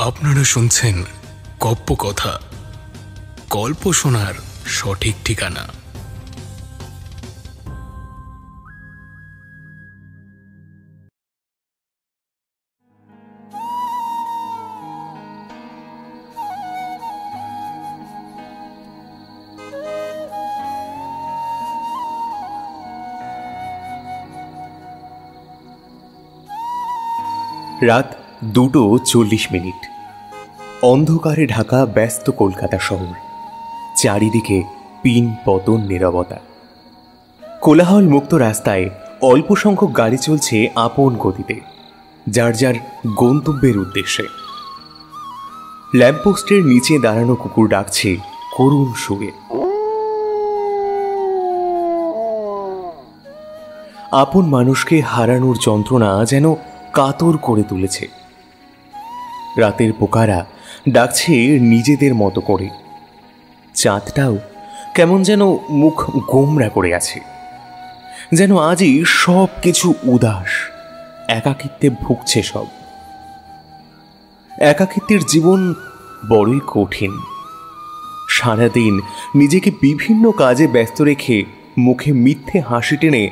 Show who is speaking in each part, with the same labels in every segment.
Speaker 1: আপনারা শুনছেন গপ্প কথা, গল্প শোনার সঠিক ঠিকানা।
Speaker 2: রাত 2:40। অন্ধকারে ঢাকা ব্যস্ত কলকাতা শহর। চারিদিকে পিন পতন নীরবতা। কোলাহল মুক্ত রাস্তায় অল্প সংখ্যক গাড়ি চলছে আপন গতিতে, যার যার গন্তব্যের উদ্দেশ্যে। ল্যাম্পপোস্টের নিচে দাঁড়ানো কুকুর ডাকছে করুণ সুরে। আপন মানুষকে হারানোর যন্ত্রণা যেন কাতর করে তুলেছে। রাতের পোকারা ডাকছে নিজেদের মতো করে। চাঁদটাও কেমন যেন মুখ গোমরা করে আছে, যেন আজই সব কিছু উদাস, একাকিত্বে ভুগছে সব। একাকিত্বের জীবন বড়ই কঠিন। সারাদিন নিজেকে বিভিন্ন কাজে ব্যস্ত রেখে মুখে মিথ্যে হাসি টেনে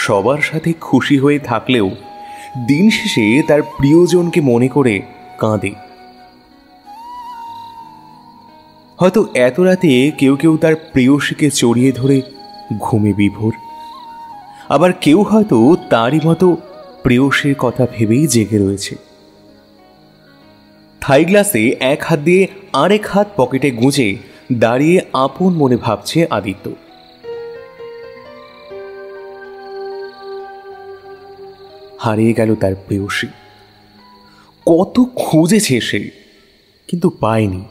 Speaker 2: সবার সাথে খুশি হয়ে থাকলেও দিন শেষে তার প্রিয়জনকে মনে করে কাঁদে। হয়তো এত রাতে কেউ কেউ তার প্রেয়সীকে জড়িয়ে ধরে ঘুমে বিভোর, আবার কেউ হয়তো তারই মতো প্রেয়সীর কথা ভেবেই জেগে রয়েছে। থাই গ্লাসে এক হাত দিয়ে আরেক হাত পকেটে গুঁজে দাঁড়িয়ে আপন মনে ভাবছে আদিত্য। হারিয়ে গেল তার প্রেয়সী। কত খুঁজেছে সে, কিন্তু পায়নি।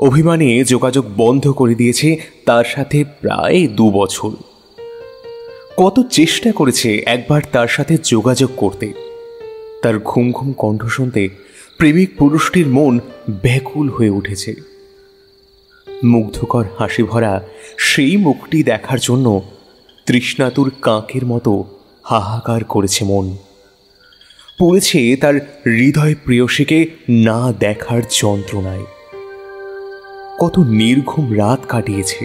Speaker 2: অভিমানে যোগাযোগ বন্ধ করে দিয়েছে তার সাথে প্রায় 2 বছর। কত চেষ্টা করেছে একবার তার সাথে যোগাযোগ করতে। তার ঘুম ঘুম কণ্ঠ শুনতে প্রেমিক পুরুষটির মন ব্যাকুল হয়ে উঠেছে। মুগ্ধকর হাসি ভরা সেই মুখটি দেখার জন্য তৃষ্ণাতুর কাকের মতো হাহাকার করেছে মন। পড়েছে তার হৃদয় প্রেয়সীকে না দেখার যন্ত্রণায়। কত নির্ঘুম রাত কাটিয়েছে।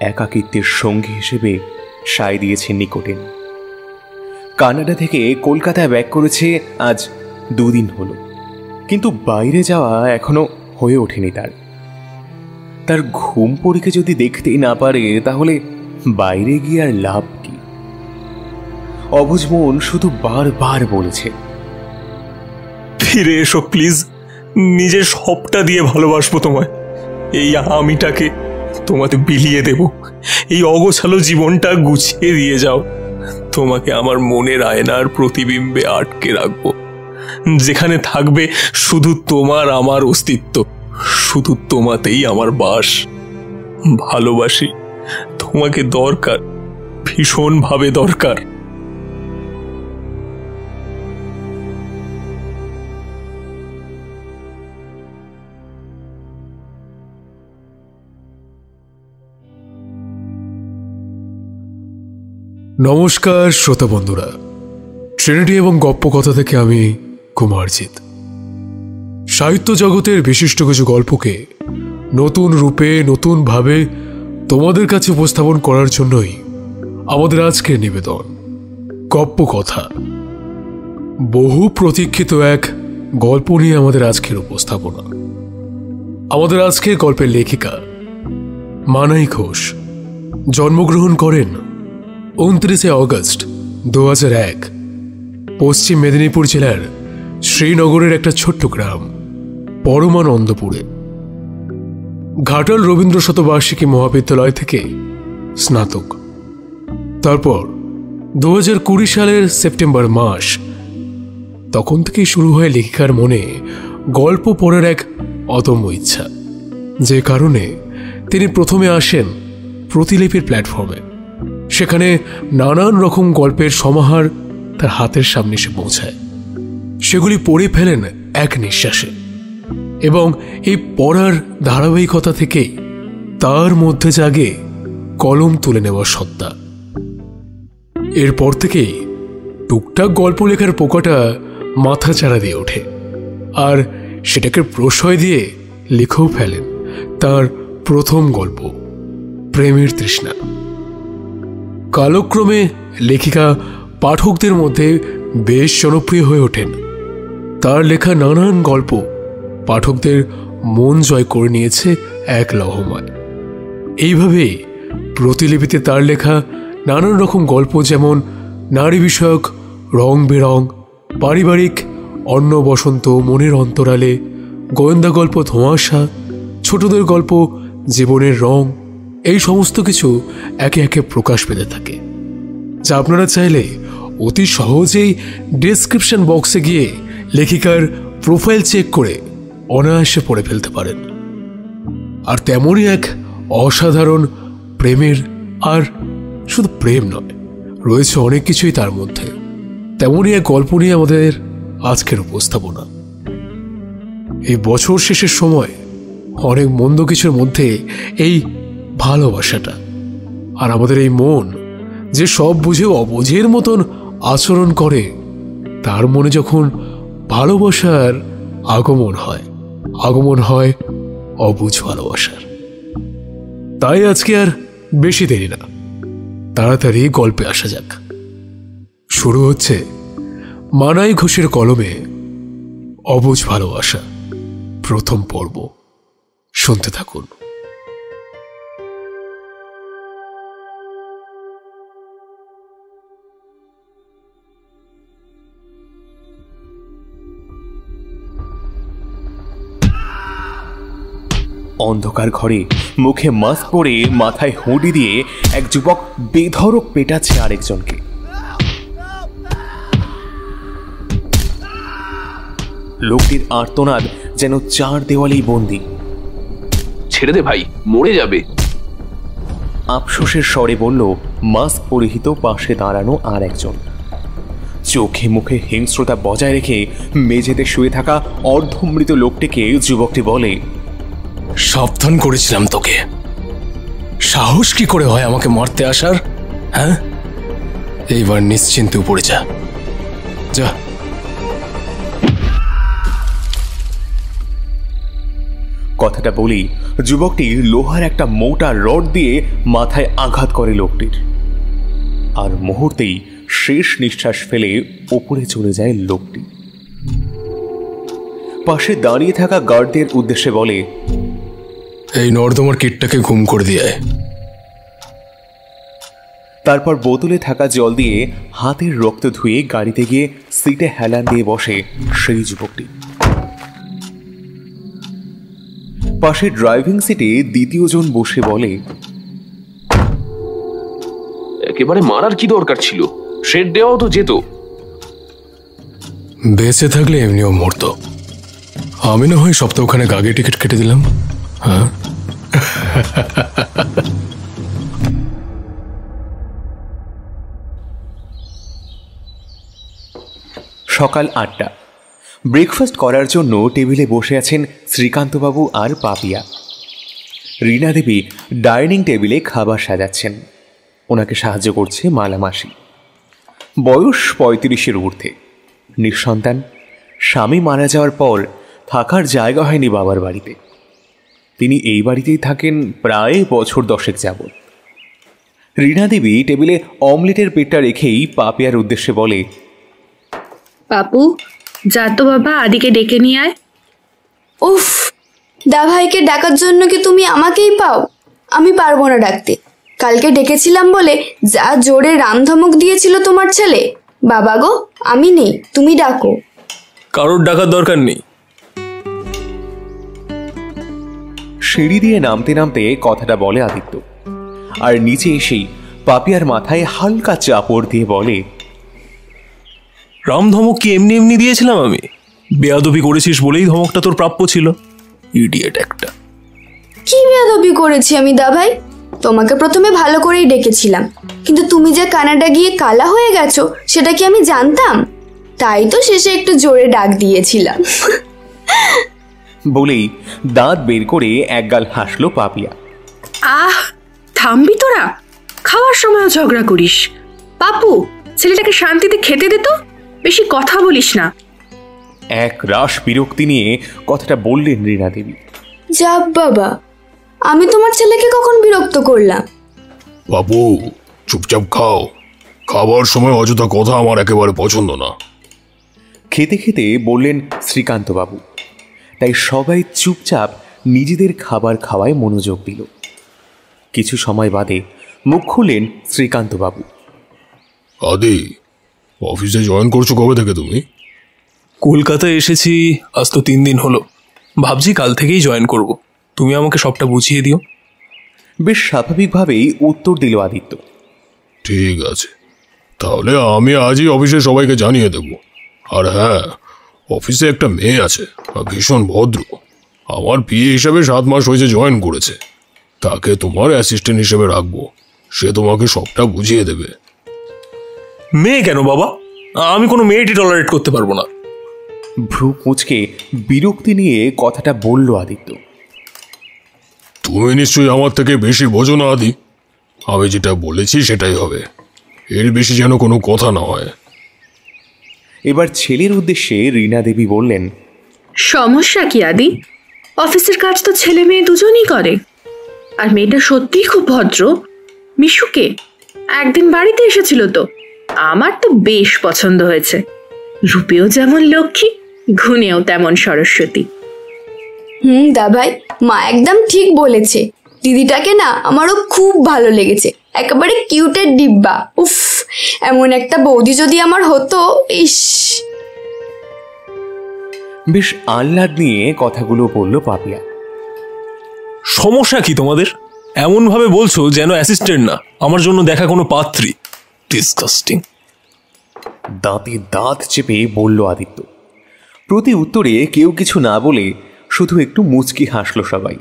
Speaker 2: একাকিত্বের সঙ্গী হিসেবে সায় দিয়েছে নিকোটিন। কানাডা থেকে কলকাতায় ব্যাক করেছে আজ 2 দিন হলো, কিন্তু বাইরে যাওয়া এখনো হয়ে ওঠেনি তার। তার ঘুম পরীকে যদি দেখতেই না পারে তাহলে বাইরে গিয়ে আর লাভ কি? অবুঝ মন শুধু বারবার বলেছে,
Speaker 3: ফিরে এসো প্লিজ, নিজের সবটা দিয়ে ভালোবাসবো তোমায়। এই আমিটাকে তোমাতে বিলিয়ে দেব, এই অগোছালো জীবনটা গুছিয়ে দিয়ে যাও। তোমাকে আমার মনের আয়নার প্রতিবিম্বে আটকে রাখবো, যেখানে থাকবে শুধু তোমার আমার অস্তিত্ব, শুধু তোমাতেই আমার বাস। ভালোবাসি তোমাকে, দরকার, ভীষণভাবে দরকার।
Speaker 4: নমস্কার শ্রোতা বন্ধুরা, ট্রিনিটি এবং গপ্প কথা থেকে আমি কুমারজিৎ। সাহিত্য জগতের বিশিষ্ট কিছু গল্পকে নতুন রূপে, নতুনভাবে তোমাদের কাছে উপস্থাপন করার জন্যই আমাদের আজকের নিবেদন গপ্প কথা। বহু প্রতীক্ষিত এক গল্প নিয়ে আমাদের আজকের উপস্থাপনা। আমাদের আজকের গল্পের লেখিকা মানাই ঘোষ জন্মগ্রহণ করেন 29 অগস্ট 2001 পশ্চিম মেদিনীপুর জেলার শ্রীনগরের একটা ছোট্ট গ্রাম পরমানন্দপুরে। ঘাটাল রবীন্দ্র শতবার্ষিকী মহাবিদ্যালয় থেকে স্নাতক। তারপর 2020 সালের সেপ্টেম্বর মাস, তখন থেকেই শুরু হয় লেখিকার মনে গল্প পড়ার এক অদম্য ইচ্ছা, যে কারণে তিনি প্রথমে আসেন প্রতিলিপির প্ল্যাটফর্মে। সেখানে নানান রকম গল্পের সমাহার তার হাতের সামনে এসে পৌঁছায়। সেগুলি পড়ে ফেলেন এক নিঃশ্বাসে, এবং এই পড়ার ধারাবাহিকতা থেকেই তার মধ্যে জাগে কলম তুলে নেওয়ার সত্তা। এরপর থেকেই টুকটাক গল্প লেখার পোকাটা মাথা চাড়া দিয়ে ওঠে। আর সেটাকে প্রশ্রয় দিয়ে লিখেও ফেলেন তার প্রথম গল্প প্রেমের তৃষ্ণা। কালক্রমে লেখিকা পাঠকদের মধ্যে বেশ জনপ্রিয় হয়ে ওঠেন। তার লেখা নানান গল্প পাঠকদের মন জয় করে নিয়েছে এক লহমায়। এইভাবেই প্রতিলিপিতে তার লেখা নানান রকম গল্প, যেমন নারী বিষয়ক রং বেরং, পারিবারিক অন্ন বসন্ত, মনের অন্তরালে, গোয়েন্দা গল্প ধোঁয়াশা, ছোটদের গল্প জীবনের রং, এই সমস্ত কিছু একে একে প্রকাশ পেতে থাকে, যা আপনারা চাইলে অতি সহজেই ডেসক্রিপশন বক্সে গিয়ে লেখিকার প্রোফাইল চেক করে অনায়াসে পড়ে ফেলতে পারেন। আর তেমনই এক অসাধারণ প্রেমের, আর শুধু প্রেম নয়, রয়েছে অনেক কিছুই তার মধ্যে, তেমনই এক গল্প নিয়ে আমাদের আজকের উপস্থাপনা। এই বছর শেষের সময় অনেক মন্দ কিছুর মধ্যে এই ভালোবাসাটা, আর আমাদের এই মন যে সব বুঝে অবুঝের মতন আচরণ করে, তার মনে যখন ভালোবাসার আগমন হয় অবুঝ ভালোবাসার। তাই আজকে আর বেশি দেরি না, তাড়াতাড়ি গল্পে আসা যাক। শুরু হচ্ছে মানাই ঘোষের কলমে অবুঝ ভালোবাসা প্রথম পর্ব। শুনতে থাকুন।
Speaker 2: অন্ধকার ঘরে মুখে মাস্ক পরে মাথায় হুডি দিয়ে এক যুবক বেধড়ক পেটাচ্ছে আরেকজনকে। লোকটির আর্তনাদ যেন চার দেওয়ালেই বন্দী।
Speaker 1: ছেড়ে দে ভাই, মরে যাবে,
Speaker 2: আফসোসের স্বরে বলল মাস্ক পরিহিত পাশে দাঁড়ানো আর একজন। চোখে মুখে হিংস্রতা বজায় রেখে মেঝেতে শুয়ে থাকা অর্ধমৃত লোকটিকে যুবকটি বলে,
Speaker 1: সাবধান করেছিলাম তোকে, সাহস কি করে হয় আমাকে মারতে আসার? হ্যাঁ, এইবার নিশ্চিন্তে উপরে যা যা।
Speaker 2: কথাটা বলেই যুবকটি লোহার একটা মোটা রড দিয়ে মাথায় আঘাত করে লোকটির, আর মুহূর্তেই শেষ নিঃশ্বাস ফেলে উপরে চলে যায় লোকটি। পাশে দাঁড়িয়ে থাকা গার্ডদের উদ্দেশ্যে বলে,
Speaker 1: এই নর্দমার কিটটাকে ঘুম করে দিয়ে।
Speaker 2: তারপর বোতলে থাকা জল দিয়ে হাতের রক্ত ধুয়ে গাড়িতে গিয়ে সিটে হেলান দিয়ে বসে সেই যুবকটি। পাশে ড্রাইভিং সিটে দ্বিতীয় জন বসে বলে,
Speaker 5: একেবারে মারার কি দরকার ছিল? শেড দেওয়াও তো যেত।
Speaker 1: বেঁচে থাকলে এমনিও মরতো। আমি না হয় সপ্তাহখানে আগে টিকিট কেটে দিলাম। হ্যাঁ,
Speaker 2: সকাল 8টা। ব্রেকফাস্ট করার জন্য টেবিলে বসে আছেন শ্রীকান্তবাবু আর পাপিয়া। রীনা দেবী ডাইনিং টেবিলে খাবার সাজাচ্ছেন, ওনাকে সাহায্য করছে মালামাসি। বয়স 35-এর ঊর্ধ্বে, নিঃসন্তান। স্বামী মারা যাওয়ার পর থাকার জায়গা হয়নি বাবার বাড়িতে। তিনি এই বাড়িতেই থাকেন প্রায় বছর 10 যাবৎ। রীনা দেবী টেবিলে অমলেটের পেটটা রেখেই পাপিয়ার উদ্দেশ্যে বলে,
Speaker 6: পাপু, যা তো বাবা আদিকে ডেকে নিয়ে আয়।
Speaker 7: উফ, দা ভাইকে ডাকার জন্য কি তুমি আমাকেই পাও? আমি পারবো না ডাকতে। কালকে ডেকেছিলাম বলে যা জোরে রামধমক দিয়েছিল তোমার ছেলে। বাবা গো, আমি নেই, তুমি ডাকো।
Speaker 3: কারোর ডাকার দরকার নেই।
Speaker 2: সিঁড়ি দিয়ে নামতে নামতে কথাটা বলে আদিত্য, আর নিচে এসেই পাপিয়ার মাথায় হালকা চাপড় দিয়ে বলে,
Speaker 3: রাম ধমক কি এমনি এমনি দিয়েছিলাম আমি? বেয়াদবি করেছিস বলেই ধমকটা তোর প্রাপ্য ছিল। ইডিয়েট একটা।
Speaker 7: কি বেয়াদবি করেছি আমি দা ভাই? তোমাকে প্রথমে ভালো করেই ডেকেছিলাম, কিন্তু তুমি যে কানাডা গিয়ে কালা হয়ে গেছো সেটা কি আমি জানতাম? তাই তো শেষে একটু জোরে ডাক দিয়েছিলাম।
Speaker 2: বলেই দাঁত বের করে একগাল হাসলো পাপিয়া।
Speaker 6: আহ, থামবি তোরা? খাওয়ার সময়ও ঝগড়া করিস। পাপু, ছেলেটাকে শান্তিতে খেতে দে তো, বেশি কথা বলিস না।
Speaker 2: এক রাশ বিরক্তি নিয়ে কথাটা বললেন রীনা দেবী।
Speaker 7: যা বাবা, আমি তোমার ছেলেকে কখন বিরক্ত করলাম?
Speaker 4: বাবু চুপচাপ খাও, খাবার সময় অযথা কথা আমার একেবারে পছন্দ না।
Speaker 2: খেতে খেতে বললেন শ্রীকান্তবাবু। তাই সবাই চুপচাপ নিজেদের খাবার খাওয়ায় মনোযোগ দিল। কিছু সময় বাদে মুখ খুললেন শ্রীকান্তবাবু।
Speaker 4: আদি, অফিসে জয়েন করছো কবে থেকে তুমি?
Speaker 3: কলকাতায় এসেছি আজ তো 3 দিন হলো, ভাবছি কাল থেকেই জয়েন করব। তুমি আমাকে সবটা বুঝিয়ে দিও।
Speaker 2: বেশ স্বাভাবিকভাবেই উত্তর দিল আদিত্য।
Speaker 4: ঠিক আছে, তাহলে আমি আজই অফিসে সবাইকে জানিয়ে দেব। আর হ্যাঁ, অফিসে একটা মেয়ে আছে, ভীষণ ভদ্র, আমার পিএ হিসাবে 7 মাস হয়েছে জয়েন করেছে। তাকে তোমার অ্যাসিস্ট্যান্ট হিসেবে রাখবো, সে তোমাকে সবটা বুঝিয়ে দেবে।
Speaker 3: মেয়ে কেন বাবা? আমি কোনো মেয়েটি টলারেট করতে পারবো না।
Speaker 2: ভ্রু কুঁচকে বিরক্তি নিয়ে কথাটা বলল আদিত্য।
Speaker 4: তুমি নিশ্চয়ই আমার থেকে বেশি বোঝো না আদি, আমি যেটা বলেছি সেটাই হবে, এর বেশি যেন কোনো কথা না হয়।
Speaker 2: এবার ছেলের উদ্দেশ্যে রীনা দেবী বললেন,
Speaker 6: সমস্যা কি আদি? অফিসের কাজ তো ছেলে মেয়ে দুজনই করে। আর মেয়েটা সত্যিই খুব ভদ্র। মিশুকে একদিন বাড়িতে এসেছিল তো, আমার তো বেশ পছন্দ হয়েছে। রূপেও যেমন লক্ষ্মী, গুণেও তেমন সরস্বতী।
Speaker 7: দাভাই, মা একদম ঠিক বলেছে। দিদিটাকে না আমারও খুব ভালো লেগেছে, একেবারে কিউটের ডিব্বা। উফ, এমন একটা বৌদি যদি আমার হতো। ইস,
Speaker 2: বেশ আহ্লাদ নিয়ে কথাগুলো বলল পাপিয়া।
Speaker 3: সমস্যা কি তোমাদের? এমনভাবে বলছো যেন অ্যাসিস্ট্যান্ট না, আমার জন্য দেখা কোনো পাত্রী। ডিসকাস্টিং।
Speaker 2: দাঁতে দাঁত চেপে বলল আদিত্য। প্রতি উত্তরে কেউ কিছু না বলে শুধু একটু মুচকি হাসল সবাই,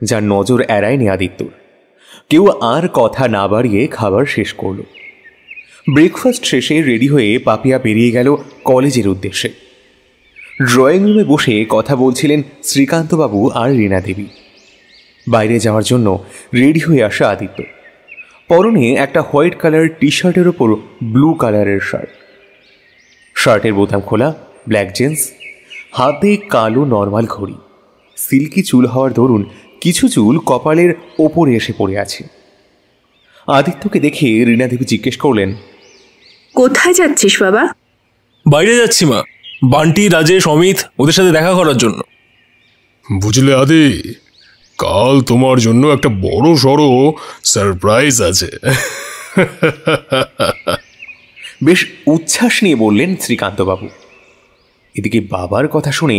Speaker 2: যার নজর এড়ায়নি আদিত্যর। কেউ আর কথা না বাড়িয়ে খাবার শেষ করল। ব্রেকফাস্ট শেষে রেডি হয়ে পাপিয়া বেরিয়ে গেল কলেজের উদ্দেশ্যে। ড্রয়িং রুমে বসে কথা বলছিলেন শ্রীকান্তবাবু আর রীনা দেবী। বাইরে যাওয়ার জন্য রেডি হয়ে আসা আদিত্য। পরনে একটা হোয়াইট কালার টি শার্টের ওপর ব্লু কালারের শার্ট, শার্টের বোতাম খোলা, ব্ল্যাক জিন্স, হাতে কালো নর্মাল ঘড়ি। সিল্কি চুল হওয়ার দরুন কিছু চুল কপালের ওপরে এসে পড়ে আছে। আদিত্যকে দেখে রীনা দেবী জিজ্ঞেস করলেন,
Speaker 6: কোথায় যাচ্ছিস বাবা?
Speaker 3: বাইরে যাচ্ছি মা, বান্টি, রাজেশ, অমিত ওদের সাথে দেখা করার জন্য।
Speaker 4: বুঝলে আদি, কাল তোমার জন্য একটা বড় সড়ো সারপ্রাইজ আছে।
Speaker 2: বেশ উচ্ছ্বাস নিয়ে বললেন শ্রীকান্তবাবু। এদিকে বাবার কথা শুনে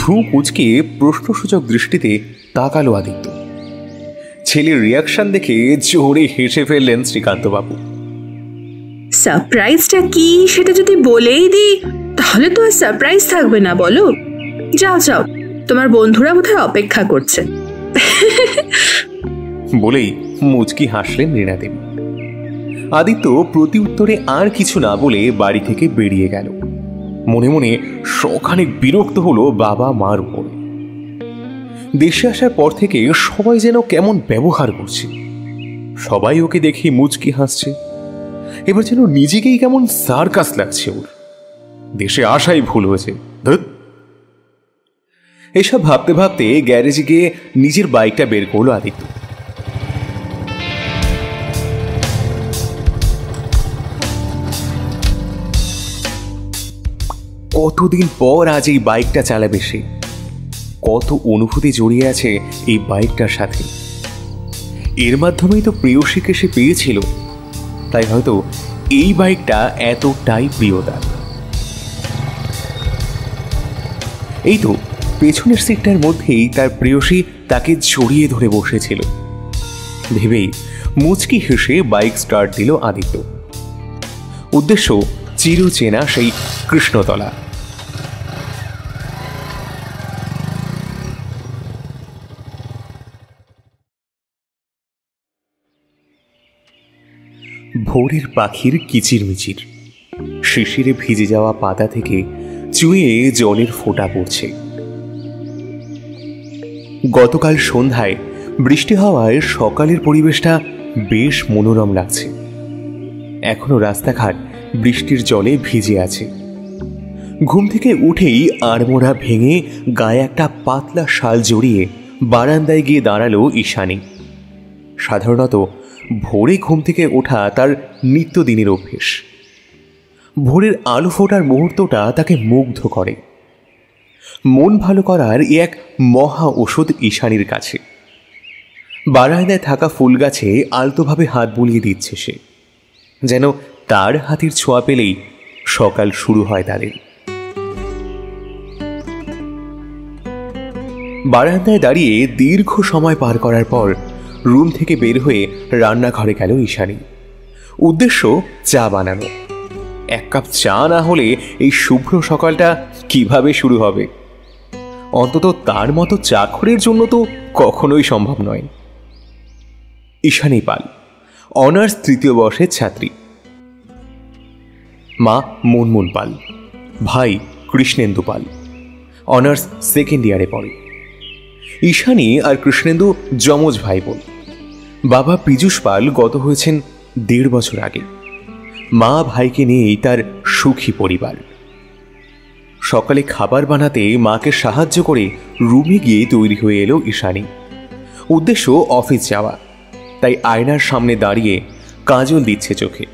Speaker 2: ভ্রু কুঁচকে প্রশ্নসূচক দৃষ্টিতে তাকালো আদিত্য। ছেলের রিয়াকশন দেখে জোরে হেসে ফেললেন শ্রীকান্তবাবু।
Speaker 6: সারপ্রাইজটা কি সেটা যদি বলেই দিই তাহলে তো আর সারপ্রাইজ থাকবে না, বলো? যাও যাও, তোমার বন্ধুরা বোধহয় অপেক্ষা করছে।
Speaker 2: বলেই মুচকি হাসলেন রীনা দেবী। আদিত্য প্রতি উত্তরে আর কিছু না বলে বাড়ি থেকে বেরিয়ে গেল। মনে মনে শখানেক বিরক্ত হলো বাবা মার উপর। দেশে আসার পর থেকে সবাই যেন কেমন ব্যবহার করছে। সবাই ওকে দেখে মুচকি হাসছে। এবার যেন নিজেকেই কেমন সার্কাস লাগছে ওর। দেশে আসাই ভুল হয়েছে। এসব ভাবতে ভাবতে গ্যারেজে গিয়ে নিজের বাইকটা বের করলো আদিত্য। কতদিন পর আজ এই বাইকটা চালাবে সে। কত অনুভূতি জড়িয়ে আছে এই বাইকটার সাথে। এর মাধ্যমেই তো প্রেয়সীকে সে পেয়েছিল, তাই হয়তো এই বাইকটা এতটাই প্রিয় তার। এই তো পেছনের সিটটার মধ্যেই তার প্রেয়সী তাকে জড়িয়ে ধরে বসেছিল। ভেবেই মুচকি হেসে বাইক স্টার্ট দিল আদিত্য। উদ্দেশ্য চিরচেনা সেই কৃষ্ণতলা। ভোরের পাখির কিচিরমিচির, শিশিরে ভিজে যাওয়া পাতা থেকে চুঁয়ে জলের ফোঁটা পড়ছে। গতকাল সন্ধ্যায় বৃষ্টি হওয়ায় সকালের পরিবেশটা বেশ মনোরম লাগছে। এখনো রাস্তাঘাট বৃষ্টির জলে ভিজে আছে। ঘুম থেকে উঠেই আড়মোড়া ভেঙে গায়ে একটা পাতলা শাল জড়িয়ে বারান্দায় গিয়ে দাঁড়ালো ঈশানী। সাধারণত ভোরে ঘুম থেকে ওঠা তার নিত্যদিনের অভ্যেস। ভোরের আলো ফোটার মুহূর্তটা তাকে মুগ্ধ করে। মন ভালো করার এক মহা ওষুধ ঈশানীর কাছে। বারান্দায় থাকা ফুল গাছে আলতোভাবে হাত বুলিয়ে দিচ্ছে সে, যেন তার হাতের ছোঁয়া পেলেই সকাল শুরু হয় তাদের। বারান্দায় দাঁড়িয়ে দীর্ঘ সময় পার করার পর রুম থেকে বের হয়ে রান্নাঘরে গেল ঈশানী। উদ্দেশ্য চা বানানো। এক কাপ চা না হলে এই শুভ্র সকালটা কিভাবে শুরু হবে? অন্তত তার মতো চাকরের জন্য তো কখনোই সম্ভব নয়। ঈশানী পাল, অনার্স 3য় বর্ষের ছাত্রী। মা মুনমুন পাল, ভাই কৃষ্ণেন্দু পাল, অনার্স 2nd ইয়ারে পড়ে। ঈশানী আর কৃষ্ণেন্দু যমজ ভাই বোন। বাবা পীযূষ পাল গত হয়েছেন 1.5 বছর আগে। মা ভাইকে নিয়েই তার সুখী পরিবার। সকালে খাবার বানাতে মাকে সাহায্য করে রুমে গিয়ে তৈরি হয়ে এলো ঈশানী। উদ্দেশ্য অফিস যাওয়া, তাই আয়নার সামনে দাঁড়িয়ে কাজল দিচ্ছে চোখে।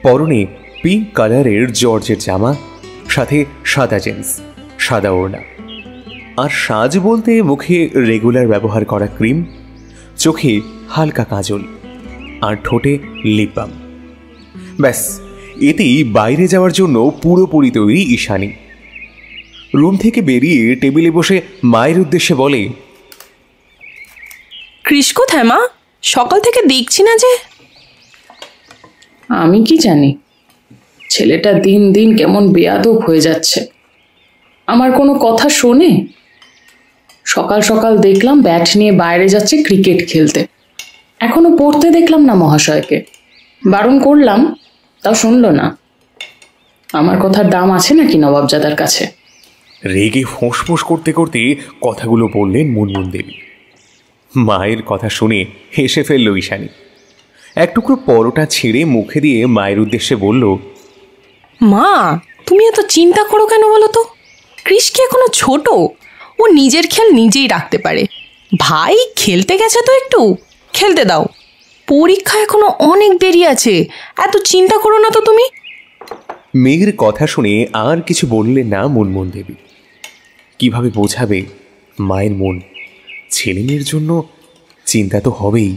Speaker 2: পরনে পিঙ্ক কালারের জর্জের জামা, সাথে সাদা জিন্স, সাদা ওড়না। আর সাজ বলতে মুখে রেগুলার ব্যবহার করা ক্রিম, চোখে হালকা কাজল, আর ঠোঁটে লিপ বাম। ব্যাস, এতেই বাইরে যাওয়ার জন্য পুরোপুরি তৈরি ঈশানী। রুম থেকে বেরিয়ে টেবিলে বসে মায়ের উদ্দেশ্যে বলে,
Speaker 8: কৃষ কোথায় মা? সকাল থেকে দেখছি না যে।
Speaker 6: আমি কি জানি, ছেলেটা দিন দিন কেমন বেয়াদব হয়ে যাচ্ছে। আমার কোনো কথা শোনে? সকাল সকাল দেখলাম ব্যাট নিয়ে বাইরে যাচ্ছে ক্রিকেট খেলতে। এখনো পড়তে দেখলাম না মহাশয়কে। বারণ করলাম, তাও শুনলো না। আমার কথার দাম আছে নাকি নবাবজাদার কাছে?
Speaker 2: রেগে ফোঁসফোঁস করতে করতে কথাগুলো বললেন মুনমুন দেবী। মায়ের কথা শুনে হেসে ফেলল ঈশানী। এক টুকরো পরোটা ছিঁড়ে মুখে দিয়ে মায়ের উদ্দেশ্যে বলল,
Speaker 8: মা তুমি এত চিন্তা করো কেন বলো তো? কৃষ কি এখনো ছোট? ও নিজের খেয়াল নিজেই রাখতে পারে। ভাই খেলতে গেছে তো একটু খেলতে দাও। পরীক্ষা এখনো অনেক দেরি আছে, এত চিন্তা করো না তো তুমি।
Speaker 2: মেয়ের কথা শুনে আর কিছু বললেন না মুনমুন দেবী। কিভাবে বোঝাবে মায়ের মন? ছেলে মেয়ের জন্য চিন্তা তো হবেই।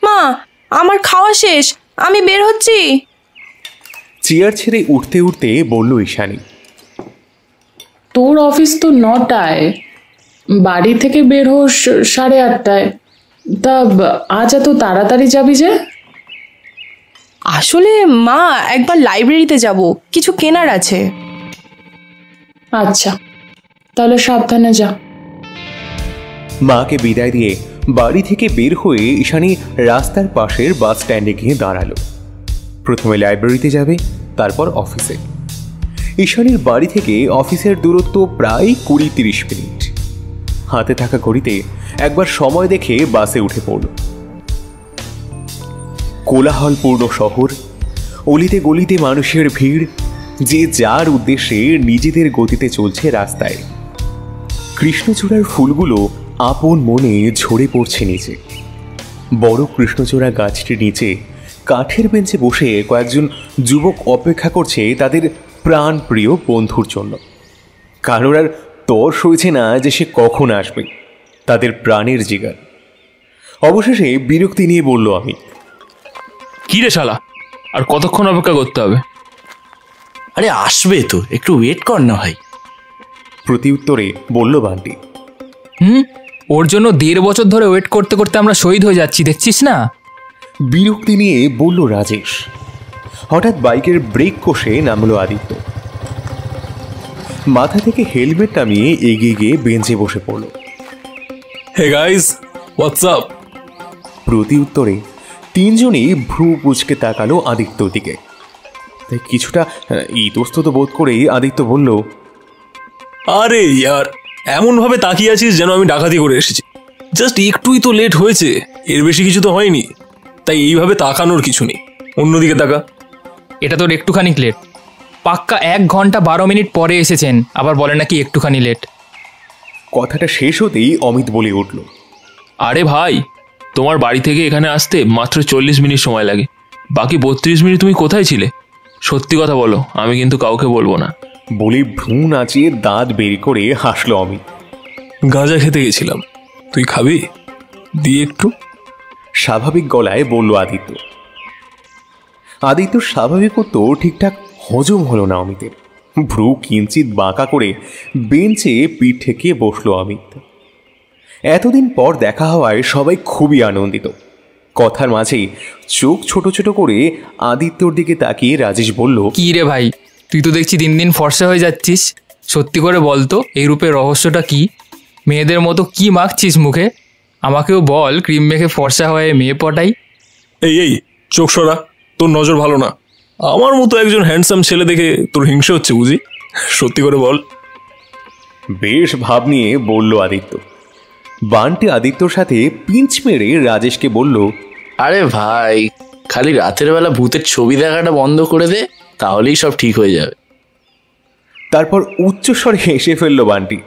Speaker 8: মা আমার খাওয়া শেষ, আমি বের হচ্ছি।
Speaker 2: চেয়ার ছেড়ে উঠতে উঠতে বলল ঈশানী,
Speaker 6: তোর অফিস তো 9টায়, বাড়ি থেকে বের হোস 8:30টায়। তা আজ এত তাড়াতাড়ি যাবি যে?
Speaker 8: আসলে মা একবার লাইব্রেরিতে যাব, কিছু কেনার আছে।
Speaker 6: আচ্ছা, তাহলে সাবধানে যা।
Speaker 2: মাকে বিদায় দিয়ে বাড়ি থেকে বের হয়ে ঈশানী রাস্তার পাশের বাস স্ট্যান্ডে গিয়ে দাঁড়ালো। প্রথমে লাইব্রেরিতে যাবে, তারপর অফিসে। ঈশানীর বাড়ি থেকে অফিসের দূরত্ব প্রায় 20-30 মিনিট। হাতে থাকা ঘড়িতে একবার সময় দেখে বাসে উঠে পড়ল। কোলাহলপূর্ণ শহর, অলিতে গলিতে মানুষের ভিড়, যে যার উদ্দেশ্যে নিজেদের গতিতে চলছে রাস্তায়। কৃষ্ণচূড়ার ফুলগুলো আপন মনে ঝরে পড়ছে নিচে। বড় কৃষ্ণচূড়া গাছটির নিচে কাঠের বেঞ্চে বসে কয়েকজন যুবক অপেক্ষা করছে তাদের প্রাণ প্রিয় বন্ধুর জন্য। কারোর আর তর সইছে না যে সে কখন আসবে, তাদের প্রাণের জিগার। অবশেষে বিরক্তি নিয়ে বলল আমি,
Speaker 3: কি রে শালা, আর কতক্ষণ অপেক্ষা করতে হবে?
Speaker 9: আরে আসবে তো, একটু ওয়েট কর না ভাই।
Speaker 2: প্রতি উত্তরে বলল বান্টি,
Speaker 10: ওর জন্য 1.5 বছর ধরে ওয়েট করতে করতে আমরা শহীদ হয়ে যাচ্ছি, দেখছিস না?
Speaker 2: বিরক্তি নিয়ে বলল রাজেশ। হঠাৎ বাইকের ব্রেক কষে নামলো আদিত্য। মাথা থেকে হেলমেট নামিয়ে এগিয়ে গিয়ে বেঞ্চে বসে পড়ল।
Speaker 3: Hey guys, what's up?
Speaker 2: প্রতি উত্তরে তিনজনই ভ্রু কুঁচকে তাকালো আদিত্যর দিকে। তাই কিছুটা ইতস্তত বোধ করেই আদিত্য বলল,
Speaker 3: আরে ইয়ার, এমন ভাবে তাকিয়ে আছিস যেন আমি ডাকাতি করে এসেছি। জাস্ট একটুই তো লেট হয়েছে, এর বেশি কিছু তো হয়নি। তাই এইভাবে তাকানোর কিছু নেই, অন্যদিকে তাকা।
Speaker 10: এটা তোর একটুখানি লেট, পাক্কা 1 ঘন্টা 12 মিনিট পরে এসেছেন, আবার বলে নাকি একটুখানি লেট।
Speaker 2: কথাটা শেষ হতেই অমিত বলে উঠল,
Speaker 3: আরে ভাই, তোমার বাড়ি থেকে এখানে আসতে মাত্র 40 মিনিট সময় লাগে, বাকি 32 মিনিট তুমি কোথায় ছিলে? সত্যি কথা বলো, আমি কিন্তু কাউকে বলবো না।
Speaker 2: বলে ভ্রু নাচিয়ে দাঁত বের করে হাসলো অমিত।
Speaker 3: গাঁজা খেতে গেছিলাম, তুই খাবি? দিয়ে একটু।
Speaker 2: স্বাভাবিক গলায় বলল আদিত্য। আদিত্য স্বাভাবিক তো ঠিকঠাক হজম হলো না অমিতের। ভ্রু কিঞ্চিত বাঁকা করে বেঞ্চে পিঠ ঠেকিয়ে বসলো অমিত। এতদিন পর দেখা হওয়ায় সবাই খুবই আনন্দিত। কথার মাঝেই চোখ ছোট ছোট করে আদিত্যর দিকে তাকিয়ে রাজেশ বলল,
Speaker 10: কি রে ভাই, তুই তো দেখছি দিন দিন ফর্সা হয়ে যাচ্ছিস। সত্যি করে বলতো, এই রূপের রহস্যটা কি? মেয়েদের মতো কি মাখছিস মুখে? আমাকেও বল, ক্রিম মেখে ফর্সা হয়ে মেয়ে পটাই।
Speaker 3: এই চোখ সরা, তোর নজর ভালো না। আমার মতো একজন হ্যান্ডসাম ছেলে দেখে তোর হিংসা হচ্ছে বুঝি? সত্যি করে বল।
Speaker 2: বেশ ভাব নিয়ে বলল আদিত্য। বান্টি আদিত্যর সাথে পিঞ্চ মেরে রাজেশকে বলল,
Speaker 9: আরে ভাই, খালি রাতের বেলা ভূতের ছবি দেখাটা বন্ধ করে দে, তাহলেই সব ঠিক হয়ে যাবে।
Speaker 2: তারপর উচ্চস্বরে হেসে ফেলল বান্টি,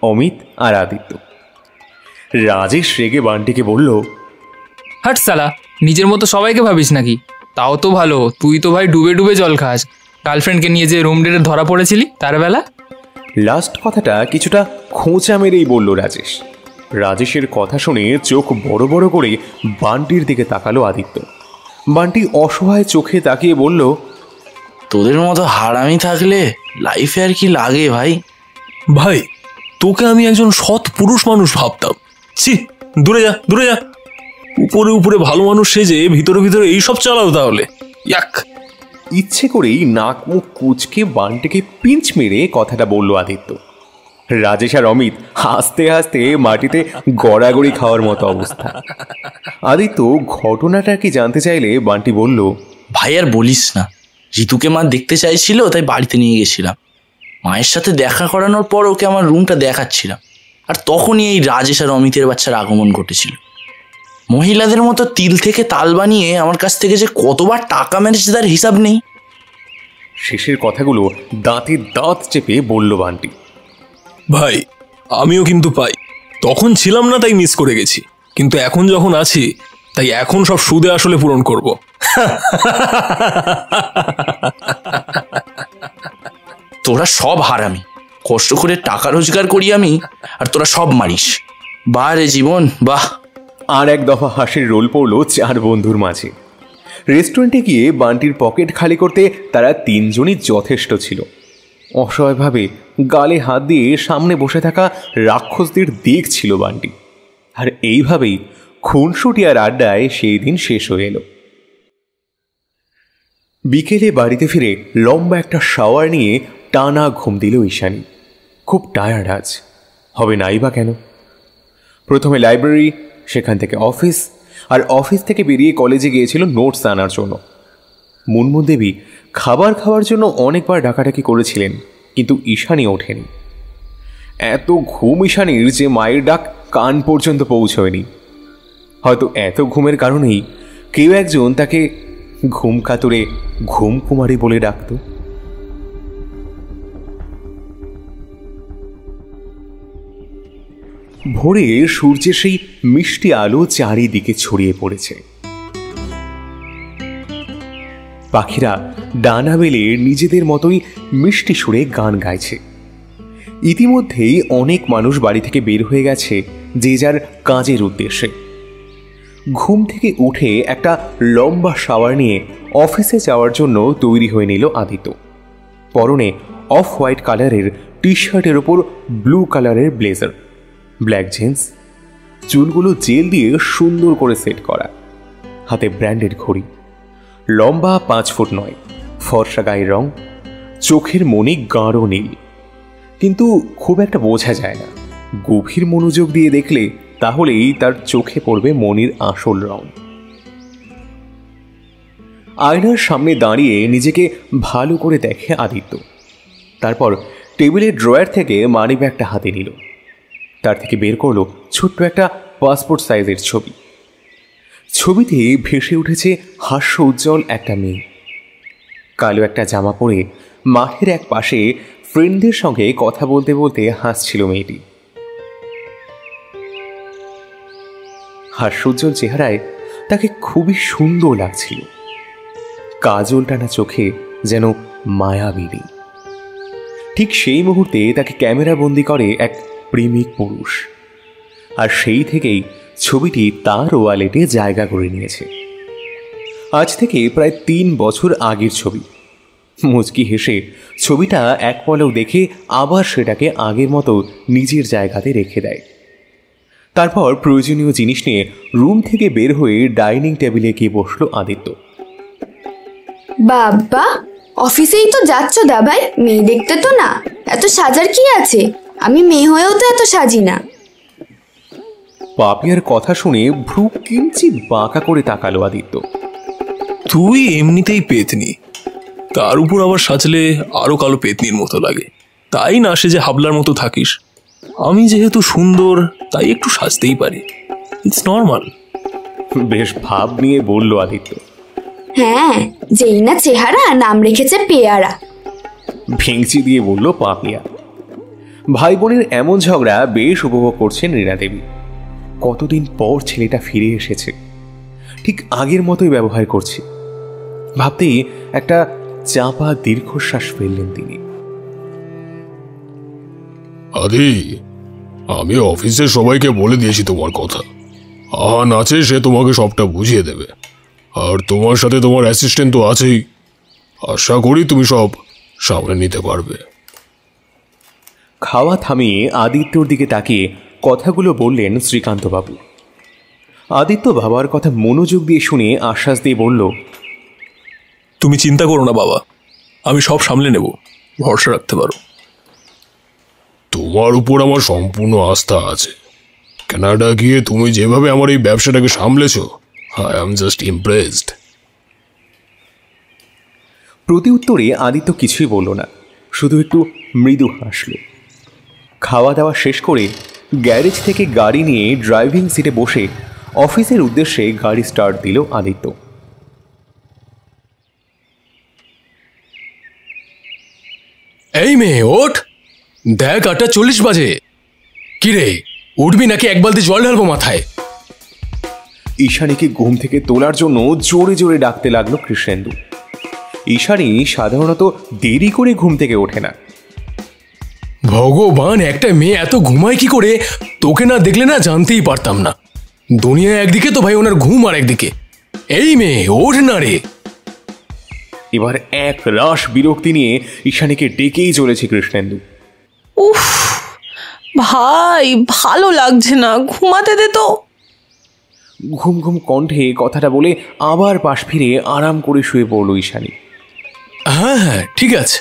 Speaker 2: অমিত আর আদিত্য। রাজেশ রেগে বান্টিকে বলল,
Speaker 10: হাট সালা, নিজের মতো সবাইকে ভাবিস নাকি? তাও তো ভালো, তুই তো ভাই ডুবে ডুবে জল খাস। গার্লফ্রেন্ডকে নিয়ে যে রুম ডেটে ধরা পড়েছিলি তার বেলা।
Speaker 2: লাস্ট কথাটা কিছুটা খোঁচা মেরেই বলল রাজেশ। রাজেশের কথা শুনে চোখ বড় বড় করে বান্টির দিকে তাকালো আদিত্য। বান্টি অসহায় চোখে তাকিয়ে বলল,
Speaker 9: তোদের মতো হারামি থাকলে লাইফে আর কি লাগে ভাই?
Speaker 3: ভাই, তোকে আমি একজন সৎ পুরুষ মানুষ ভাবতাম। ছি, দূরে যা, দূরে যা। উপরে উপরে ভালো মানুষ সেজে ভিতরে ভিতরে এইসব চালাও তাহলে? ইয়াক।
Speaker 2: ইচ্ছে করেই নাক মুখ কুচকে বান্টিকে পিঞ্চ মেরে কথাটা বলল আদিত্য। রাজেশ আর অমিত হাসতে হাসতে মাটিতে গড়াগড়ি খাওয়ার মতো অবস্থা। আদিত্য ঘটনাটা কি জানতে চাইলে বান্টি বলল,
Speaker 9: ভাই আর বলিস না, ঋতুকে মা দেখতে চাইছিল, তাই বাড়িতে নিয়ে গেছিলাম। মায়ের সাথে দেখা করানোর পর ওকে আমার রুমটা দেখাচ্ছিলাম, আর তখনই এই রাজেশ আর অমিতের বাচ্চার আগমন ঘটেছিল। মহিলাদের মতো তিল থেকে তাল বানিয়ে আমার কাছ থেকে যে কতবার টাকা মেরেছে তার হিসাব নেই।
Speaker 2: শেষের কথাগুলো দাঁতে দাঁত চেপে বলল বান্টি।
Speaker 3: ভাই, আমিও কিন্তু পাই। তখন ছিলাম না তাই মিস করে গেছি, কিন্তু এখন যখন আছি তাই এখন সব সুদে আসলে পূরণ করব।
Speaker 9: তোরা সব হারামি, কষ্ট করে টাকা রোজগার করি আমি, আর তোরা সব মারিস। বাহ রে জীবন, বাহ।
Speaker 2: আর এক দফা হাসির রোল পড়লো 4 বন্ধুর মাঝে। রেস্টুরেন্টে গিয়ে বান্টির পকেট খালি করতে তারা 3 জনই যথেষ্ট ছিল। অসহায়ভাবে গালে হাত দিয়ে সামনে বসে থাকা রাক্ষসদের দেখছিল বান্টি। আর এইভাবেই খুনসুটি আর আড্ডায় সেই দিন শেষ হয়ে এলো। বিকেলে বাড়িতে ফিরে লম্বা একটা শাওয়ার নিয়ে টানা ঘুম দিল ঈশানী। খুব টায়ার্ড আজ, হবে নাই বা কেন। প্রথমে লাইব্রেরি, সেখান থেকে অফিস, আর অফিস থেকে বেরিয়ে কলেজে গিয়েছিল নোটস আনার জন্য। মুনমুন দেবী খাবার খাওয়ার জন্য অনেকবার ডাকাডাকি করেছিলেন, কিন্তু ঈশানী ওঠেনি। এত ঘুম ঈশানীর যে মায়ের ডাক কান পর্যন্ত পৌঁছয়নি। হয়তো এত ঘুমের কারণেই কেউ একজন তাকে ঘুম কাতুরে ঘুম কুমারী বলে ডাকত। ভোরে সূর্যের সেই মিষ্টি আলো চারিদিকে ছড়িয়ে পড়েছে। পাখিরা ডানা মেলে নিজেদের মতোই মিষ্টি সুরে গান গাইছে। ইতিমধ্যেই অনেক মানুষ বাড়ি থেকে বের হয়ে গেছে যে যার কাজের উদ্দেশ্যে। ঘুম থেকে উঠে একটা লম্বা শাওয়ার নিয়ে অফিসে যাওয়ার জন্য তৈরি হয়ে নিল আদিত্য। পরনে অফ হোয়াইট কালারের টি শার্টের ওপর ব্লু কালারের ব্লেজার, ব্ল্যাক জিন্স, চুলগুলো জেল দিয়ে সুন্দর করে সেট করা, হাতে ব্র্যান্ডেড ঘড়ি, লম্বা 5 ফুট 9, ফর্সা গায়ের রং, চোখের মনি গাঢ় নীল, কিন্তু খুব একটা বোঝা যায় না। গভীর মনোযোগ দিয়ে দেখলে তাহলেই তার চোখে পড়বে মনির আসল রং। আয়নার সামনে দাঁড়িয়ে নিজেকে ভালো করে দেখে আদিত্য। তারপর টেবিলের ড্রয়ার থেকে মানি ব্যাগটা হাতে নিল। তার থেকে বের করলো ছোট্ট একটা পাসপোর্ট সাইজের ছবি। ছবিতে ভেসে উঠেছে হাস্য উজ্জ্বল একটা মেয়ে। কালো একটা জামা পরে মাঠের এক পাশে ফ্রেন্ডদের সঙ্গে কথা বলতে বলতে হাসছিল মেয়েটি। হাস্যোজ্জ্বল চেহারায় তাকে খুবই সুন্দর লাগছিল। কাজল টানা চোখে যেন মায়াবিনী। ঠিক সেই মুহূর্তে তাকে ক্যামেরা বন্দি করে এক প্রেমিক পুরুষ, আর সেই থেকেই ছবিটি তার ওয়ালেটে জায়গা করে নিয়েছে। আজ থেকে প্রায় 3 বছর আগের ছবি। মুচকি হেসে ছবিটা এক পলক দেখে আবার সেটাকে আগের মতো নিজের জায়গাতে রেখে দেয়। তারপর প্রয়োজনীয় জিনিস নিয়ে রুম থেকে বের হয়ে ডাইনিং টেবিলে গিয়ে বসলো আদিত্য।
Speaker 7: বাবা, অফিসেই তো যাচ্ছ দাভাই, মেয়ে দেখতে তো না। এত সাজার কি আছে? আমি মেয়ে হয়েও তো এত সাজি না।
Speaker 2: পাপিয়ার কথা শুনে ভ্রু কিঞ্চিৎ বাঁকা করে তাকালো আদিত্য।
Speaker 3: তুই এমনিতেই পেতনি, তার উপর আবার সাজলে আরো কালো পেতনির মতো লাগে। তাই না সে যে হাবলার মতো থাকিস। আমি যেহেতু সুন্দর তাই একটু সাজতেই পারি, ইটস নর্মাল।
Speaker 2: বেশ ভাব নিয়ে বলল আদিত্য।
Speaker 7: হ্যাঁ, যেই না চেহারা, নাম রেখেছে পেয়ারা।
Speaker 2: ভেঙচি দিয়ে বলল পাপিয়া। ভাই বোনের এমন ঝগড়া বেশ উপভোগ করছেন রীনা দেবী। কতদিন পর ছেলেটা ফিরে এসেছে, ঠিক আগের মতোই ব্যবহার করছে। ভাবতেই একটা চাপা দীর্ঘশ্বাস ফেললেন তিনি।
Speaker 4: আদি, আমি অফিসে সবাইকে বলে দিয়েছি তোমার কথা। আহান আছে, সে তোমাকে সবটা বুঝিয়ে দেবে। আর তোমার সাথে তোমার অ্যাসিস্ট্যান্ট তো আছেই। আশা করি তুমি সব সামনে নিতে পারবে।
Speaker 2: খাওয়া থামিয়ে আদিত্যর দিকে তাকিয়ে কথাগুলো বললেন শ্রীকান্তবাবু। আদিত্য বাবার কথা মনোযোগ দিয়ে শুনে আশ্বাস দিয়ে বলল,
Speaker 3: তুমি চিন্তা করো না বাবা, আমি সব সামলে নেব, ভরসা রাখতে পারো।
Speaker 4: তোমার উপর আমার সম্পূর্ণ আস্থা আছে। কানাডা গিয়ে তুমি যেভাবে আমার এই ব্যবসাটাকে সামলেছ, আই এম জাস্ট ইমপ্রেসড।
Speaker 2: প্রতি উত্তরে আদিত্য কিছুই বলল না, শুধু একটু মৃদু হাসল। খাওয়া দাওয়া শেষ করে গ্যারেজ থেকে গাড়ি নিয়ে ড্রাইভিং সিটে বসে অফিসের উদ্দেশ্যে গাড়ি স্টার্ট দিল আদিত্য।
Speaker 1: এই মেয়ে ওঠ, দেখ 8:40 বাজে। কিরে, উঠবি নাকি এক বালতি জল ঢালবো মাথায়?
Speaker 2: ঈশানীকে ঘুম থেকে তোলার জন্য জোরে জোরে ডাকতে লাগলো কৃষ্ণেন্দু। ঈশানী সাধারণত দেরি করে ঘুম থেকে ওঠে না।
Speaker 1: ভগবান, একটা মেয়ে এত ঘুমায় কি করে? তোকে না দেখলে না জানতেই পারতাম না। দুনিয়া একদিকে তো ভাই, ওনার ঘুম আর একদিকে। এই মেয়ে ওঠ না রে।
Speaker 2: এবার এক রাশ বিরক্তি নিয়ে ঈশানীকে ডেকেই চলেছে কৃষ্ণেন্দু।
Speaker 8: উফ ভাই, ভালো লাগছে না, ঘুমাতে দে তো।
Speaker 2: ঘুম ঘুম কণ্ঠে কথাটা বলে আবার পাশ ফিরে আরাম করে শুয়ে পড়ল ঈশানী।
Speaker 1: হ্যাঁ হ্যাঁ ঠিক আছে,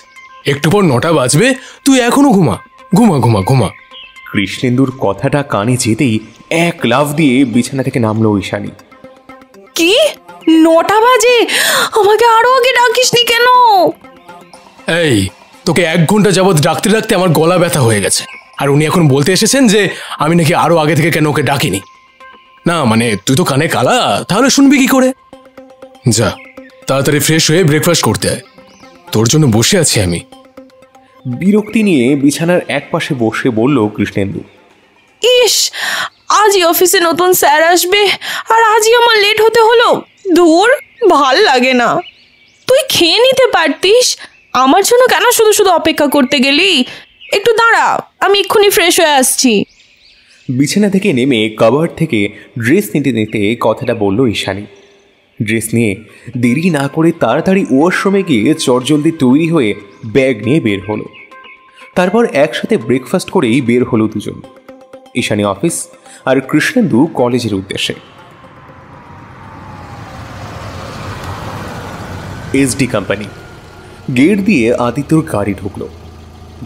Speaker 1: একটু পর 9টা বাজবে, তুই এখনো ঘুমা ঘুমা ঘুমা ঘুমা।
Speaker 2: কৃষ্ণেন্দুর কথাটা কানে যেতেই এক লাফ দিয়ে বিছানা থেকে নামলো ঈশানী।
Speaker 8: কি 9টা বাজে? আমাকে আরো আগে ডাকিসনি কেন?
Speaker 1: এই, তোকে 1 ঘন্টা যাবৎ ডাকতে ডাকতে আমার গলা ব্যথা হয়ে গেছে, আর উনি এখন বলতে এসেছেন যে আমি নাকি আরো আগে থেকে কেন ওকে ডাকিনি। না মানে তুই তো কানে কালা, তাহলে শুনবি কি করে? যা তাড়াতাড়ি ফ্রেশ হয়ে ব্রেকফাস্ট করতে আয়, তোর জন্য বসে আছি আমি।
Speaker 2: বিরক্তি নিয়ে বিছানার এক পাশে বসে বলল কৃষ্ণেন্দু।
Speaker 8: ইস, আজই অফিসে নতুন স্যার আসবে আর আজই আমার লেট হতে হলো। দূর, ভাল লাগে না। তুই খেয়ে নিতে পারতিস, আমার জন্য কেন শুধু শুধু অপেক্ষা করতে গেলি? একটু দাঁড়া, আমি এক্ষুনি ফ্রেশ হয়ে আসছি।
Speaker 2: বিছানা থেকে নেমে কভার থেকে ড্রেস নিতে নিতে কথাটা বলল ঈশানী। ড্রেস নিয়ে দেরি না করে তাড়াতাড়ি ওয়াশরুমে গিয়ে চটজলদি তৈরি হয়ে ব্যাগ নিয়ে বের হলো। তারপর একসাথে ব্রেকফাস্ট করেই বের হলো দুজন, ঈশানী অফিস আর কৃষ্ণেন্দু কলেজের উদ্দেশ্যে। এসডি কোম্পানি গেট দিয়ে আদিত্যর গাড়ি ঢুকলো।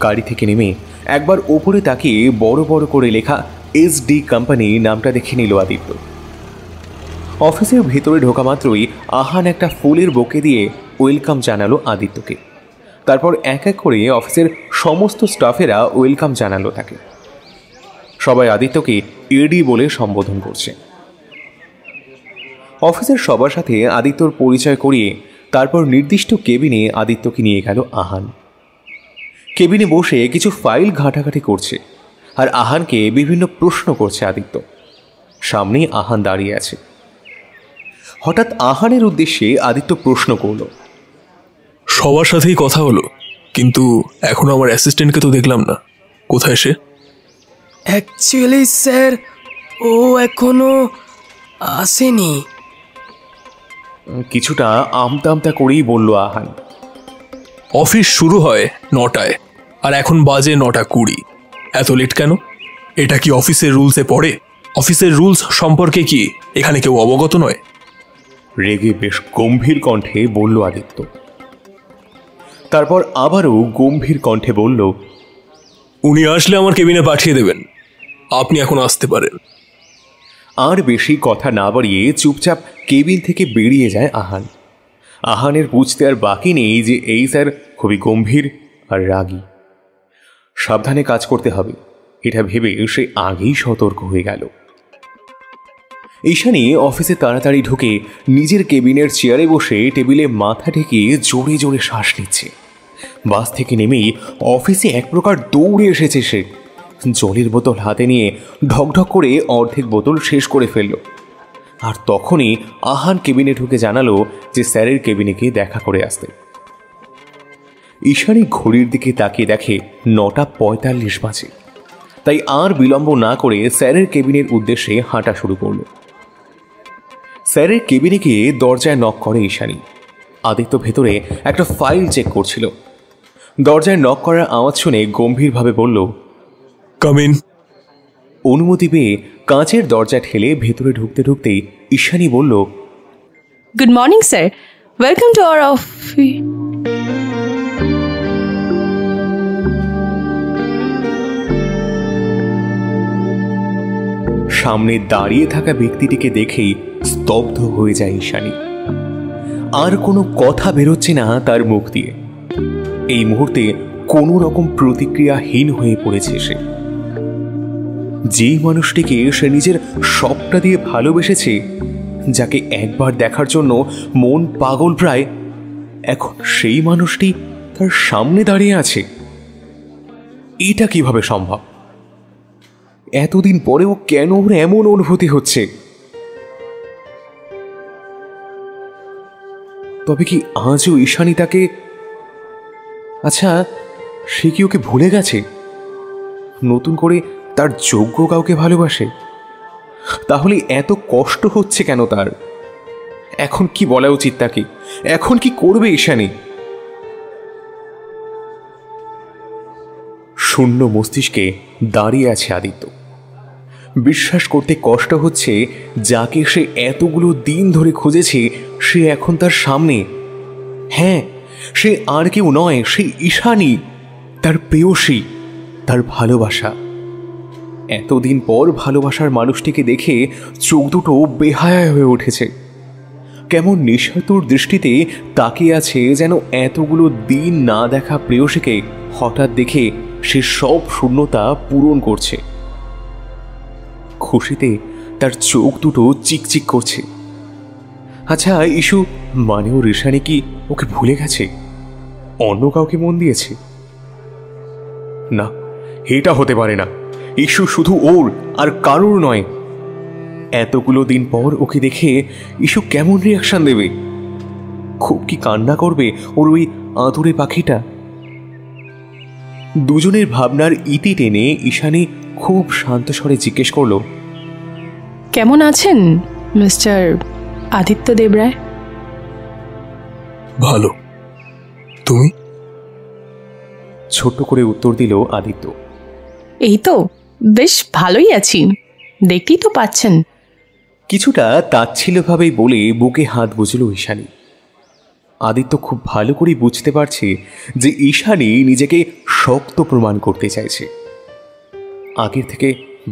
Speaker 2: গাড়ি থেকে নেমে একবার ওপরে তাকিয়ে বড় বড় করে লেখা এসডি কোম্পানি নামটা দেখে নিল আদিত্য। অফিসের ভেতরে ঢোকা মাত্রই আহান একটা ফুলের বুকে দিয়ে ওয়েলকাম জানালো আদিত্যকে। তারপর এক এক করে অফিসের সমস্ত স্টাফেরা ওয়েলকাম জানালো তাকে। সবাই আদিত্যকে এডি বলে সম্বোধন করছে। অফিসের সবার সাথে আদিত্যর পরিচয় করিয়ে তারপর নির্দিষ্ট কেবিনে আদিত্যকে নিয়ে গেল আহান। কেবিনে বসে কিছু ফাইল ঘাটাঘাটি করছে আর আহানকে বিভিন্ন প্রশ্ন করছে আদিত্য। সামনেই আহান দাঁড়িয়ে আছে। হঠাৎ আহানের উদ্দেশ্যে আদিত্য প্রশ্ন করল,
Speaker 3: সবার সাথেই কথা হলো, কিন্তু এখনো আমার অ্যাসিস্ট্যান্টকে তো দেখলাম না, কোথায় সে?
Speaker 11: অ্যাকচুয়ালি স্যার, ও এখনো আসেনি।
Speaker 2: কিছুটা আমতা আমতা করেই বলল আহান।
Speaker 3: অফিস শুরু হয় 9টায়, আর এখন বাজে 9:20। এত লেট কেন? এটা কি অফিসের রুলসে পড়ে? অফিসের রুলস সম্পর্কে কি এখানে কেউ অবগত নয়?
Speaker 2: রেগে বেশ গম্ভীর কণ্ঠে বলল আদিত্য। তারপর আবারও গম্ভীর কণ্ঠে বলল,
Speaker 3: উনি আসলে আমার কেবিনে পাঠিয়ে দেবেন, আপনি এখন আসতে পারেন।
Speaker 2: আর বেশি কথা না বাড়িয়ে চুপচাপ কেবিন থেকে বেরিয়ে যায় আহান। আহানের বুঝতে আর বাকি নেই যে এই স্যার খুবই গম্ভীর আর রাগী। সাবধানে কাজ করতে হবে, এটা ভেবে সে আগেই সতর্ক হয়ে গেল। ঈশানী অফিসে তাড়াতাড়ি ঢুকে নিজের কেবিনের চেয়ারে বসে টেবিলে মাথা ঠেকিয়ে জোরে জোরে শ্বাস নিচ্ছে। বাস থেকে নেমেই অফিসে এক প্রকার দৌড়ে এসেছে সে। জলের বোতল হাতে নিয়ে ঢকঢক করে অর্ধেক বোতল শেষ করে ফেলল। আর তখনই আহান কেবিনে ঢুকে জানালো যে স্যারের কেবিনে গিয়ে দেখা করে আসতে। ঈশানী ঘড়ির দিকে তাকিয়ে দেখে 9:45 বাজে। তাই আর বিলম্ব না করে স্যারের কেবিনের উদ্দেশ্যে হাঁটা শুরু করল। স্যারের কেবিনে গিয়ে দরজায় নক করে ঈশানী। আদিত্য ভেতরে একটা ফাইল চেক করছিল। দরজায় নক করার আওয়াজ শুনে গম্ভীরভাবে বলল,
Speaker 3: কাম ইন।
Speaker 2: অনুমতি পেয়ে কাঁচের দরজা ঠেলে ভেতরে ঢুকতে ঢুকতেই ঈশানী বলল,
Speaker 8: good morning sir, welcome to our office.
Speaker 2: সামনে দাঁড়িয়ে থাকা ব্যক্তিটিকে দেখেই স্তব্ধ হয়ে যায় ঈশানী। আর কোনো কথা বেরোচ্ছে না তার মুখ দিয়ে। এই মুহূর্তে কোনো রকম প্রতিক্রিয়াহীন হয়ে পড়েছে সে। যেই মানুষটিকে সে নিজের সবটা দিয়ে ভালোবেসেছে, যাকে একবার দেখার জন্য মন পাগল প্রায়, এখন সেই মানুষটি তার সামনে দাঁড়িয়ে আছে। এটা কিভাবে সম্ভব? এতদিন পরেও কেন ওর এমন অনুভূতি হচ্ছে? তবে কি আজও ঈশানী তাকে, আচ্ছা সে কি ওকে ভুলে গেছে? নতুন করে তার যোগ্য কাউকে ভালোবাসে? তাহলে এত কষ্ট হচ্ছে কেন তার? এখন কি বলা উচিত তাকে? এখন কি করবে ঈশানী? শূন্য মস্তিষ্কে দাঁড়িয়ে আছে আদিত্য। বিশ্বাস করতে কষ্ট হচ্ছে যাকে সে এতগুলো দিন ধরে খুঁজেছে সে এখন তার সামনে। হ্যাঁ, সে আর কেউ নয়, সে ঈশানী, তার প্রেয়সী, তার ভালোবাসা। এতদিন পর ভালোবাসার মানুষটিকে দেখে চোখ দুটো বেহায়া হয়ে উঠেছে। কেমন নিঃস্বার্থর দৃষ্টিতে তাকিয়ে আছে, যেন এতগুলো দিন না দেখা প্রেয়সীকে হঠাৎ দেখে সে সব শূন্যতা পূরণ করছে। খুশিতে তার চোখ দুটো চিকচিক করছে। আচ্ছা ইস্যু, মানে ওর ঈশানী কি ওকে ভুলে গেছে? অন্য কাউকে মন দিয়েছে? না, এটা হতে পারে না। ইস্যু শুধু ওর আর কারোর নয়। এতগুলো দিন পর ওকে দেখে ইস্যু কেমন রিয়াকশন দেবে? খুব কি কান্না করবে ওর ওই আদুরে পাখিটা? দুজনের ভাবনার ইতি টেনে ঈশানী খুব শান্ত স্বরে জিজ্ঞেস করল,
Speaker 8: কেমন আছেন মিস্টার আদিত্য দেবরায়?
Speaker 3: ভালো, তুমি?
Speaker 2: ছোট্ট করে উত্তর দিল আদিত্য।
Speaker 8: এই তো বেশ ভালোই আছি, দেখতেই তো পাচ্ছেন।
Speaker 2: কিছুটা তাচ্ছিল্যভাবেই বলে বুকে হাত বুঝল ঈশানী। আদিত্য খুব ভালো করে বুঝতে পারছে যে ঈশানী নিজেকে শক্ত প্রমাণ করতে চাইছে। আগের থেকে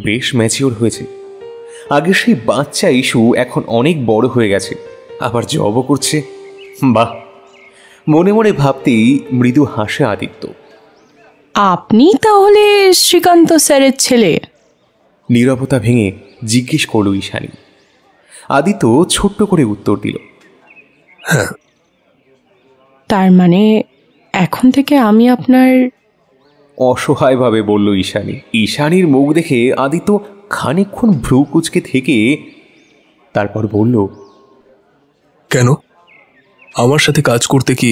Speaker 2: বেশ ম্যাচিওর হয়েছে। আগে সেই বাচ্চা ইস্যু এখন অনেক বড় হয়ে গেছে, আবার জবও করছে। বাহ, মনে মনে ভাবতেই মৃদু হাসে আদিত্য।
Speaker 8: আপনি তাহলে শ্রীকান্ত স্যারের ছেলে?
Speaker 2: নীরবতা ভেঙে জিজ্ঞেস করল ঈশানী। আদিত্য ছোট্ট করে উত্তর দিল,
Speaker 3: হ্যাঁ।
Speaker 8: তার মানে এখন থেকে আমি আপনার
Speaker 2: অসহায়ভাবে বলল ঈশানী। ঈশানীর মুখ দেখে আদিত্য খানিকক্ষণ ভ্রু কুঁচকে থেকে তারপর বলল,
Speaker 3: কেন, আমার সাথে কাজ করতে কি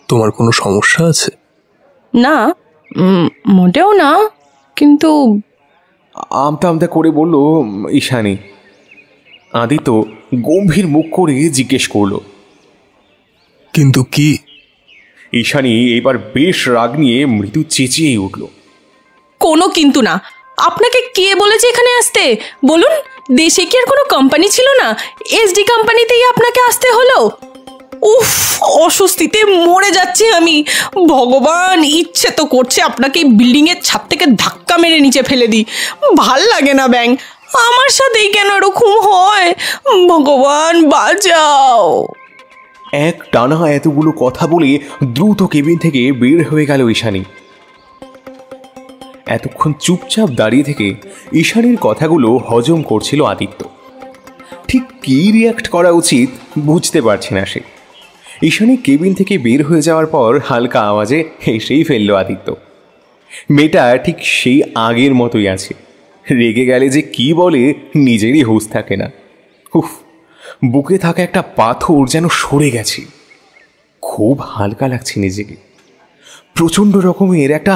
Speaker 3: তোমার কোনো সমস্যা আছে?
Speaker 8: না, মোটেও না, কিন্তু
Speaker 2: আমতা আমতা করে বলল ঈশানী। আদিত্য গম্ভীর মুখ করে জিজ্ঞেস করল,
Speaker 3: কিন্তু কি?
Speaker 2: ঈশানী এবার বেশ রাগ নিয়ে মৃদু চেঁচিয়ে উঠল,
Speaker 8: কোনো কিন্তু না। আপনাকে কে বলেছে এখানে আসতে? বলুন, দেশে কি আর কোনো কোম্পানি ছিল না? এসডি কোম্পানিতেই আপনাকে আসতে হলো? উফ, অস্বস্তিতে মরে যাচ্ছি আমি। ভগবান, ইচ্ছে তো করছে আপনাকে বিল্ডিং এর ছাদ থেকে ধাক্কা মেরে নিচে ফেলে দিই। ভাল লাগে না ব্যাং, আমার সাথেই কেন এরকম হয়? ভগবান বাঁচাও।
Speaker 2: এক টানা এতগুলো কথা বলে দ্রুত কেবিন থেকে বের হয়ে গেল ঈশানী। এতক্ষণ চুপচাপ দাঁড়িয়ে থেকে ঈশানীর কথাগুলো হজম করছিল আদিত্য। ঠিক কী রিয়াক্ট করা উচিত বুঝতে পারছে না সে। ঈশানী কেবিন থেকে বের হয়ে যাওয়ার পর হালকা আওয়াজে হেসেই ফেলল আদিত্য। মেয়েটা ঠিক সেই আগের মতোই আছে, রেগে গেলে যে কি বলে নিজেরই হুঁশ থাকে না। উফ, বুকে থাকা একটা পাথর যেন সরে গেছে। খুব হালকা লাগছে নিজেকে, প্রচণ্ড রকমের একটা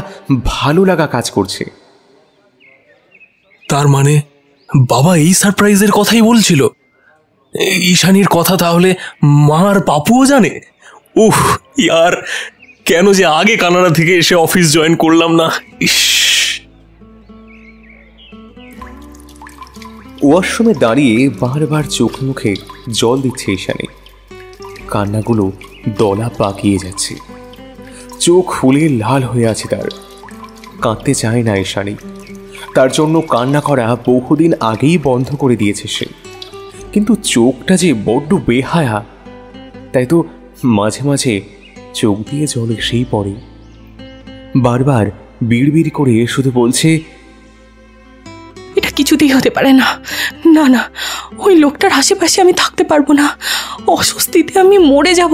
Speaker 2: ভালো লাগা কাজ করছে।
Speaker 3: তার মানে বাবা এই সারপ্রাইজের কথাই বলছিল? ঈশানীর কথা তাহলে মা আর পাপুও জানে? উফ ইয়ার, কেন যে আগে কানাডা থেকে এসে অফিস জয়েন করলাম না। ইস।
Speaker 2: ওয়াশরুমে দাঁড়িয়ে বারবার চোখ মুখে জল দিচ্ছে ঈশানী। কান্নাগুলো দলা পাকিয়ে যাচ্ছে, চোখ ফুলে লাল হয়ে আছে তার। কাঁদতে চায় না ঈশানী, তার জন্য কান্না করা বহুদিন আগেই বন্ধ করে দিয়েছে সে। কিন্তু চোখটা যে বড্ড বেহায়া, তাই তো মাঝে মাঝে চোখ দিয়ে জল এসেই পড়ে। বারবার বিড়বিড় করে শুধু বলছে,
Speaker 8: এটা কিছুতেই হতে পারে না, না না, ওই লোকটার আশেপাশে আমি থাকতে পারবো না, অস্বস্তিতে আমি মরে যাব।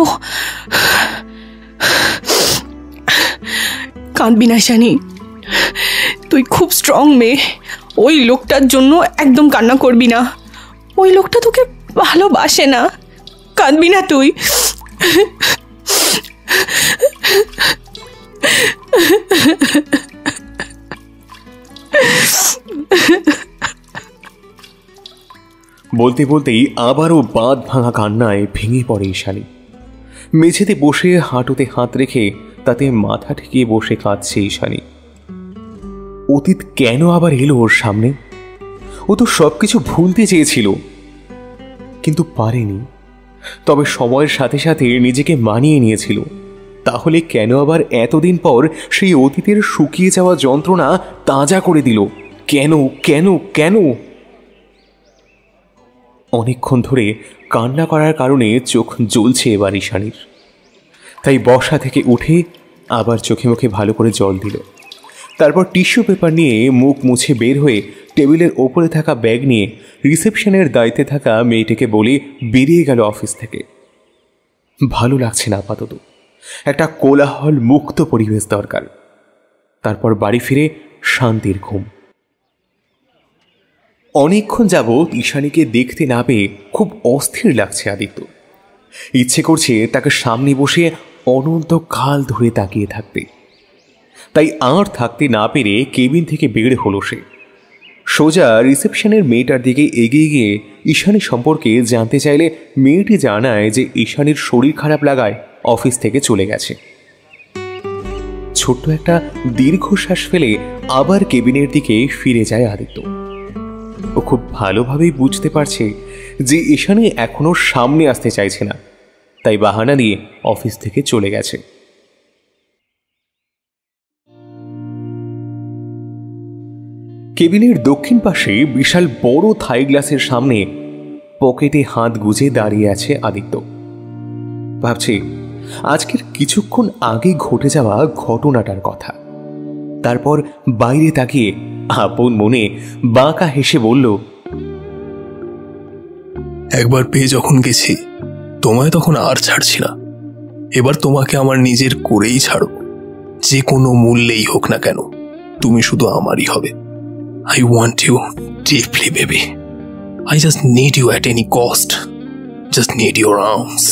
Speaker 8: কাঁদবি না ঈশানী, তুই খুব স্ট্রং মেয়ে। ওই লোকটার জন্য একদম কান্না করবি না, ওই লোকটা তোকে ভালোবাসে না। কাঁদবি না তুই।
Speaker 2: বলতে বলতেই আবারও বাঁধ ভাঙা কান্নায় ভেঙে পড়ে ঈশানী। মেঝেতে বসে হাঁটুতে হাত রেখে তাতে মাথা ঠেকিয়ে বসে কাঁদছে ঈশানী। অতীত কেন আবার এলো ওর সামনে? ও তো সবকিছু ভুলতে চেয়েছিল, কিন্তু পারেনি। তবে সময়ের সাথে সাথে নিজেকে মানিয়ে নিয়েছিল। তাহলে কেন আবার এতদিন পর সেই অতীতের শুকিয়ে যাওয়া যন্ত্রণা তাজা করে দিল? কেন কেন কেন? অনেকক্ষণ ধরে কান্না করার কারণে চোখ জ্বলছে এবার ঈশানীর। তাই বসা থেকে উঠে আবার চোখে মুখে ভালো করে জল দিল। তারপর টিস্যু পেপার নিয়ে মুখ মুছে বের হয়ে টেবিলের ওপরে থাকা ব্যাগ নিয়ে রিসেপশনের দায়িত্বে থাকা মেয়েটিকে বলে বেরিয়ে গেল অফিস থেকে। ভালো লাগছে না আপাতত, একটা কোলাহল মুক্ত পরিবেশ দরকার। তারপর বাড়ি ফিরে শান্তির ঘুম। অনেকক্ষণ যাবৎ ঈশানীকে দেখতে না পেয়ে খুব অস্থির লাগছে আদিত্য। ইচ্ছে করছে তাকে সামনে বসে অনন্তকাল ধরে তাকিয়ে থাকতে। তাই আর থাকতে না পেরে কেবিন থেকে বের হলো সে। সোজা রিসেপশনের মেয়েটার দিকে এগিয়ে গিয়ে ঈশানী সম্পর্কে জানতে চাইলে মেয়েটি জানায় যে ঈশানীর শরীর খারাপ লাগায় অফিস থেকে চলে গেছে। ছোট্ট একটা দীর্ঘশ্বাস ফেলে আবার কেবিনের দিকে ফিরে যায় আদিত্য। ও খুব ভালোভাবেই বুঝতে পারছে যে ঈশানী এখনো সামনে আসতে চাইছে না, তাই বাহানা দিয়ে অফিস থেকে চলে গেছে। কেবিনের দক্ষিণ পাশে বিশাল বড় থাই গ্লাসের সামনে পকেটে হাত গুজে দাঁড়িয়ে আছে আদিত্য। ভাবছে আজকের কিছুক্ষণ আগে ঘটে যাওয়া ঘটনাটার কথা। তারপর বাইরে তাকিয়ে আপন মনে বাঁকা হেসে বলল,
Speaker 3: একবার পেয়ে যখন গেছি তোমায় তখন আর ছাড়ছি না, এবার তোমাকে আমার নিজের করেই ছাড়ব।
Speaker 4: যে কোনো মূল্যেই হোক না কেন তুমি শুধু আমারই হবে। I want you deeply baby. I just need you at any cost. Just need your arms.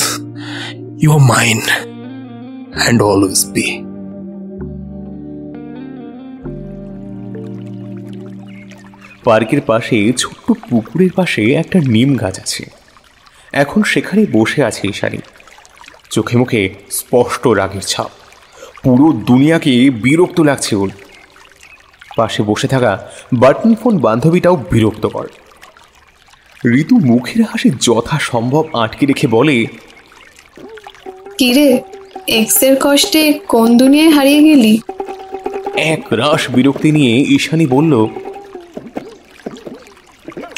Speaker 4: You are mine and always be.
Speaker 2: পার্কের পাশে ছোট্ট পুকুরের পাশে একটা নিম গাছ আছে। এখন সেখানে বসে আছে ঈশানী। চোখে মুখে স্পষ্ট রাগের ছাপ। পুরো দুনিয়াকে বিরক্ত লাগছে ওর। পাশে বসে থাকা বাটন ফোন বান্ধবীটাও বিরক্তকর। ঋতু মুখের হাসি যথাসম্ভব আটকে রেখে বলে,
Speaker 12: কিরে, এক্সের কষ্টে কোন দুনিয়ায় হারিয়ে গেলি?
Speaker 2: এক রাশ বিরক্তি নিয়ে ঈশানী বলল,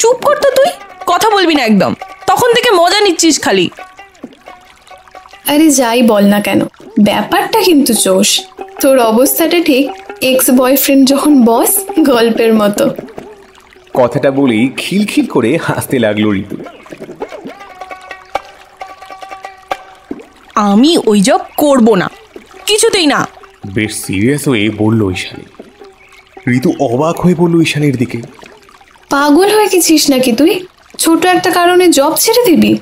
Speaker 8: চুপ কর তো, তুই কথা বলবি না একদম। তখন থেকে মজা নিচ্ছিস খালি।
Speaker 12: আরে যাই বল না কেন, ব্যাপারটা কিন্তু চোষ। তোর অবস্থাটা ঠিক এক্স বয়ফ্রেন্ড যখন বস গল্পের মতো।
Speaker 2: কথাটা বলেই খিলখিল করে হাসতে লাগলো ঋতু।
Speaker 8: আমি ওই জব করব না, কিছুতেই না।
Speaker 2: বেশ সিরিয়াস হয়ে বলল ঈশানী। ঋতু অবাক হয়ে বলল ঈশানীর দিকে,
Speaker 12: পাগল হয়ে গেছিস নাকি তুই? ছোট একটা কারণে জব ছেড়ে দিবি?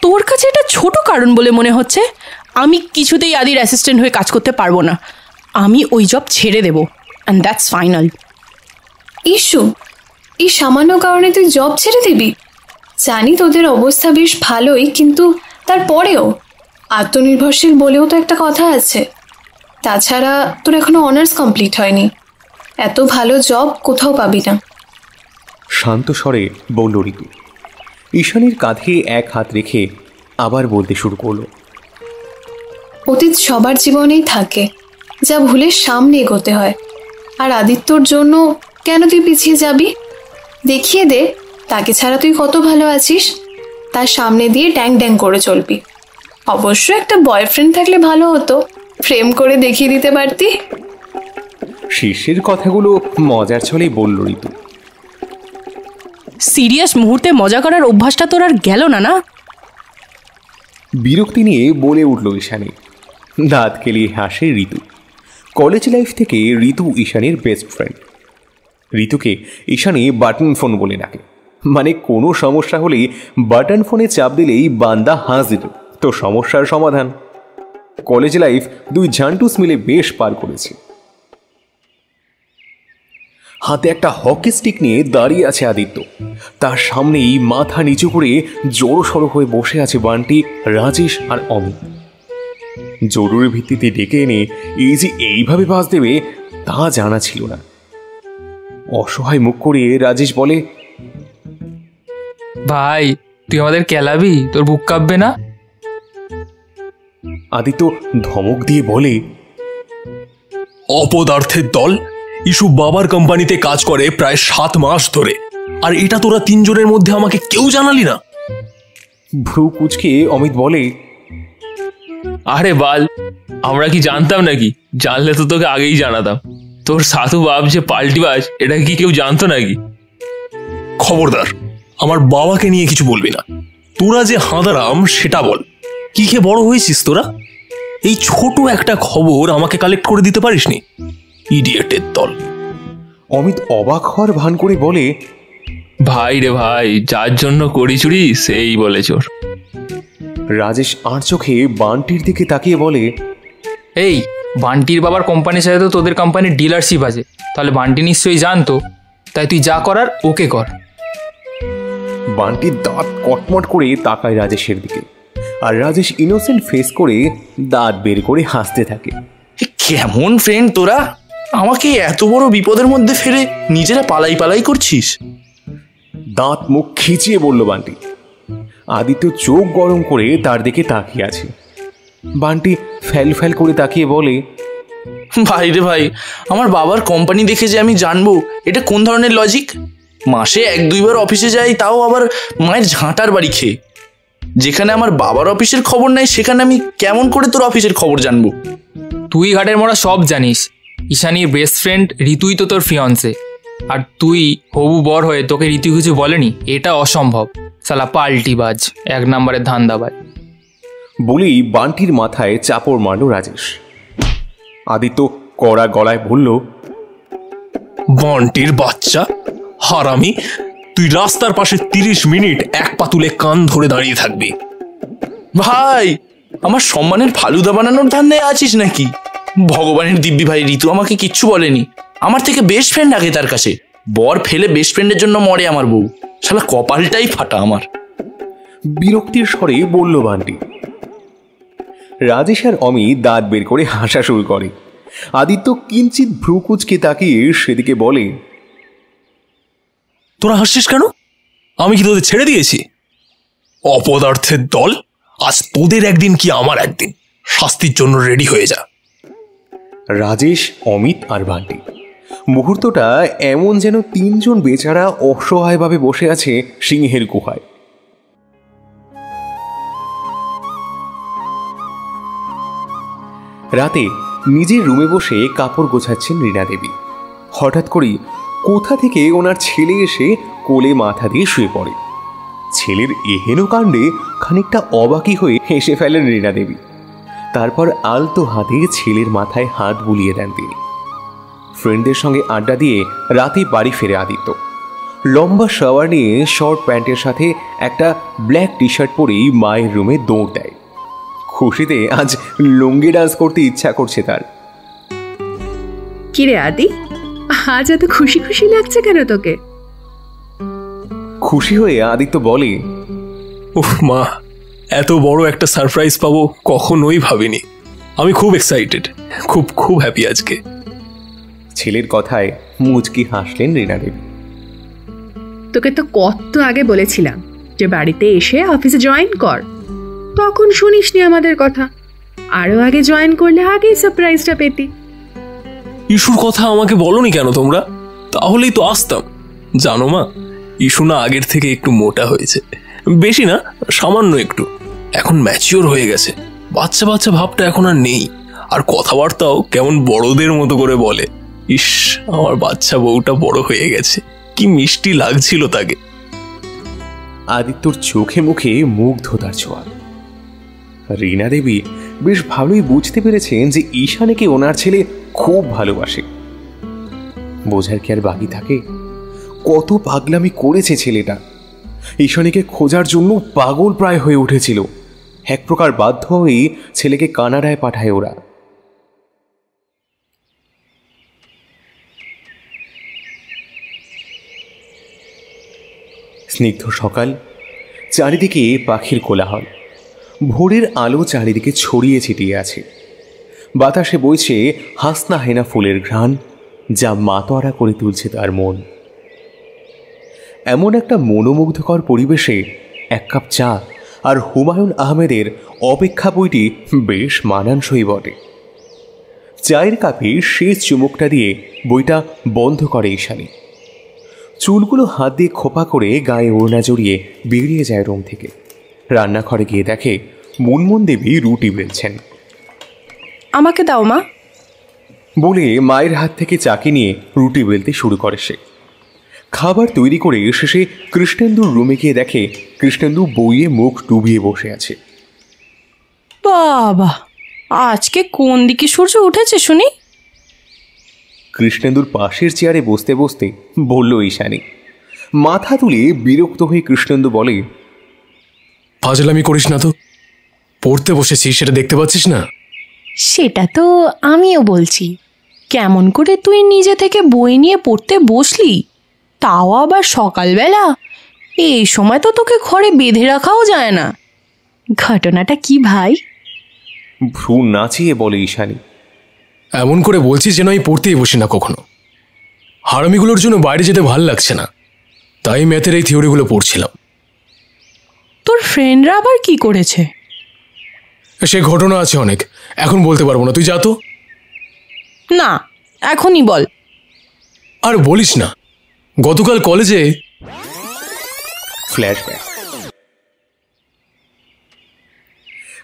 Speaker 8: তোর কাছে এটা ছোট কারণ বলে মনে হচ্ছে? আমি কিছুতেই আদির অ্যাসিস্ট্যান্ট হয়ে কাজ করতে পারবো না। আমি ওই জব ছেড়ে দেবো, অ্যান্ড দ্যাটস ফাইনাল।
Speaker 12: ইস্যু, এই সামান্য কারণে তুই জব ছেড়ে দিবি? জানি তোদের অবস্থা বেশ ভালোই, কিন্তু তারপরেও আত্মনির্ভরশীল বলেও তো একটা কথা আছে। তাছাড়া তোর এখনো অনার্স কমপ্লিট হয়নি, এত ভালো জব কোথাও পাবি না।
Speaker 2: শান্ত স্বরে বলল ঋতু। ঈশানীর কাঁধে এক হাত রেখে আবার বলতে শুরু করলো,
Speaker 12: অতীত সবার জীবনেই থাকে, যা ভুলের সামনে এগোতে হয়। আর আদিত্যর জন্য কেন তুই পিছিয়ে যাবি? দেখিয়ে দে তাকে ছাড়া তুই কত ভালো আছিস। তার সামনে দিয়ে ড্যাং ড্যাং করে চলবি। অবশ্য একটা বয়ফ্রেন্ড থাকলে ভালো হতো, প্রেম করে দেখিয়ে দিতে পারতি।
Speaker 2: শেষের কথাগুলো মজার ছলে বলল ঋতু।
Speaker 8: সিরিয়াস মুহূর্তে মজা করার অভ্যাসটা তোর আর গেল না, না?
Speaker 2: বিরক্তি নিয়ে বলে উঠল ঈশানী। দাঁত কেলিয়ে হাসে ঋতু। কলেজ লাইফ থেকে ঋতু ঈশানীর বেস্ট ফ্রেন্ড। ঋতুকে ঈশানী বাটন ফোন বলে ডাকে, মানে কোনো সমস্যা হলেই বাটন ফোনে চাপ দিলেই বান্দা হাজির, তো সমস্যার সমাধান। কলেজ লাইফ দুই ঝান্টুস মিলে বেশ পার করেছে। হাতে একটা হকি স্টিক নিয়ে দাঁড়িয়ে আছে আদিত্য। তার সামনেই মাথা নিচু করে জড়োসড়ো হয়ে বসে আছে বান্টি, রাজেশ আর অমিত। জরুরি ভিত্তিতে ডেকে এনে এই যে এইভাবে বাস দেবে তা জানা ছিল না। অসহায় মুখ করে রাজেশ বলে,
Speaker 10: ভাই তুই আমাদের কেলাবি, তোর বুক কাঁপবে না?
Speaker 2: আদিত্য ধমক দিয়ে বলে,
Speaker 4: অপদার্থের দল, ইস্যু বাবার কোম্পানিতে কাজ করে প্রায় 7 মাস ধরে, আর এটা তোরা 3 জনের মধ্যে আমাকে কেউ জানালি না?
Speaker 2: ভ্রু কুচকে অমিত বলে,
Speaker 10: আরে বাল, আমরা কি জানতাম নাকি? জানলে তো তোকে আগেই জানাতাম। তোর সাধু বাপ যে পাল্টিবাজ, এটা কি কেউ জানতো নাকি?
Speaker 4: খবরদার, আমার বাবাকে নিয়ে কিছু বলবি না। তোরা যে হাঁদারাম সেটা বল, কি খেয়ে বড় হয়েছিস তোরা? এই ছোট একটা খবর আমাকে কালেক্ট করে দিতে পারিসনি? ইডিয়েটের দল।
Speaker 2: অমিত অবাক হওয়ার ভান করে বলে,
Speaker 10: ভাই রে ভাই, যার জন্য করি চুরি সেই বলে চোর।
Speaker 2: রাজেশ আর চোখে বান্টির দিকে তাকিয়ে বলে,
Speaker 10: এই বান্টির বাবার কোম্পানির সাথে তো তোদের কোম্পানির ডিলারশিপ আছে, তাহলে বান্টি নিশ্চয়ই জানতো, তাই তুই যা করার ওকে কর।
Speaker 2: বান্টির দাঁত কটমট করে তাকায় রাজেশের দিকে, আর রাজেশ ইনোসেন্ট ফেস করে দাঁত বের করে হাসতে থাকে।
Speaker 9: কেমন ফ্রেন্ড তোরা, আমাকে এত বড় বিপদের মধ্যে ফেলে নিজেরা পালাই পালাই করছিস?
Speaker 2: দাঁত মুখ খিচিয়ে বলল বান্টি। আদিত্য চোখ গরম করে তার দিকে তাকিয়ে আছে। বান্টি ফ্যাল ফ্যাল করে তাকিয়ে বলে,
Speaker 9: ভাই রে ভাই, আমার বাবার কোম্পানি দেখে যে আমি জানবো, এটা কোন ধরনের লজিক? মাসে 1-2 বার অফিসে যাই, তাও আবার মায়ের ঝাঁটার বাড়ি খেয়ে। যেখানে আমার বাবার অফিসের খবর নাই, সেখানে আমি কেমন করে তোর অফিসের খবর জানবো?
Speaker 10: তুই ঘাটের মোড়া সব জানিস। ঈশানীর বেস্ট ফ্রেন্ড ঋতুই তো তোর ফিয়ন্সে, আর তুই হবু বর হয়ে তোকে ঋতু কিছু বলেনি? এটা অসম্ভব। শালা পাল্টিবাজ, 1 নম্বরের ধান্দাবাজ।
Speaker 2: বলেই বান্টির মাথায় চাপড় মারল রাজেশ। আদিত্য কড়া গলায় বলল,
Speaker 3: বান্টির বাচ্চা হারামি, তুই রাস্তার পাশে 30 মিনিট এক পা তুলে কান ধরে দাঁড়িয়ে থাকবি।
Speaker 9: ভাই, আমার সম্মানের ফালুদা বানানোর ধান্দায় আছিস নাকি? ভগবানের দিব্যি ভাই, ঋতু আমাকে কিচ্ছু বলেনি। আমার থেকে বেস্ট ফ্রেন্ড আগে তার কাছে। বর ফেলে বেস্ট ফ্রেন্ডের জন্য মরে আমার বউ। শালা কপালটাই ফাটা আমার।
Speaker 2: বিরক্তির স্বরে বলল বান্টি। রাজেশ আর অমিত দাঁত বের করে হাসা শুরু করে। আদিত্য কিঞ্চিত ভ্রুকুচকে তাকিয়ে সেদিকে বলে,
Speaker 3: তোরা হাসছিস কেন? আমি কি তোদের ছেড়ে দিয়েছি? অপদার্থের দল, আজ তোদের একদিন কি আমার একদিন। শাস্তির জন্য রেডি হয়ে যা।
Speaker 2: রাজেশ, অমিত আর বান্টি। মুহূর্তটা এমন যেন 3 জন বেচারা অসহায়ভাবে বসে আছে সিংহের গুহায়। রাতে নিজের রুমে বসে কাপড় গোছাচ্ছেন রীনা দেবী। হঠাৎ করেই কোথা থেকে ওনার ছেলে এসে কোলে মাথা দিয়ে শুয়ে পড়ে। ছেলের এহেন কাণ্ডে খানিকটা অবাকি হয়ে হেসে ফেলেন রীনা দেবী। তারপর আলতো হাতে ছেলের মাথায় হাত বুলিয়ে দেন তিনি। ফ্রেন্ডদের সঙ্গে আড্ডা দিয়ে রাতে বাড়ি ফেরে আদিত্য। লম্বা শাওয়ার নিয়ে শর্ট প্যান্টের সাথে একটা ব্ল্যাক টি শার্ট পরেই মায়ের রুমে দৌড় দেয়। খুশিতে আজ লুঙ্গি ডান্স করতে ইচ্ছা করছে তার।
Speaker 6: কিরে আদি, আজ এত খুশি খুশি লাগছে কেন তোকে?
Speaker 2: খুশি হয়ে আদিত্য বলে,
Speaker 3: উফ মা, এত বড় একটা সারপ্রাইজ পাবো কখনোই ভাবিনি। আমি খুব এক্সাইটেড, খুব খুব হ্যাপি আজকে।
Speaker 2: ছেলের কথায় মুচকি হাসলেন রীনা দেবী।
Speaker 6: তোকে তো কত আগে বলেছিলাম যে বাড়িতে এসে অফিসে জয়েন কর, তখন শুনিসনি আমাদের কথা। আরো আগে জয়েন করলে আগেই সারপ্রাইজটা পেতি।
Speaker 3: ইস্যুর কথা আমাকে বলনি কেন তোমরা? তাহলেই তো আসতাম। জানো মা, ইস্যু না আগের থেকে একটু মোটা হয়েছে। বেশি না, সামান্য একটু। এখন ম্যাচিওর হয়ে গেছে। বাচ্চা বাচ্চা ভাবটা এখন আর নেই। আর কথাবার্তাও কেমন বড়দের মতো করে বলে। ইস, আমার বাচ্চা বউটা বড় হয়ে গেছে, কি মিষ্টি লাগছিল তাকে।
Speaker 2: আদিত্যর চোখে মুখে মুগ্ধতার ছোঁয়া। রীনা দেবী বেশ ভালোই বুঝতে পেরেছেন যে ঈশানীকে ওনার ছেলে খুব ভালোবাসে। বোঝার কি আর বাকি থাকে? কত পাগলামি করেছে ছেলেটা। ঈশানীকে খোঁজার জন্য পাগল প্রায় হয়ে উঠেছিল। এক প্রকার বাধ্য হয়েই ছেলেকে কানাডায় পাঠায় ওরা। স্নিগ্ধ সকাল, চারিদিকে পাখির কোলাহল। ভোরের আলো চারিদিকে ছড়িয়ে ছিটিয়ে আছে। বাতাসে বইছে হাসনা হেনা ফুলের ঘ্রাণ, যা মাতোয়ারা করে তুলছে তার মন। এমন একটা মনোমুগ্ধকর পরিবেশে 1 কাপ চা আর হুমায়ুন আহমেদের অপেক্ষা বইটি বেশ মানানসই বটে। চায়ের কাপে শেষ চুমুকটা দিয়ে বইটা বন্ধ করে ঈশানী। চুলগুলো হাত দিয়ে খোপা করে গায়ে ওড়না জড়িয়ে বেরিয়ে যায় রুম থেকে। রান্নাঘরে গিয়ে দেখে মুনমুন দেবী রুটি বেলছেন।
Speaker 8: আমাকে দাও মা,
Speaker 2: বলে মায়ের হাত থেকে চাকি নিয়ে রুটি বেলতে শুরু করে সে। খাবার তৈরি করে শেষে কৃষ্ণেন্দুর রুমে গিয়ে দেখে কৃষ্ণেন্দু বইয়ে মুখ ডুবিয়ে বসে আছে।
Speaker 8: বাবা, আজকে কোন দিকে সূর্য উঠেছে শুনি?
Speaker 2: কৃষ্ণেন্দুর পাশের চেয়ারে বসতে বসতে বলল ঈশানী। মাথা তুলে বিরক্ত হয়ে কৃষ্ণেন্দু বলে,
Speaker 1: ফাজলামি করিস না তো, পড়তে বসেছি সেটা দেখতে পাচ্ছিস না?
Speaker 8: সেটা তো আমিও বলছি। কেমন করে তুই নিজে থেকে বই নিয়ে পড়তে বসলি, তাও আবার সকালবেলা? এই সময় তো তোকে ঘরে বেঁধে রাখাও যায় না। ঘটনাটা কি ভাই?
Speaker 2: ভ্রু নাচিয়ে বলে ঈশানী।
Speaker 1: এমন করে বলছিস যেন আমি পড়তেই বসি না কখনো। হারামিগুলোর জন্য বাইরে যেতে ভাল লাগছে না, তাই ম্যাথের এই থিওরিগুলো পড়ছিলাম।
Speaker 8: তোর ফ্রেন্ডরা আবার কি করেছে?
Speaker 1: সে ঘটনা আছে অনেক, এখন বলতে পারবো না, তুই যা তো।
Speaker 8: না, এখনই বল।
Speaker 1: আর বলিস না, গতকাল কলেজে
Speaker 2: ফ্ল্যাশব্যাক।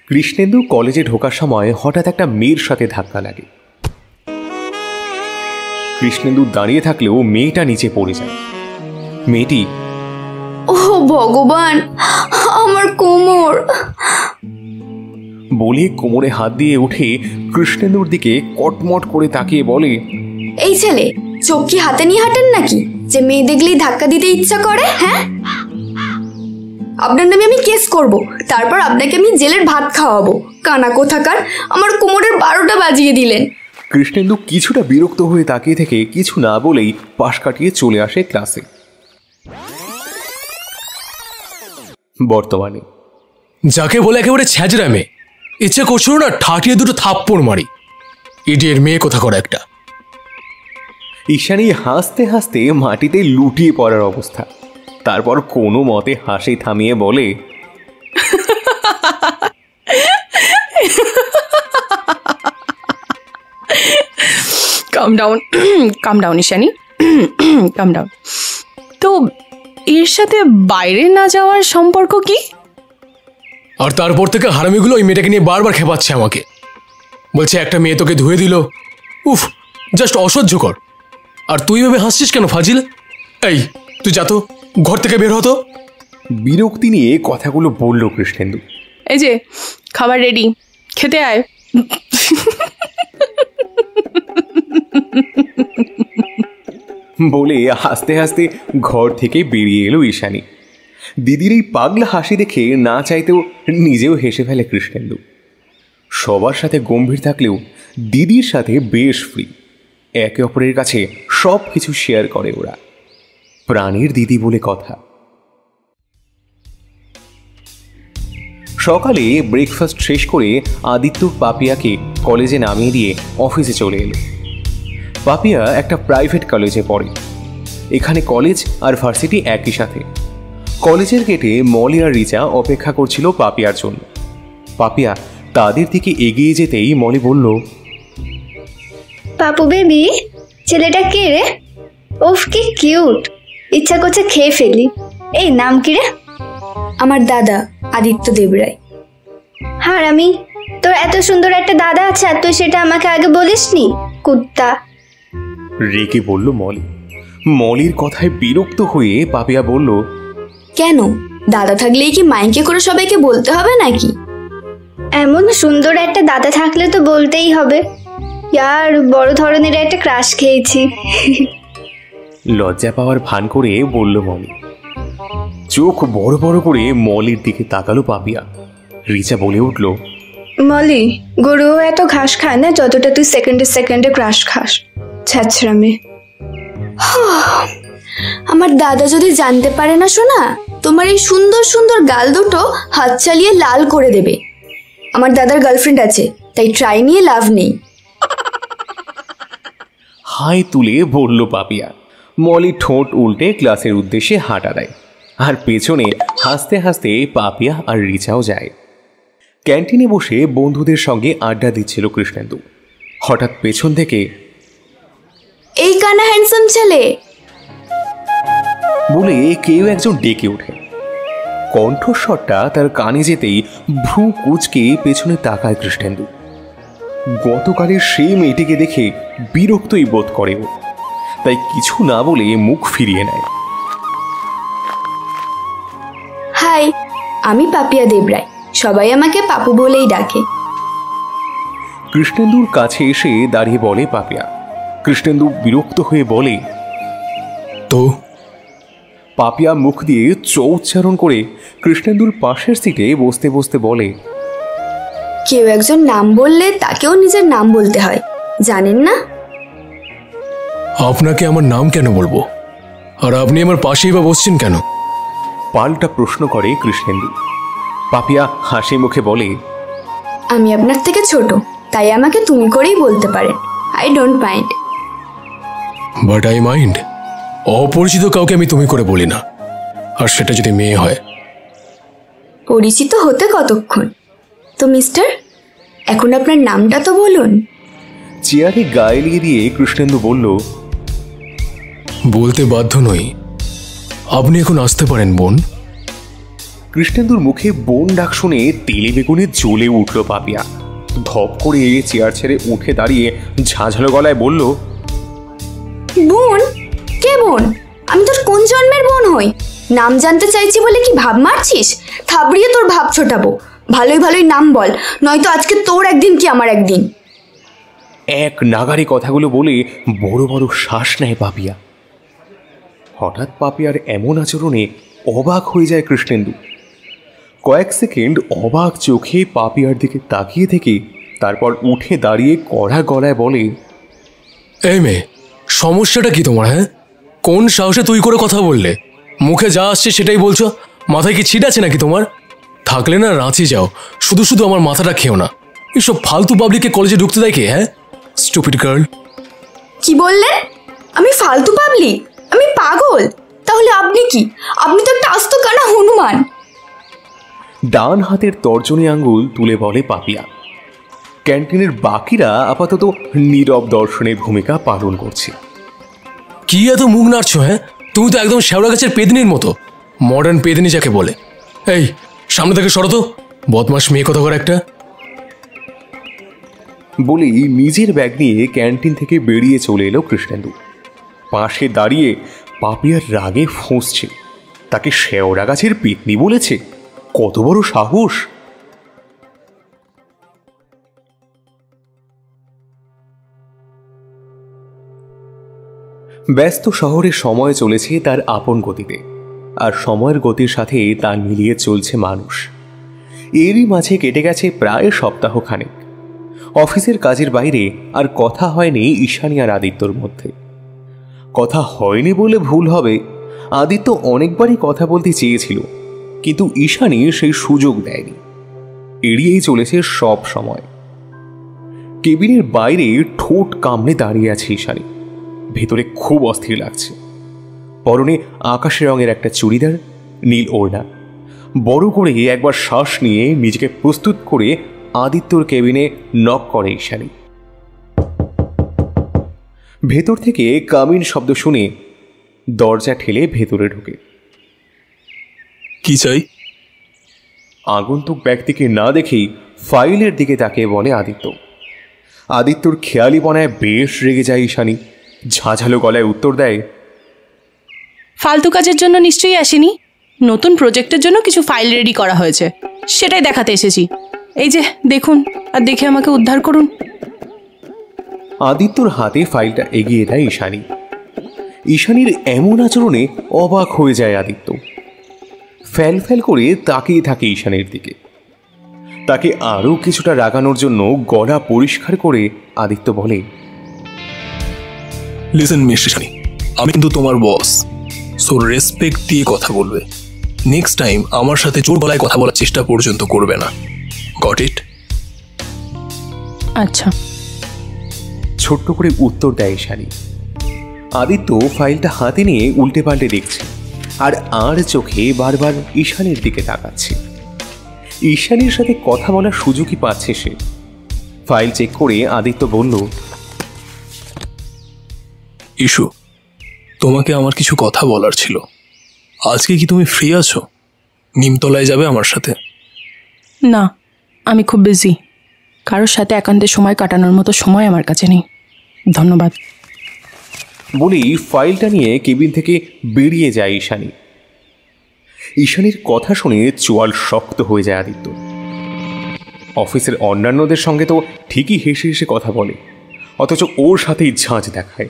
Speaker 2: কৃষ্ণেন্দু কলেজে ঢোকার সময় হঠাৎ একটা মেয়ের সাথে ধাক্কা লাগে। কৃষ্ণেন্দু দাঁড়িয়ে থাকলেও মেয়েটা নিচে পড়ে যায়। মেয়েটি,
Speaker 7: ও ভগবান, আমার কোমর!
Speaker 2: বলে কোমরে হাত দিয়ে উঠে কৃষ্ণেন্দুর দিকে কটমট করে তাকিয়ে বলে,
Speaker 7: এই ছেলে চোখ কি হাতে নিয়ে হাঁটেন নাকি যে মেয়ে দেখলেই ধাক্কা দিতে ইচ্ছা করে? হ্যাঁ, আপনার নামে আমি কেস করব, তারপর আপনাকে আমি জেলের ভাত খাওয়াবো। কানা কোথাকার, আমার কোমরের 12টা বাজিয়ে দিলেন।
Speaker 2: কৃষ্ণেন্দু কিছুটা বিরক্ত হয়ে তাকিয়ে থেকে কিছু না বলেই পাশ কাটিয়ে চলে আসে ক্লাসে। বর্তমানে
Speaker 1: যাকে বলে একেবারে ছ্যাজরা মেয়ে, ইচ্ছে করছিল না ঠাটিয়ে দুটো থাপ্পড় মারি। ইডিয়ের মেয়ে কোথা করে একটা।
Speaker 2: ঈশানী হাসতে হাসতে মাটিতে লুটিয়ে পড়ার অবস্থা। তারপর কোনো মতে হাসি থামিয়ে বলে,
Speaker 8: কাম ডাউন ঈশানী, কাম ডাউন। তো এর সাথে বাইরে না যাওয়ার সম্পর্ক কি?
Speaker 1: আর তারপর থেকে হারামিগুলো ওই মেয়েটাকে নিয়ে বারবার খেপাচ্ছে আমাকে, বলছে একটা মেয়ে তোকে ধুয়ে দিল। উফ, জাস্ট অসহ্যকর। আর তুই ভেবে হাসছিস কেন ফাজিল? এই তুই যা তো, ঘর থেকে বের হতো।
Speaker 2: বিরক্তি নিয়ে কথাগুলো বলল কৃষ্ণেন্দু।
Speaker 8: এই যে খাবার রেডি, খেতে আয়।
Speaker 2: বলে হাসতে হাসতে ঘর থেকে বেরিয়ে এলো ঈশানী। দিদির এই পাগলা হাসি দেখে না চাইতেও নিজেও হেসে ফেলে কৃষ্ণেন্দু। সবার সাথে গম্ভীর থাকলেও দিদির সাথে বেশ ফ্রি। একে অপরের কাছে সব কিছু শেয়ার করে ওরা। প্রাণীর দিদি বলে কথা। সকালে ব্রেকফাস্ট শেষ করে আদিত্য পাপিয়াকে কলেজে নামিয়ে দিয়ে অফিসে চলে এলো। পাপিয়া একটা প্রাইভেট কলেজে পড়ে। এখানে কলেজ আর ভার্সিটি একই সাথে। কলেজের গেটে মলি আর রিচা অপেক্ষা করছিল পাপিয়ার জন্য। পাপিয়া তাদের দিকে এগিয়ে যেতেই মলি বলল,
Speaker 13: পাপু বেবি, ছেলেটা কে রে? ওফ কি কিউট, ইচ্ছা করছে খেয়ে ফেলি। এই নাম কি রে?
Speaker 7: আমার দাদা আদিত্য দেবরায়।
Speaker 13: হ্যাঁ আমি, তোর এত সুন্দর একটা দাদা আছে আর তুই সেটা আমাকে আগে বলিসনি, কুত্তা।
Speaker 2: রেগে বলল মলি। মলির কথায় বিরক্ত হয়ে পাপিয়া বলল,
Speaker 7: কেন, দাদা থাকলেই কি মাইকে করে সবাইকে বলতে হবে নাকি?
Speaker 13: এমন সুন্দর একটা দাদা থাকলে তো বলতেই হবে। ইয়ার বড় ধরনের একটা ক্রাশ খেয়েছি।
Speaker 2: লজ্জা পাওয়ার ভান করে বলল মলি। চোখ বড় বড় করে মলির দিকে তাকালো পাপিয়া। রিচা বলে উঠল,
Speaker 12: মলি, গরুও এত ঘাস খায় না যতটা তুই সেকেন্ডে সেকেন্ডে ক্রাশ খাস। ছ্যাঁচড়া মেয়ে।
Speaker 7: আমার দাদা যদি জানতে পারে না শোনা, তোমার এই সুন্দর সুন্দর গাল দুটো হাত চালিয়ে লাল করে দেবে। আমার দাদার গার্লফ্রেন্ড আছে, তাই ট্রাই নিয়ে লাভ নেই।
Speaker 2: হাই তুলে বলল পাপিয়া। মলি ঠোঁট উল্টে ক্লাসের উদ্দেশ্যে হাঁটা দেয়। আর পেছনে হাসতে হাসতে পাপিয়া আর রিচাও যায়। ক্যান্টিনে বসে বন্ধুদের সঙ্গে আড্ডা দিচ্ছিল কৃষ্ণেন্দু। হঠাৎ পেছন থেকে,
Speaker 7: এই কানা হ্যান্ডসাম ছেলে
Speaker 2: বলে কেউ একজন ডেকে ওঠে। কণ্ঠস্বরটা তার কানে যেতেই ভ্রু কুঁচকে পেছনে তাকায় কৃষ্ণেন্দু। গতকালের সেই মেয়েটিকে দেখে বিরক্তই বোধ করে ও, তাই কিছু না বলে মুখ ফিরিয়ে নেয়।
Speaker 7: হাই, আমি পাপিয়া দেবরায়, সবাই আমাকে পাপু বলেই ডাকে।
Speaker 2: কৃষ্ণেন্দুর কাছে এসে দাঁড়িয়ে বলে পাপিয়া। কৃষ্ণেন্দু বিরক্ত হয়ে বলে,
Speaker 1: তো?
Speaker 2: পাপিয়া মুখ দিয়ে চ উচ্চারণ করে কৃষ্ণেন্দুর পাশের সিটে বসতে বসতে বলে,
Speaker 7: কেউ একজন নাম বললে তাকেও নিজের নাম বলতে হয়, জানেন না?
Speaker 1: আপনাকে আমার নাম কেন বলবো, আর আপনি আমার পাশেই বা বসছেন কেন?
Speaker 2: পাল্টা প্রশ্ন করে কৃষ্ণেন্দু। পাপিয়া হাসি মুখে বলে,
Speaker 7: আমি আপনার থেকে ছোট, তাই আমাকে তুমি করেই বলতে পারেন। I don't mind.
Speaker 1: But I mind. অপরিচিত কাউকে আমি তুমি করে বলি না, আর সেটা যদি মেয়ে হয়।
Speaker 7: পরিচিত হতে কতক্ষণ? তো মিস্টার, এখন আপনার নামটা তো বলুন।
Speaker 2: চেয়ারে গায়ে লিয়ে দিয়ে কৃষ্ণেন্দু বলল,
Speaker 1: বলতে বাধ্য নই, আপনি এখন আসতে পারেন বোন।
Speaker 2: কৃষ্ণেন্দুর মুখে বোন ডাক শুনে তেলে বেগুনে জ্বলে উঠল পাপিয়া। ধপ করে চেয়ার ছেড়ে উঠে দাঁড়িয়ে ঝাঁঝালো গলায় বলল,
Speaker 7: বোন? কে বোন? আমি তোর কোন জন্মের বোন হই? নাম জানতে চাইছি বলে কি ভাব মারছিস? থাবড়িয়ে তোর ভাব ছোটাবো। ভালোই ভালোই নাম বল, নয়তো আজকে তোর একদিন কি আমার একদিন।
Speaker 2: এক নাগারে কথাগুলো বলে বড় বড় শ্বাস নেয় পাপিয়া। হঠাৎ পাপিয়ার এমন আচরণে অবাক হয়ে যায় কৃষ্ণেন্দু। কয়েক সেকেন্ড অবাক চোখে পাপিয়ার দিকে তাকিয়ে থেকে তারপর উঠে দাঁড়িয়ে কড়া গলায় বলে,
Speaker 1: এই মেয়ে, সমস্যাটা কি তোমার? হ্যাঁ, কোন সাহসে তুই করে কথা বললে? মুখে যা আসছে সেটাই বলছো। মাথায় কি ছিট আছে নাকি তোমার? থাকলে না রাঁচি যাও, শুধু শুধু আমার মাথাটা খেও না। এসব ফালতু পাবলিককে কলেজে ঢুকতে দেয় কে? হ্যাঁ, স্টুপিড গার্ল।
Speaker 7: কি বললেন? আমি ফালতু পাবলিক? আমি পাগল? তাহলে আপনি কি? আপনি তো একটা আস্ত কানা হনুমান।
Speaker 2: ডান হাতের তর্জনী আঙ্গুল তুলে বলে পাপিয়া। ক্যান্টিনের বাকিরা আপাতত নীরব দর্শনের ভূমিকা পালন করছে।
Speaker 1: কি এত মুখ নাড়ছো? হ্যাঁ, তুমি তো একদম শেওড়া গাছের পেদনির মতো। মডার্ন পেদনি যাকে বলে। এই, সামনে থেকে সরো তো, বদমাস মেয়ে কথা করে একটা।
Speaker 2: বলেই নিজের ব্যাগ নিয়ে ক্যান্টিন থেকে বেরিয়ে চলে এলো কৃষ্ণেন্দু। পাশে দাঁড়িয়ে পাপিয়ার রাগে ফুঁসছে। তাকে শেওড়া গাছের পেতনি বলেছে? কত বড় সাহস! ব্যস্ত শহরে সময় চলেছে তার আপন গতিতে, আর সময়ের গতির সাথে তা মিলিয়ে চলছে মানুষ। এরই মাঝে কেটে গেছে প্রায় সপ্তাহখানেক। অফিসের কাজের বাইরে আর কথা হয়নি ঈশানী আর আদিত্যর মধ্যে। কথা হয়নি বলে ভুল হবে, আদিত্য অনেকবারই কথা বলতে চেয়েছিল, কিন্তু ঈশানী সেই সুযোগ দেয়নি। এড়িয়েই চলেছে সব সময়। কেবিনের বাইরে ঠোঁট কামড়ে দাঁড়িয়ে আছে ঈশানী। ভেতরে খুব অস্থির লাগছে। পরনে আকাশি রঙের একটা চুড়িদার, নীল ওড়না। বড় করে একবার শ্বাস নিয়ে নিজেকে প্রস্তুত করে আদিত্যর কেবিনে নক করে ঈশানী। ভেতর থেকে কামিন শব্দ শুনে দরজা ঠেলে ভেতরে ঢোকে।
Speaker 3: কি চাই?
Speaker 2: আগন্তুক ব্যক্তিকে না দেখেই ফাইলের দিকে তাকিয়ে বলে আদিত্য। আদিত্যর খেয়ালিপনায় বেশ রেগে যায় ঈশানী। ঝাঁঝালো গলায় উত্তর দেয়,
Speaker 8: ফালতু কাজের জন্য নিশ্চয়ই আসেনি, নতুন প্রজেক্টের জন্য কিছু ফাইল রেডি করা হয়েছে, সেটাই দেখাতে এসেছি। এই যে দেখুন, আর দেখে আমাকে উদ্ধার করুন।
Speaker 2: আদিত্যর হাতে ফাইলটা এগিয়ে দেয় ঈশানী। ঈশানীর এমন আচরণে অবাক হয়ে যায় আদিত্য। ফ্যাল ফ্যাল করে তাকিয়ে থাকে ঈশানীর দিকে। তাকে আরও কিছুটা রাগানোর জন্য গলা পরিষ্কার করে আদিত্য বলে,
Speaker 3: লিসেন মিস ঈশানী, আমি কিন্তু তোমার বস, সো রেসপেক্ট দিয়ে কথা বলবে। নেক্সট টাইম আমার সাথে জোর গলায় কথা বলার চেষ্টা পর্যন্ত করবে না। Got it?
Speaker 8: আচ্ছা।
Speaker 2: ছোট্ট করে উত্তর দেয় ঈশানী। আদিত্য ফাইলটা হাতে নিয়ে উল্টে পাল্টে দেখছে, আর চোখে বারবার ঈশানীর দিকে তাকাচ্ছে। ঈশানীর সাথে কথা বলার সুযোগই পাচ্ছে সে। ফাইল চেক করে আদিত্য বলল,
Speaker 3: ইস্যু, তোমাকে আমার কিছু কথা বলার ছিল। আজকে কি তুমি ফ্রি আছো? নিমতলায় যাবে আমার সাথে?
Speaker 8: না, আমি খুব বিজি। কারোর সাথে একান্তে সময় কাটানোর মতো সময় আমার কাছে নেই, ধন্যবাদ।
Speaker 2: বলেই ফাইলটা নিয়ে কেবিন থেকে বেরিয়ে যায় ঈশানী। ঈশানীর কথা শুনে চোয়াল শক্ত হয়ে যায় আদিত্য। অফিসের অন্যান্যদের সঙ্গে তো ঠিকই হেসে হেসে কথা বলে, অথচ ওর সাথেই ঝাঁঝ দেখায়,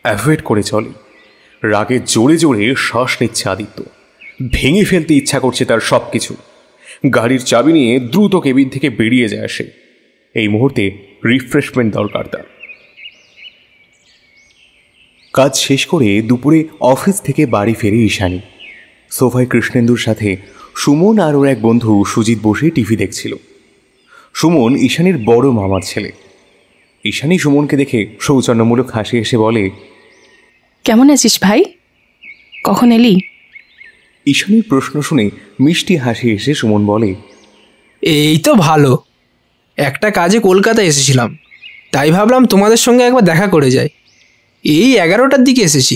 Speaker 2: অ্যাভয়েড করে চলে। রাগে জোরে জোরে শ্বাস নিচ্ছে আদিত্য। ভেঙে ফেলতে ইচ্ছা করছে তার সব কিছু। গাড়ির চাবি নিয়ে দ্রুত কেবিন থেকে বেরিয়ে যায় সে। এই মুহূর্তে রিফ্রেশমেন্ট দরকার তার। কাজ শেষ করে দুপুরে অফিস থেকে বাড়ি ফেরে ঈশানী। সোফায় কৃষ্ণেন্দুর সাথে সুমন আর ওর এক বন্ধু সুজিত বসে টিভি দেখছিল। সুমন ঈশানীর বড় মামার ছেলে। ঈশানী সুমনকে দেখে সৌজন্যমূলক হাসি এসে বলে,
Speaker 8: কেমন আছিস ভাই? কখন এলি?
Speaker 2: ঈশানীর প্রশ্ন শুনে মিষ্টি হাসি এসে সুমন বলে,
Speaker 11: এই তো ভালো, একটা কাজে কলকাতায় এসেছিলাম, তাই ভাবলাম তোমাদের সঙ্গে একবার দেখা করে যাই। এই 11টার দিকে এসেছি।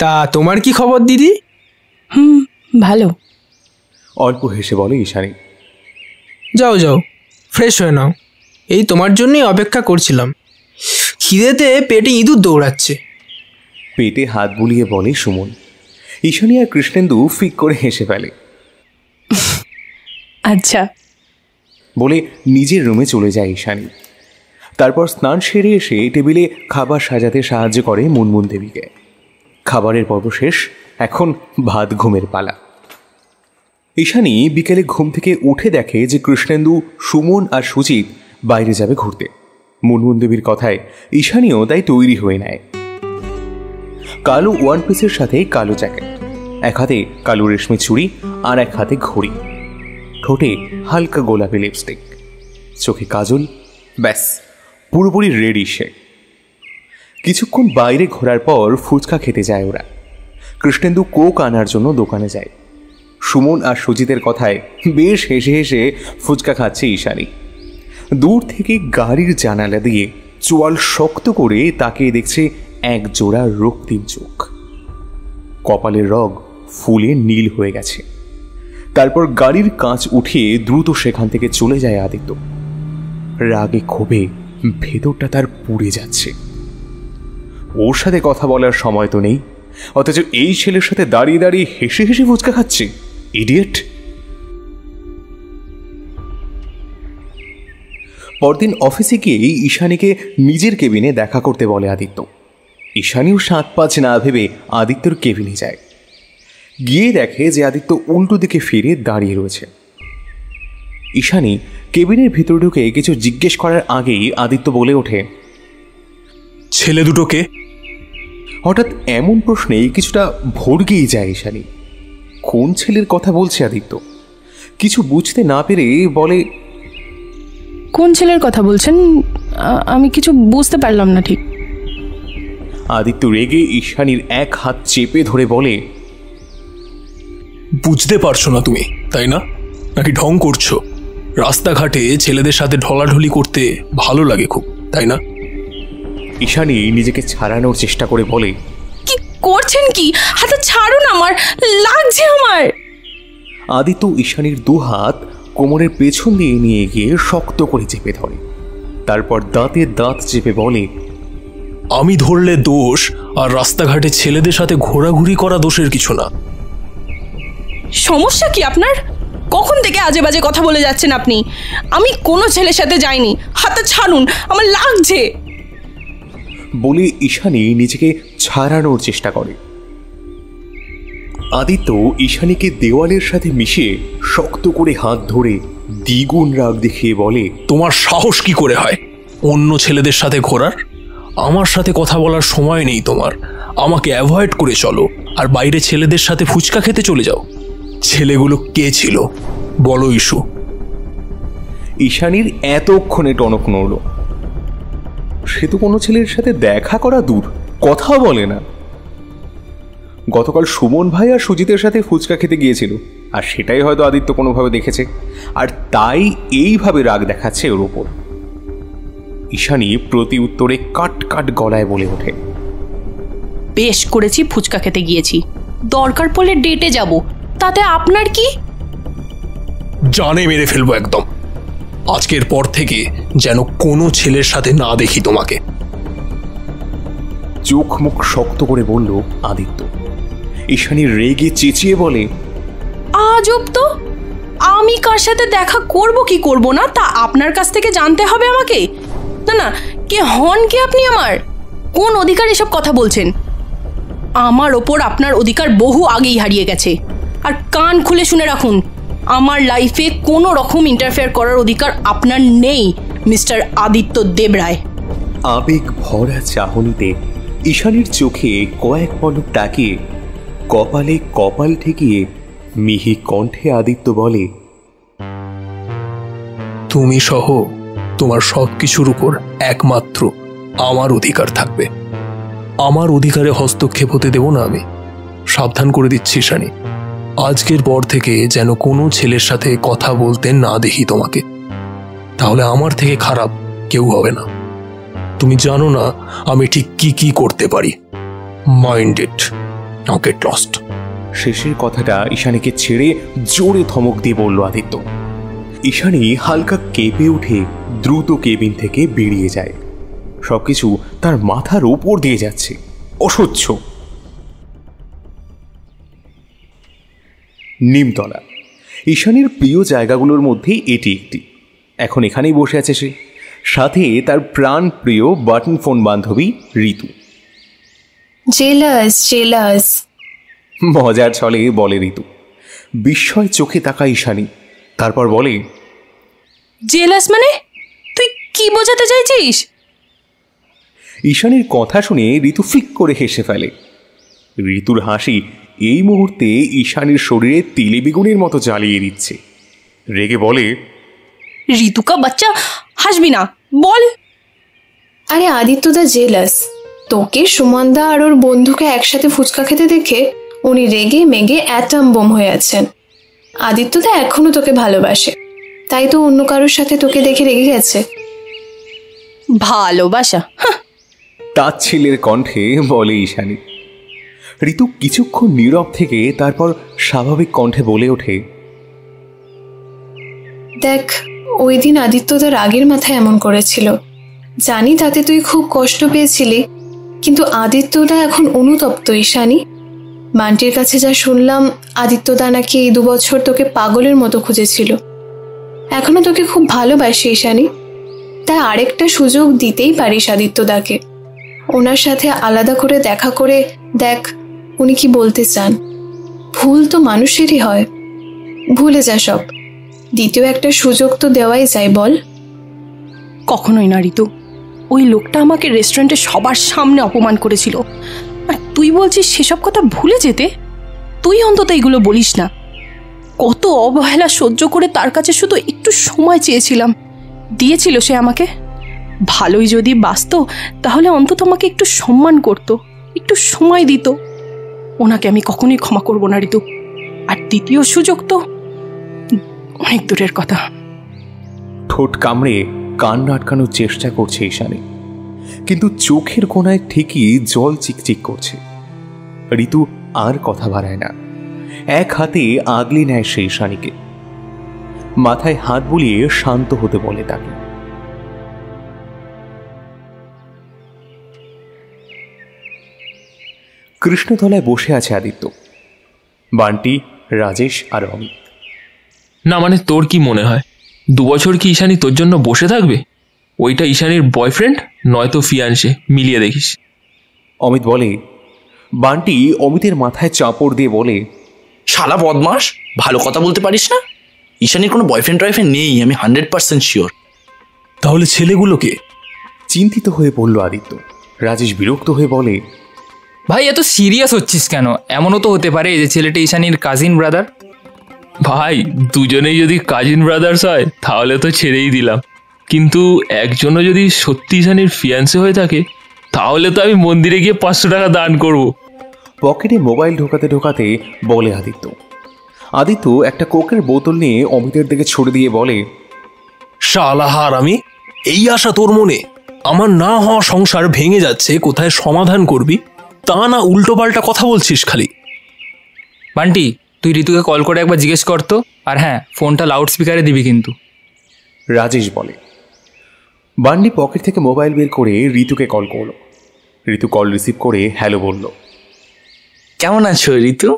Speaker 11: তা তোমার কি খবর দিদি?
Speaker 8: ভালো।
Speaker 2: অল্প হেসে বলে ঈশানী।
Speaker 11: যাও যাও, ফ্রেশ হয়ে নাও, এই তোমার জন্যই অপেক্ষা করছিলাম। খিদেতে পেটে ইঁদুর দৌড়াচ্ছে।
Speaker 2: পেটে হাত বুলিয়ে বলে সুমন। ঈশানী আর কৃষ্ণেন্দু ফিক করে হেসে ফেলে।
Speaker 8: আচ্ছা
Speaker 2: বলে নিজের রুমে চলে যায় ঈশানী। তারপর স্নান সেরে এসে টেবিলে খাবার সাজাতে সাহায্য করে মুনমুন দেবীকে। খাবারের পর্ব শেষ, এখন ভাত ঘুমের পালা। ঈশানী বিকেলে ঘুম থেকে উঠে দেখে যে কৃষ্ণেন্দু, সুমন আর সুজিত বাইরে যাবে ঘুরতে। মুনমুন দেবীর কথায় ঈশানীও তাই তৈরি হয়ে নেয়। কালো ওয়ান পিসের সাথে কালো জ্যাকেট, এক হাতে কালো রেশমি চুড়ি আর এক হাতে ঘড়ি, ঠোঁটে হালকা গোলাপি লিপস্টিক, চোখে কাজল, ব্যাস পুরোপুরি রেডি সে। কিছুক্ষণ বাইরে ঘোরার পর ফুচকা খেতে যায় ওরা। কৃষ্ণেন্দু কোক আনার জন্য দোকানে যায়। সুমন আর সুজিতের কথায় বেশ হেসে হেসে ফুচকা খাচ্ছে ঈশানী। দূর থেকে গাড়ির জানালা দিয়ে চোয়াল শক্ত করে তাকিয়ে দেখছে এক জোড়া রক্তিম চোখ। কপালের রগ ফুলে নীল হয়ে গেছে। তারপর গাড়ির কাঁচ উঠিয়ে দ্রুত সেখান থেকে চলে যায় আদিত্য। রাগে ক্ষোভে ভেতরটা তার পুড়ে যাচ্ছে। ওর সাথে কথা বলার সময় তো নেই, অথচ এই ছেলের সাথে দাঁড়িয়ে দাঁড়িয়ে হেসে হেসে ফুচকা খাচ্ছে। ইডিয়েট। পরদিন অফিসে গিয়ে ঈশানীকে নিজের কেবিনে দেখা করতে বলে আদিত্য। ঈশানীও ৭-৫ না ভেবে আদিত্যর কেবিনে যায়। গিয়ে দেখে যে আদিত্য উল্টো দিকে ফিরে দাঁড়িয়ে রয়েছে। ঈশানী কেবিনের ভিতর ঢুকে কিছু জিজ্ঞেস করার আগেই আদিত্য বলে ওঠে,
Speaker 3: ছেলে দুটোকে?
Speaker 2: হঠাৎ এমন প্রশ্নে কিছুটা ভড়কেই যায় ঈশানী। কোন ছেলের কথা বলছে আদিত্য? কিছু বুঝতে না পেরে বলে,
Speaker 8: কোন ছেলের কথা বলছেন? আমি কিছু বুঝতে পারলাম না ঠিক।
Speaker 2: আদিত্য রেগে ঈশানীর এক হাত চেপে ধরে বলে,
Speaker 3: বুঝতে পারছো না তুমি, তাই না? নাকি ঢং করছো? রাস্তাঘাটে ছেলেদের সাথে ঢলাঢলি করতে ভালো লাগে খুব, তাই না?
Speaker 2: ঈশানী নিজেকে ছাড়ানোর চেষ্টা করে বলে,
Speaker 8: কি করছেন কি? হাতটা ছাড়ুন, আমার লাগছে আমার।
Speaker 2: আদিত্য ঈশানীর দু হাত কোমরের পেছন দিয়ে নিয়ে গিয়ে শক্ত করে চেপে ধরে। তারপর দাঁতে দাঁত চেপে বলে,
Speaker 3: আমি ধরলে দোষ, আর রাস্তাঘাটে ছেলেদের সাথে ঘোরাঘুরি করা দোষের কিছু না।
Speaker 8: সমস্যা কি আপনার? কখন থেকে আজে বাজে কথা বলে যাচ্ছেন আপনি? আমি কোনো ছেলের সাথে যাইনি, হাতটা ছাড়ুন, আমার লাগছে
Speaker 2: বলে ঈশানী নিজেকে ছাড়ানোর চেষ্টা করে। আদিত্য ঈশানীকে দেওয়ালের সাথে মিশিয়ে শক্ত করে হাত ধরে দ্বিগুণ রাগ দেখিয়ে বলে,
Speaker 3: তোমার সাহস কি করে হয় অন্য ছেলেদের সাথে ঘোরার? আমার সাথে কথা বলার সময় নেই তোমার। আমাকে অ্যাভয়েড করে চলো, আর বাইরে ছেলেদের সাথে ফুচকা খেতে চলে যাও। ছেলেগুলো কে ছিল বলো ইস্যু?
Speaker 2: ঈশানীর এতক্ষণে টনক নড়ল। সে তো কোনো ছেলের সাথে দেখা করা দূর, কথা বলে না। গতকাল সুমন ভাই আর সুজিতের সাথে ফুচকা খেতে গিয়েছিল, আর সেটাই হয়তো আদিত্য কোনোভাবে দেখেছে, আর তাই এইভাবে রাগ দেখাচ্ছে ওর ওপর। ঈশানী প্রতি উত্তরে কাট কাট গলায় বলে ওঠে,
Speaker 8: বেশ করেছি ফুচকা খেতে গিয়েছি, দরকার পড়লে ডেটে যাব, তাতে আপনার কি?
Speaker 3: জানে মেরে ফেলবো একদম। আজকের পর থেকে যেন কোনো ছেলের সাথে না দেখি তোমাকে।
Speaker 2: চোখ মুখ শক্ত করে বলল আদিত্য। ঈশানী রেগে চেঁচিয়ে বলে,
Speaker 8: আজব তো, আমি কার সাথে দেখা করব কি করব না তা আপনার কাছ থেকে জানতে হবে আমাকে? না না, কে হন কি আপনি? আমার কোন অধিকার এসব কথা বলছেন? আমার ওপর আপনার অধিকার বহু আগেই হারিয়ে গেছে। আর কান খুলে শুনে রাখুন, আমার লাইফে কোনো রকম ইন্টারফেয়ার করার অধিকার আপনার নেই, মিস্টার আদিত্য দেবরায়।
Speaker 2: আবেগ ভরা চাহনিতে ঈশানীর চোখে কয়েক পলক তাকিয়ে কপালে কপাল ঠেকিয়ে মিহি কণ্ঠে আদিত্য বলে,
Speaker 3: তুমি সহ তোমার সব কিছুর উপর একমাত্র আমার অধিকার থাকবে। আমার অধিকারে হস্তক্ষেপ হতে দেব না আমি। সাবধান করে দিচ্ছি ঈশানী, আজকের পর থেকে যেন কোনো ছেলের সাথে কথা বলতে না দেখি তোমাকে, তাহলে আমার থেকে খারাপ কেউ হবে না। তুমি জানো না আমি ঠিক কি কি করতে পারি। Mind it, now get lost.
Speaker 2: শেষের কথাটা ঈশানীকে ছেড়ে জোরে ধমক দিয়ে বলল আদিত্য। ঈশানী হালকা কেঁপে উঠে দ্রুত কেবিন থেকে বেরিয়ে যায়। সবকিছু তার মাথার উপর দিয়ে যাচ্ছে, অসহ্য। নিমতলা ঈশানীর প্রিয় জায়গাগুলোর মধ্যে এটি একটি। এখন এখানেই বসে আছে সে, সাথে তার প্রাণ প্রিয় বাটন ফোন বান্ধবী ঋতু।
Speaker 12: জেলাস জেলাস
Speaker 2: মজার ছলে বলে ঋতু। বিস্ময় চোখে তাকায় ঈশানী, তারপর বলে,
Speaker 8: জেলাস মানে তুই কি বোঝাতে চাইছিস?
Speaker 2: ঈশানীর কথা শুনে ঋতু ফিক করে হেসে ফেলে। ঋতুর হাসি এই মুহূর্তে ঈশানীর শরীরে তিলে বেগুনের মতো জ্বালিয়ে দিচ্ছে। রেগে বলে,
Speaker 8: ঋতুকা বাচ্চা, হাসবি না, বল।
Speaker 12: আরে আদিত্যদা জেলাস, তোকে সুমনদা আর ওর বন্ধুকে একসাথে ফুচকা খেতে দেখে উনি রেগে মেগে অ্যাটম বোম হয়ে আছেন। আদিত্যদা এখনো তোকে ভালোবাসে, তাই তো অন্য কারোর সাথে তোকে দেখে রেগে গেছে।
Speaker 8: ভালোবাসা?
Speaker 2: তাচ্ছিল্যের কণ্ঠে বলে ঈশানী। ঋতু কিছুক্ষণ নীরব থেকে তারপর স্বাভাবিক কণ্ঠে বলে ওঠে,
Speaker 12: দেখ, ওই দিন আদিত্যদা রাগের মাথায় এমন করেছিল, জানি তাতে তুই খুব কষ্ট পেয়েছিলি, কিন্তু আদিত্যদা এখন অনুতপ্ত ঈশানী। বান্টির কাছে যা শুনলাম, আদিত্যদা নাকি এই 2 বছর তোকে পাগলের মতো খুঁজেছিল। এখনো তোকে খুব ভালোবাসে ঈশানী, তাই আরেকটা সুযোগ দিতেই পারিস আদিত্যদাকে। ওনার সাথে আলাদা করে দেখা করে দেখ উনি কি বলতে চান। ভুল তো মানুষেরই হয়, ভুলে যা সব। দ্বিতীয় একটা সুযোগ তো দেওয়াই যায়, বল।
Speaker 8: কখনোই না ঋতু, ওই লোকটা আমাকে রেস্টুরেন্টে সবার সামনে অপমান করেছিল, আর তুই বলছিস সেসব কথা ভুলে যেতে? তুই অন্তত এগুলো বলিস না। কত অবহেলা সহ্য করে তার কাছে শুধু একটু সময় চেয়েছিলাম, দিয়েছিল সে আমাকে। ভালোই যদি বাসতো তাহলে অন্তত আমাকে একটু সম্মান করত, একটু সময় দিত। ওনাকে আমি কখনোই ক্ষমা করব না ঋতু। আর দ্বিতীয় সুযোগ তো অনেক দূরের কথা।
Speaker 2: ঠোঁট কামড়ে কান আটকানোর চেষ্টা করছে ঈশানী, কিন্তু চোখের কোণায় ঠিকই জল চিকচিক করছে। ঋতু আর কথা বাড়ায় না, এক হাতে আগলে নেয় সেই ঈশানীকে, মাথায় হাত বুলিয়ে শান্ত হতে বলে তাকে। কৃষ্ণতলায় বসে আছে আদিত্য, বান্টি, রাজেশ আর অমিত।
Speaker 3: না মানে তোর কি মনে হয় 2 বছর কি ঈশানী তোর জন্য বসে থাকবে? ওইটা ঈশানীর বয়ফ্রেন্ড নয়তো ফিয়ান্সে, মিলিয়ে দেখিস।
Speaker 2: অমিত বলে। বান্টি অমিতের মাথায় চাপড় দিয়ে বলে,
Speaker 9: শালা বদমাস, ভালো কথা বলতে পারিস না? ঈশানীর কোনো বয়ফ্রেন্ড টয়ফ্রেন্ড নেই, আমি 100% শিওর।
Speaker 1: তাহলে ছেলেগুলোকে?
Speaker 2: চিন্তিত হয়ে পড়ল আদিত্য। রাজেশ বিরক্ত হয়ে বলে,
Speaker 10: ভাই এত সিরিয়াস হচ্ছিস কেন? এমনও তো হতে পারে যে ছেলেটা ঈশানীর কাজিন ব্রাদার।
Speaker 3: ভাই দুজনেই যদি কাজিন ব্রাদার্স হয় তাহলে তো ছেড়েই দিলাম, কিন্তু একজনও যদি সত্যি ঈশানীর ফিয়ান্সে হয়ে থাকে তাহলে তো আমি মন্দিরে গিয়ে 500 টাকা দান করব।
Speaker 2: পকেটে মোবাইল ঢোকাতে ঢোকাতে বলে আদিত্য। আদিত্য একটা কোকের বোতল নিয়ে অমিতের দিকে ছুড়ে দিয়ে বলে,
Speaker 1: শালা হারামি, এই আশা তোর মনে? আমার না হওয়া সংসার ভেঙে যাচ্ছে, কোথায় সমাধান করবি তা না উল্টো পাল্টা কথা বলছিস খালি।
Speaker 10: বান্টি, তুই ঋতুকে কল করে একবার জিজ্ঞেস করতো, আর হ্যাঁ, ফোনটা লাউড স্পিকারে দিবি কিন্তু।
Speaker 2: রাজেশ বলে। বান্টি পকেট থেকে মোবাইল বের করে ঋতুকে কল করলো। ঋতু কল রিসিভ করে হ্যালো বলল।
Speaker 9: কেমন আছো ঋতু?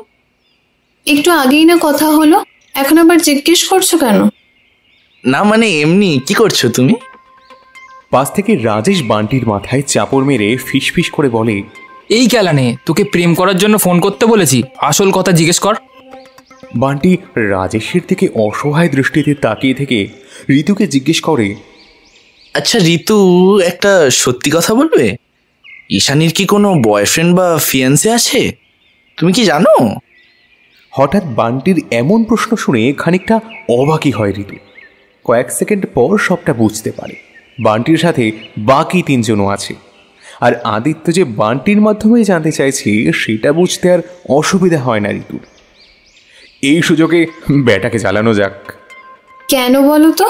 Speaker 12: একটু আগেই না কথা হলো, এখন আবার জিজ্ঞেস করছো কেন?
Speaker 9: না মানে এমনি, কি করছো তুমি?
Speaker 2: পাশ থেকে রাজেশ বান্টির মাথায় চাপড় মেরে ফিসফিস করে বলে,
Speaker 10: এই কেলানে, তোকে প্রেম করার জন্য ফোন করতে বলেছি, আসল কথা জিজ্ঞেস কর।
Speaker 2: বান্টি রাজেশের দিকে অসহায় দৃষ্টিতে তাকিয়ে থেকে ঋতুকে জিজ্ঞেস করে,
Speaker 9: আচ্ছা ঋতু, একটা সত্যি কথা বলবে? ঈশানীর কি কোনো বয়ফ্রেন্ড বা ফিয়ান্সে আছে? তুমি কি জানো?
Speaker 2: হঠাৎ বান্টির এমন প্রশ্ন শুনে খানিকটা অবাকই হয় ঋতু। কয়েক সেকেন্ড পর সবটা বুঝতে পারে। বান্টির সাথে বাকি 3 জনও আছে, আর আদিত্য যে বান্টির মাধ্যমেই জানতে চাইছে সেটা বুঝতে আর অসুবিধা হয় না ঋতুর। এই সুযোগে ব্যাটাকে জ্বালানো যাক।
Speaker 12: কেন বলো তো,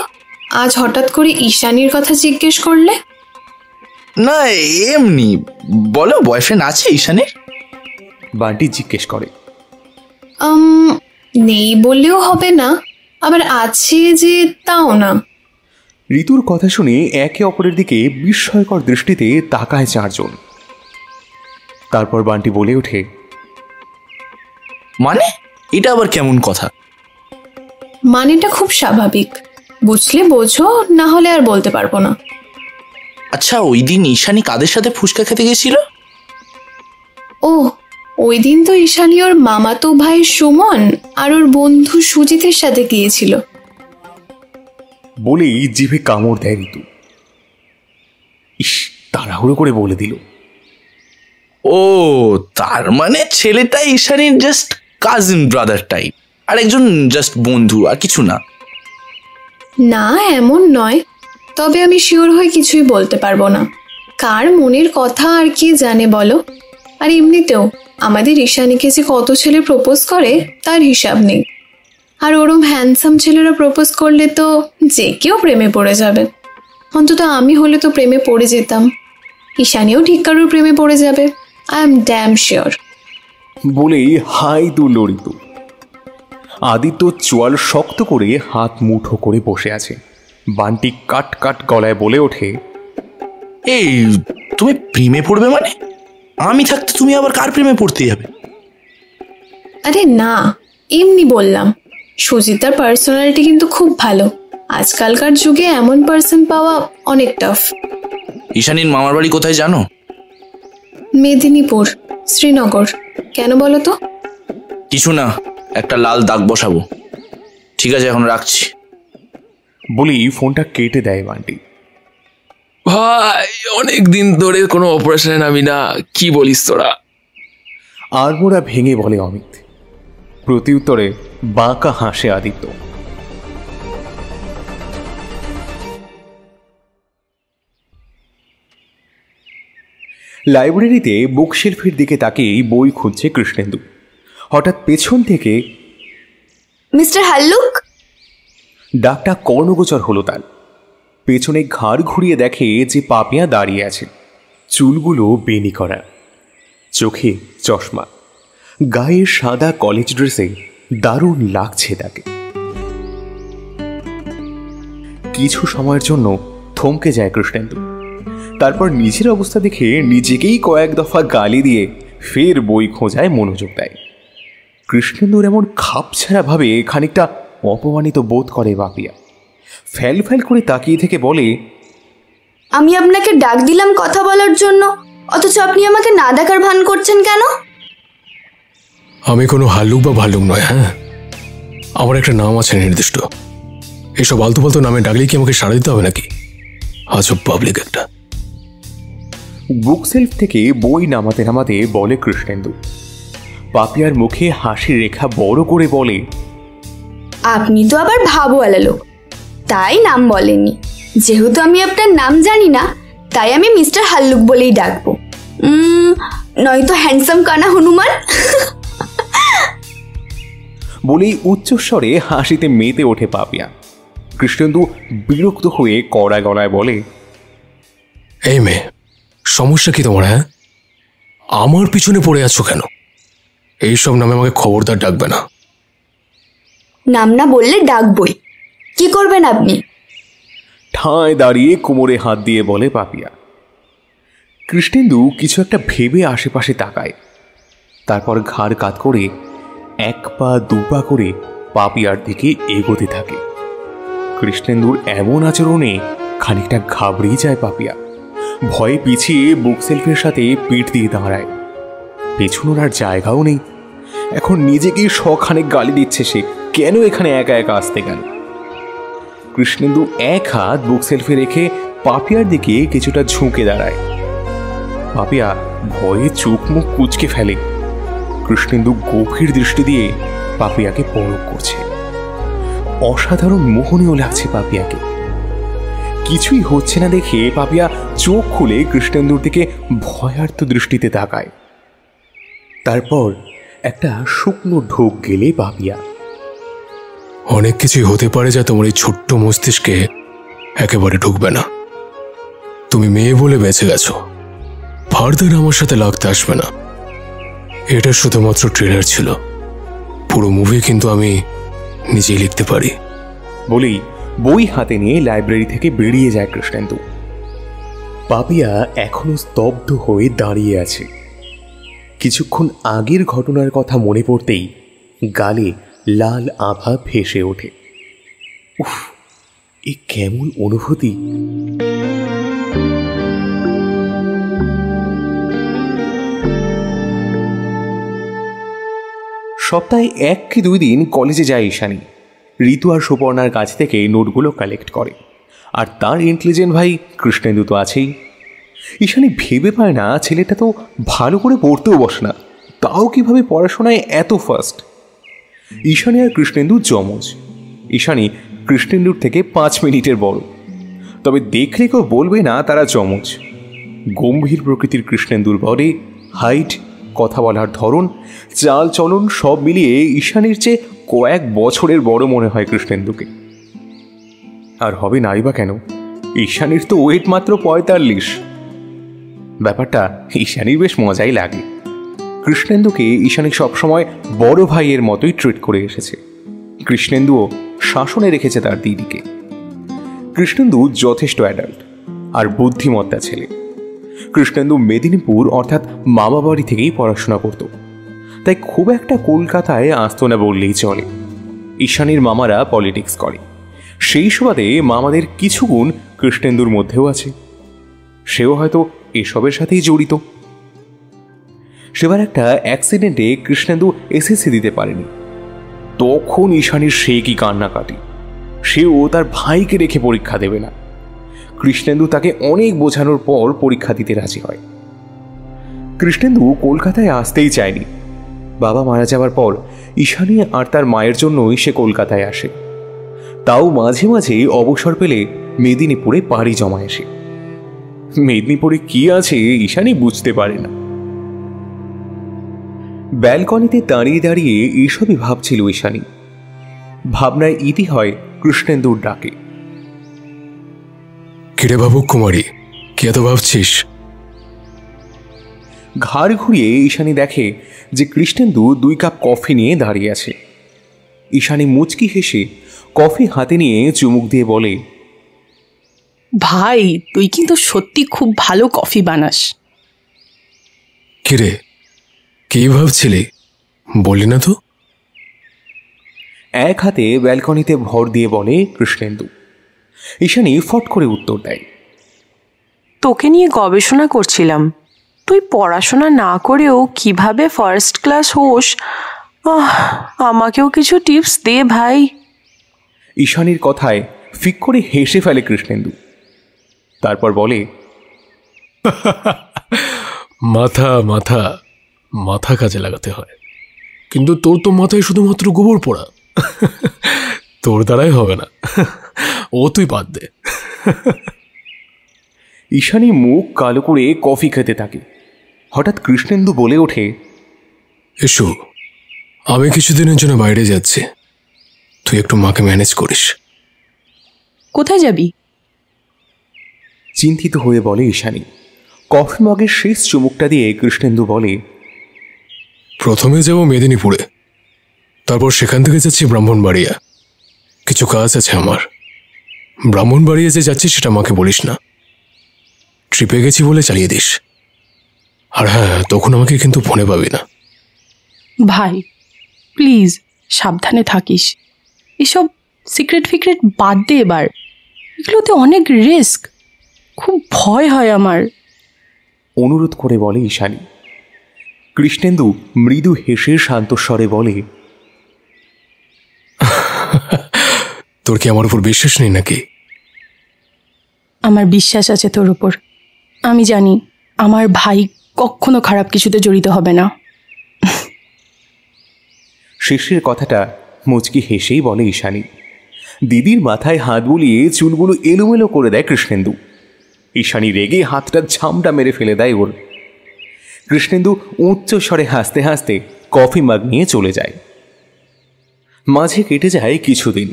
Speaker 12: আজ হঠাৎ করে ঈশানীর কথা জিজ্ঞেস করলে?
Speaker 9: না এমনি, বলো বয়ফ্রেন্ড আছে ঈশানীর?
Speaker 2: বান্টি জিজ্ঞেস করে।
Speaker 12: নেই বললেও হবে না, আবার আছে যে তাও না।
Speaker 2: ঋতুর কথা শুনে একে অপরের দিকে বিস্ময়কর দৃষ্টিতে তাকায় 4 জন। তারপর বান্টি বলে ওঠে,
Speaker 9: মানে এটা আবার কেমন কথা?
Speaker 12: মানেটা খুব স্বাভাবিক, বুঝলে বোঝো, না হলে আর বলতে পারবো না।
Speaker 9: আচ্ছা, ওই দিন ঈশানী কাদের সাথে ফুচকা খেতে গেছিল?
Speaker 12: ও, ওই দিন তো ঈশানী ওর মামাতো ভাই সুমন আর ওর বন্ধু সুজিতের সাথে গিয়েছিল।
Speaker 2: বলেই জিভে কামড় দেয় ঋতু। ইস, তাড়াহুড়ো করে বলে দিল।
Speaker 9: ও, তার মানে ছেলেটা ঈশানীর জাস্ট কাজিন ব্রাদার টাইপ, আর একজন জাস্ট বন্ধু, আর কিছু না?
Speaker 12: না, এমন নয়, তবে আমি শিওর হয়ে কিছুই বলতে পারবো না। কার মনের কথা আর কে জানে বলো। আর এমনিতেও আমাদের ঈশানীকে যে কত ছেলে প্রপোজ করে তার হিসাব নেই। আর ওরম হ্যান্ডসাম ছেলেরা প্রপোজ করলে তো যে কেউ প্রেমে পড়ে যাবে। অন্তত আমি হলে তো প্রেমে পড়ে যেতাম। ঈশানীও ঠিক কারোর প্রেমে পড়ে যাবে, আই এম ড্যাম শিওর।
Speaker 2: বলেই হাই তুলল ঋতু। আদিত্য চোয়াল শক্ত করে হাত মুঠো করে বসে আছে। বান্টি কাট কাট গলায় বলে ওঠে,
Speaker 9: এই তুমি প্রেমে পড়বে মানে? আমি থাকতে তুমি আবার কার প্রেমে পড়তে যাবে?
Speaker 12: আরে না, এমনি বললাম। সুজিতার পার্সোনালিটি কিন্তু খুব ভালো। আজকালকার যুগে এমন পার্সন পাওয়া অনেক টাফ।
Speaker 9: ঈশানীর মামার বাড়ি কোথায় জানো?
Speaker 12: মেদিনীপুর, শ্রীনগর। কেন বলো তো?
Speaker 9: কিছু না, একটা লাল দাগ বসাবো। ঠিক আছে, এখন রাখছি।
Speaker 2: বলেই ফোনটা কেটে দেয় বান্টি।
Speaker 4: ভাই, অনেক দিন ধরে কোনো অপারেশনে নামি না, কি বলিস তোরা?
Speaker 2: আড়মোড়া ভেঙে বলে অমিত। প্রতিউত্তরে বাঁকা হাসে আদিত্য। লাইব্রেরিতে বুকশেলফের দিকে তাকিয়েই বই খুঁজছে কৃষ্ণেন্দু। হঠাৎ পেছন থেকে
Speaker 7: মিস্টার হাল্লুক
Speaker 2: ডাকটা কর্ণগোচর হলো তার। পেছনে ঘাড় ঘুরিয়ে দেখে যে পাপিয়া দাঁড়িয়ে আছে, চুলগুলো বেনি করা, চোখে চশমা, গায়ে সাদা কলেজ ড্রেসে দারুণ লাগছে তাকে। কিছু সময়ের জন্য থমকে যায় কৃষ্ণেন্দু। তারপর নিজের অবস্থা দেখে নিজেকেই কয়েক দফা গালি দিয়ে ফের বই খোঁজায় মনোযোগ দেয়। কৃষ্ণেন্দুর এমন খাপছাড়া ভাবে খানিকটা অপমানিত বোধ করে পাপিয়া। ফ্যাল ফ্যাল করে তাকিয়ে থেকে বলে,
Speaker 7: আমি আপনাকে ডাক দিলাম কথা বলার জন্য, অথচ আপনি আমাকে না ডাকার ভান করছেন কেন?
Speaker 4: আমি কোনো হাল্লুক বা ভাল্লুক নয়। হ্যাঁ, আমার একটা নাম আছে নির্দিষ্ট। এসব আলতু ফালতু নামে ডাকলেই কি আমাকে সাড়া দিতে হবে নাকি? আজব পাবলিক একটা।
Speaker 2: বুকশেলফ থেকে বই নামাতে নামাতে বলে কৃষ্ণেন্দু। পাপিয়ার মুখে হাসির রেখা বড় করে বলে,
Speaker 7: আপনি তো আবার ভাবওয়ালা লোক, তাই নাম বলেননি। যেহেতু আমি আপনার নাম জানি না, তাই আমি মিস্টার হাল্লুক বলেই ডাকবো। নয়তো হ্যান্ডসাম কানা হনুমান।
Speaker 2: বলেই উচ্চস্বরে হাসিতে মেতে ওঠে পাপিয়া। কৃষ্ণেন্দু বিরক্ত হয়ে কড়া গলায় বলে,
Speaker 4: এই মেয়ে, সমস্যা কি তোমার? হ্যাঁ, আমার পিছনে পড়ে আছো কেন? এইসব নামে আমাকে খবরদার ডাকবে না।
Speaker 7: নাম না বললে ডাকবই। কি করবেন আপনি?
Speaker 2: ঠায় দাঁড়িয়ে কোমরে হাত দিয়ে বলে পাপিয়া। কৃষ্ণেন্দু কিছু একটা ভেবে আশেপাশে তাকায়। তারপর ঘাড় কাত করে এক পা দু পা করে পাপিয়ার দিকে এগোতে থাকে। কৃষ্ণেন্দুর এমন আচরণে খানিকটা ঘাবড়েই যায় পাপিয়া। ভয়ে পিছিয়ে বুকশেলফের সাথে পিঠ দিয়ে দাঁড়ায়। পেছনের আর জায়গাও নেই। এখন নিজেকেই শখানেক গালি দিচ্ছে সে, কেন এখানে একা একা আসতে গেল। কৃষ্ণেন্দু এক হাত বুকশেলফে রেখে পাপিয়ার দিকে কিছুটা ঝুঁকে দাঁড়ায়। পাপিয়া ভয়ে চোখ মুখ কুঁচকে ফেলে। কৃষ্ণেন্দু গভীর দৃষ্টি দিয়ে পাপিয়াকে পরখ করছে। অসাধারণ মোহনীয় লাগছে পাপিয়াকে। কিছুই হচ্ছে না দেখে পাপিয়া চোখ খুলে কৃষ্ণেন্দুর দিকে ভয়ার্ত দৃষ্টিতে তাকায়। তারপর একটা শুকনো ঢোক গেলে পাপিয়া,
Speaker 4: অনেক কিছুই হতে পারে যা তোমার এই ছোট্ট মস্তিষ্কে একেবারে ঢুকবে না। তুমি মেয়ে বলে বেঁচে গেছো, ফার্দার আমার সাথে লাগতে আসবে না। এটা শুধুমাত্র ট্রেলার ছিল, পুরো মুভি কিন্তু আমি নিজেই লিখতে পারি।
Speaker 2: বলেই বই হাতে নিয়ে লাইব্রেরি থেকে বেরিয়ে যায় কৃষ্ণেন্দু। পাপিয়া এখনো স্তব্ধ হয়ে দাঁড়িয়ে আছে। কিছুক্ষণ আগের ঘটনার কথা মনে পড়তেই গালে লাল আভা ভেসে ওঠে। উফ, এ কেমন অনুভূতি! সপ্তাহে 1 কি 2 দিন কলেজে যায় ঈশানী। ঋতু আর সুপর্ণার কাছ থেকে নোটগুলো কালেক্ট করে, আর তার ইন্টেলিজেন্ট ভাই কৃষ্ণেন্দু তো আছেই। ঈশানী ভেবে পায় না ছেলেটা তো ভালো করে পড়তেও বসে না, তাও কিভাবে পড়াশোনায় এত ফার্স্ট। ঈশানী আর কৃষ্ণেন্দু যমজ। ঈশানী কৃষ্ণেন্দুর থেকে 5 মিনিটের বড়, তবে দেখলে কেউ বলবে না তারা যমজ। গম্ভীর প্রকৃতির কৃষ্ণেন্দুর বডি, হাইট, কথা বলার ধরন, চাল চলন সব মিলিয়ে ঈশানীর চেয়ে কয়েক বছরের বড় মনে হয় কৃষ্ণেন্দুকে। আর হবে নাই বা কেন, ঈশানীর তো ওয়েট মাত্র 45। ব্যাপারটা ঈশানীর বেশ মজাই লাগে। কৃষ্ণেন্দুকে ঈশানী সবসময় বড় ভাইয়ের মতোই ট্রিট করে এসেছে। কৃষ্ণেন্দুও শাসনে রেখেছে তার দিদিকে। কৃষ্ণেন্দু যথেষ্ট অ্যাডাল্ট আর বুদ্ধিমত্তা ছেলে। কৃষ্ণেন্দু মেদিনীপুর অর্থাৎ মামা বাড়ি থেকেই পড়াশোনা করত, তাই খুব একটা কলকাতায় আসতো না বললেই চলে। ঈশানীর মামারা পলিটিক্স করে, সেই সুবাদে মামাদের কিছু গুণ কৃষ্ণেন্দুর মধ্যেও আছে। সেও হয়তো এসবের সাথেই জড়িত। সেবার একটা অ্যাক্সিডেন্টে কৃষ্ণেন্দু এসএসসি দিতে পারেনি। তখন ঈশানীর সে কি কান্নাকাটি। সেও তার ভাইকে রেখে পরীক্ষা দেবে না। কৃষ্ণেন্দু তাকে অনেক বোঝানোর পর পরীক্ষা দিতে রাজি হয়। কৃষ্ণেন্দু কলকাতায় আসতেই চায়নি। বাবা মারা যাওয়ার পর ঈশানী আর তার মায়ের জন্যই সে কলকাতায় আসে। তাও মাঝে মাঝে অবসর পেলে মেদিনীপুরে পাড়ি জমায় সে। মেদিনীপুরে কি আছে ঈশানী বুঝতে পারে না। ব্যালকনিতে দাঁড়িয়ে দাঁড়িয়ে এইসবই ভাবছিল ঈশানী। ভাবনায় ইতি হয় কৃষ্ণেন্দুর ডাকে।
Speaker 4: কিরে বাবু কুমারী, কি এত ভাবছিস?
Speaker 2: ঘাড় ঘুরিয়ে ঈশানী দেখে যে কৃষ্ণেন্দু 2 কাপ কফি নিয়ে দাঁড়িয়ে আছে। ঈশানী মুচকি হেসে কফি হাতে নিয়ে চুমুক দিয়ে বলে,
Speaker 8: ভাই তুই কিন্তু সত্যি খুব ভালো কফি বানাস।
Speaker 4: কিরে, কি ভাবছিলি? বললি না তো?
Speaker 2: এক হাতে ব্যালকনিতে ভর দিয়ে বলে কৃষ্ণেন্দু। ঈশানী ফট করে উত্তর দেয়,
Speaker 14: তোকে নিয়ে গবেষণা করছিলাম। তুই পড়াশোনা না করেও কিভাবে ফার্স্ট ক্লাস হোস, আমাকেও কিছু টিপস দে ভাই।
Speaker 2: ঈশানীর কথায় ফিক করে হেসে ফেলে কৃষ্ণেন্দু। তারপর বলে,
Speaker 4: মাথা মাথা মাথা কাজে লাগাতে হয়, কিন্তু তোর তো মাথায় শুধুমাত্র গোবর পোড়া। তোর দ্বারাই হবে না, ও তুই বাদ দে।
Speaker 2: ঈশানী মুখ কালো করে কফি খেতে থাকে। হঠাৎ কৃষ্ণেন্দু বলে ওঠে,
Speaker 4: এসো, আমি কিছুদিনের জন্য বাইরে যাচ্ছি, তুই একটু মাকে ম্যানেজ করিস।
Speaker 8: কোথায় যাবি?
Speaker 2: চিন্তিত হয়ে বলে ঈশানী। কফি মগের শেষ চুমুকটা দিয়ে কৃষ্ণেন্দু বলে,
Speaker 4: প্রথমে যাব মেদিনীপুরে, তারপর সেখান থেকে যাচ্ছি ব্রাহ্মণবাড়িয়া। কিছু কাজ আছে আমার। ব্রাহ্মণবাড়িয়া যে যাচ্ছি সেটা মাকে বলিস না, ট্রিপে গেছি বলে চালিয়ে দিস। আর হ্যাঁ, তখন আমাকে কিন্তু ফোনে পাবি না।
Speaker 8: ভাই প্লিজ সাবধানে থাকিস। এসব সিক্রেট ফিক্রেট বাদ দে এবার, এগুলোতে অনেক রিস্ক, খুব ভয় হয় আমার।
Speaker 2: অনুরোধ করে বলে ঈশানী। কৃষ্ণেন্দু মৃদু হেসে শান্তস্বরে বলে,
Speaker 4: তোর কি আমার উপর বিশ্বাস নেই নাকি?
Speaker 8: আমার বিশ্বাস আছে তোর উপর। আমি জানি আমার ভাই কখনো খারাপ কিছুতে জড়িত হবে না।
Speaker 2: শেষের কথাটা মুচকি হেসেই বলে ঈশানী। দিদির মাথায় হাত বুলিয়ে চুলগুলো এলোমেলো করে দেয় কৃষ্ণেন্দু। ঈশানী রেগে হাতটা ঝামটা মেরে ফেলে দেয় ওর। কৃষ্ণেন্দু উচ্চ স্বরে হাসতে হাসতে কফি মাগ নিয়ে চলে যায়। মাঝে কেটে যায় কিছুদিন।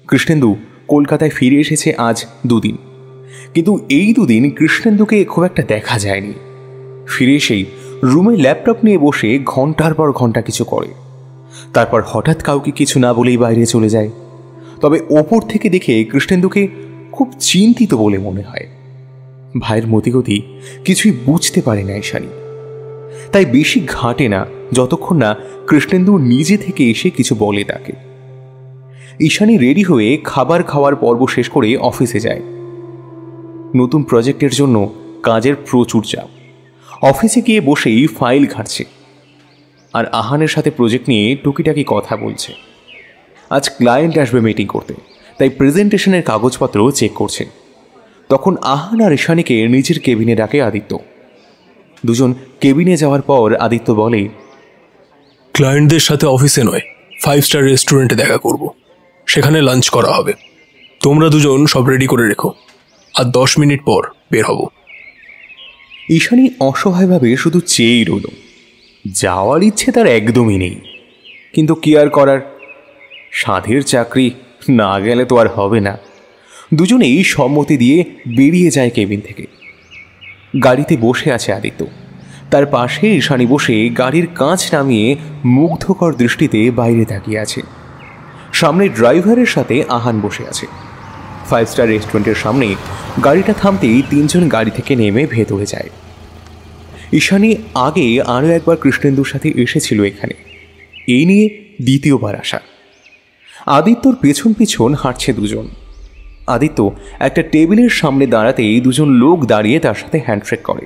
Speaker 2: কৃষ্ণেন্দু কলকাতায় ফিরে এসেছে আজ 2 দিন, কিন্তু এই 2 দিন কৃষ্ণেন্দুকে খুব একটা দেখা যায়নি। ফিরে এসেই রুমে ল্যাপটপ নিয়ে বসে ঘন্টার পর ঘন্টা কিছু করে, তারপর হঠাৎ কাউকে কিছু না বলেই বাইরে চলে যায়। তবে ওপর থেকে দেখে কৃষ্ণেন্দুকে খুব চিন্তিত বলে মনে হয়। ভাইয়ের মতিগতি কিছুই বুঝতে পারে না ঈশানী, তাই বেশি ঘাটে না যতক্ষণ না কৃষ্ণেন্দু নিজে থেকে এসে কিছু বলে তাকে। ঈশানী রেডি হয়ে খাবার খাওয়ার পর্ব শেষ করে অফিসে যায়। নতুন প্রজেক্টের জন্য কাজের প্রচুর চাপ। অফিসে গিয়ে বসেই ফাইল ঘাঁটছে আর আহানের সাথে প্রজেক্ট নিয়ে টুকিটাকি কথা বলছে। আজ ক্লায়েন্ট আসবে মিটিং করতে, তাই প্রেজেন্টেশনের কাগজপত্র চেক করছে। তখন আহান আর ঈশানীকে নিজের কেবিনে ডাকে আদিত্য। দুজন কেবিনে যাওয়ার পর আদিত্য বলে,
Speaker 4: ক্লায়েন্টদের সাথে অফিসে নয়, 5 স্টার রেস্টুরেন্টে দেখা করব, সেখানে লাঞ্চ করা হবে। তোমরা দুজন সব রেডি করে রেখো, আর 10 মিনিট পর বের হব।
Speaker 2: ঈশানী অসহায়ভাবে শুধু চেয়েই রইল। যাওয়ার ইচ্ছে তার একদমই নেই, কিন্তু কি আর করার, সাধের চাকরি, না গেলে তো আর হবে না। দুজনেই সম্মতি দিয়ে বেরিয়ে যায় কেবিন থেকে। গাড়িতে বসে আছে আদিত্য, তার পাশে ঈশানী বসে গাড়ির কাঁচ নামিয়ে মুগ্ধকর দৃষ্টিতে বাইরে তাকিয়ে আছে। সামনে ড্রাইভারের সাথে আহান বসে আছে। 5 স্টার রেস্টুরেন্টের সামনে গাড়িটা থামতেই 3 জন গাড়ি থেকে নেমে ভেতরে যায়। ঈশানী আগে আরও একবার কৃষ্ণেন্দুর সাথে এসেছিল এখানে, এই নিয়ে দ্বিতীয়বার আসা। আদিত্যর পেছন পেছন হাঁটছে দুজন। আদিত্য একটা টেবিলের সামনে দাঁড়াতেই দুজন লোক দাঁড়িয়ে তার সাথে হ্যান্ডশেক করে।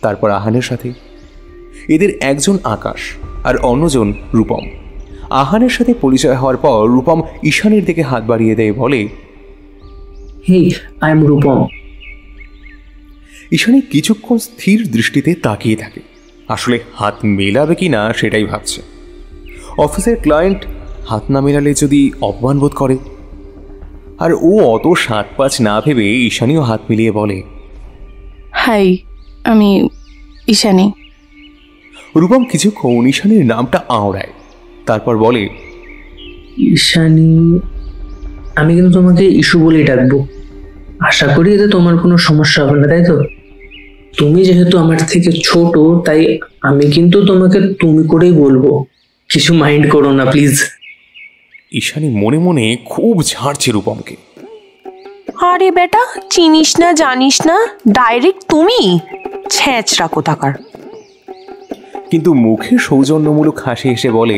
Speaker 2: তারপর আহানের সাথে। এদের একজন আকাশ আর অন্যজন রূপম। আহানের সাথে পরিচয় হওয়ার পর রূপম ঈশানীর দিকে হাত বাড়িয়ে দেয়, বলে,
Speaker 15: হে, আই এম রূপম।
Speaker 2: ঈশানী কিছুক্ষণ স্থির দৃষ্টিতে তাকিয়ে থাকে। আসলে হাত মেলাবে কি না সেটাই ভাবছে। অফিসের ক্লায়েন্ট হাত না মেলালে যদি অপমান বোধ করে, আর ও অত 7-5 না ভেবে ঈশানীও হাত মিলিয়ে বলে,
Speaker 8: হাই, আমি ঈশানী।
Speaker 2: রূপম কিছুক্ষণ ঈশানীর নামটা আওড়ায়, তারপর বলে,
Speaker 15: ঈশানী, আমি কিন্তু তোমাকে ইস্যু বলেই ডাকবো। আশা করি এতে তোমার কোনো সমস্যা হবে না, তাই তো? তুমি যেহেতু আমার থেকে ছোট, তাই আমি কিন্তু তোমাকে তুমি করেই বলবো, কিছু মাইন্ড করো না প্লিজ।
Speaker 2: ঈশানী মনে মনে খুব ঝাড়ছে রূপমকে।
Speaker 14: আরে বেটা, চিনিস না জানিস না, ডাইরেক্ট তুমি, ছ্যাঁচড়া কোথাকার।
Speaker 2: কিন্তু মুখে সৌজন্যমূলক হাসি এসে বলে,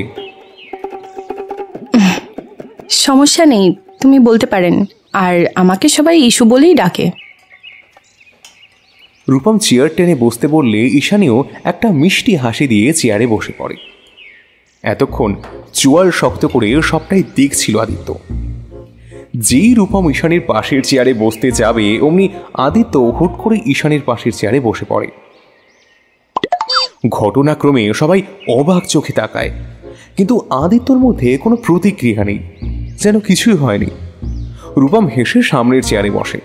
Speaker 8: সমস্যা নেই, তুমি বলতে পারেন, আর আমাকে সবাই ইস্যু বলেই ডাকে।
Speaker 2: রূপম চেয়ার টেনে বসতে বললে ঈশানীও একটা মিষ্টি হাসি দিয়ে চেয়ারে বসে পড়ে। এতক্ষণ চোয়াল শক্ত করে সবটাই দেখছিল আদিত্য। যেই রূপম ঈশানীর পাশের চেয়ারে বসতে যাবে, অমনি আদিত্য হুট করে ঈশানীর পাশের চেয়ারে বসে পড়ে। ঘটনাক্রমে সবাই অবাক চোখে তাকায়, কিন্তু আদিত্যর মধ্যে কোনো প্রতিক্রিয়া নেই, যেন কিছুই হয়নি। রূপম হেসে সামনের চেয়ারে বসে।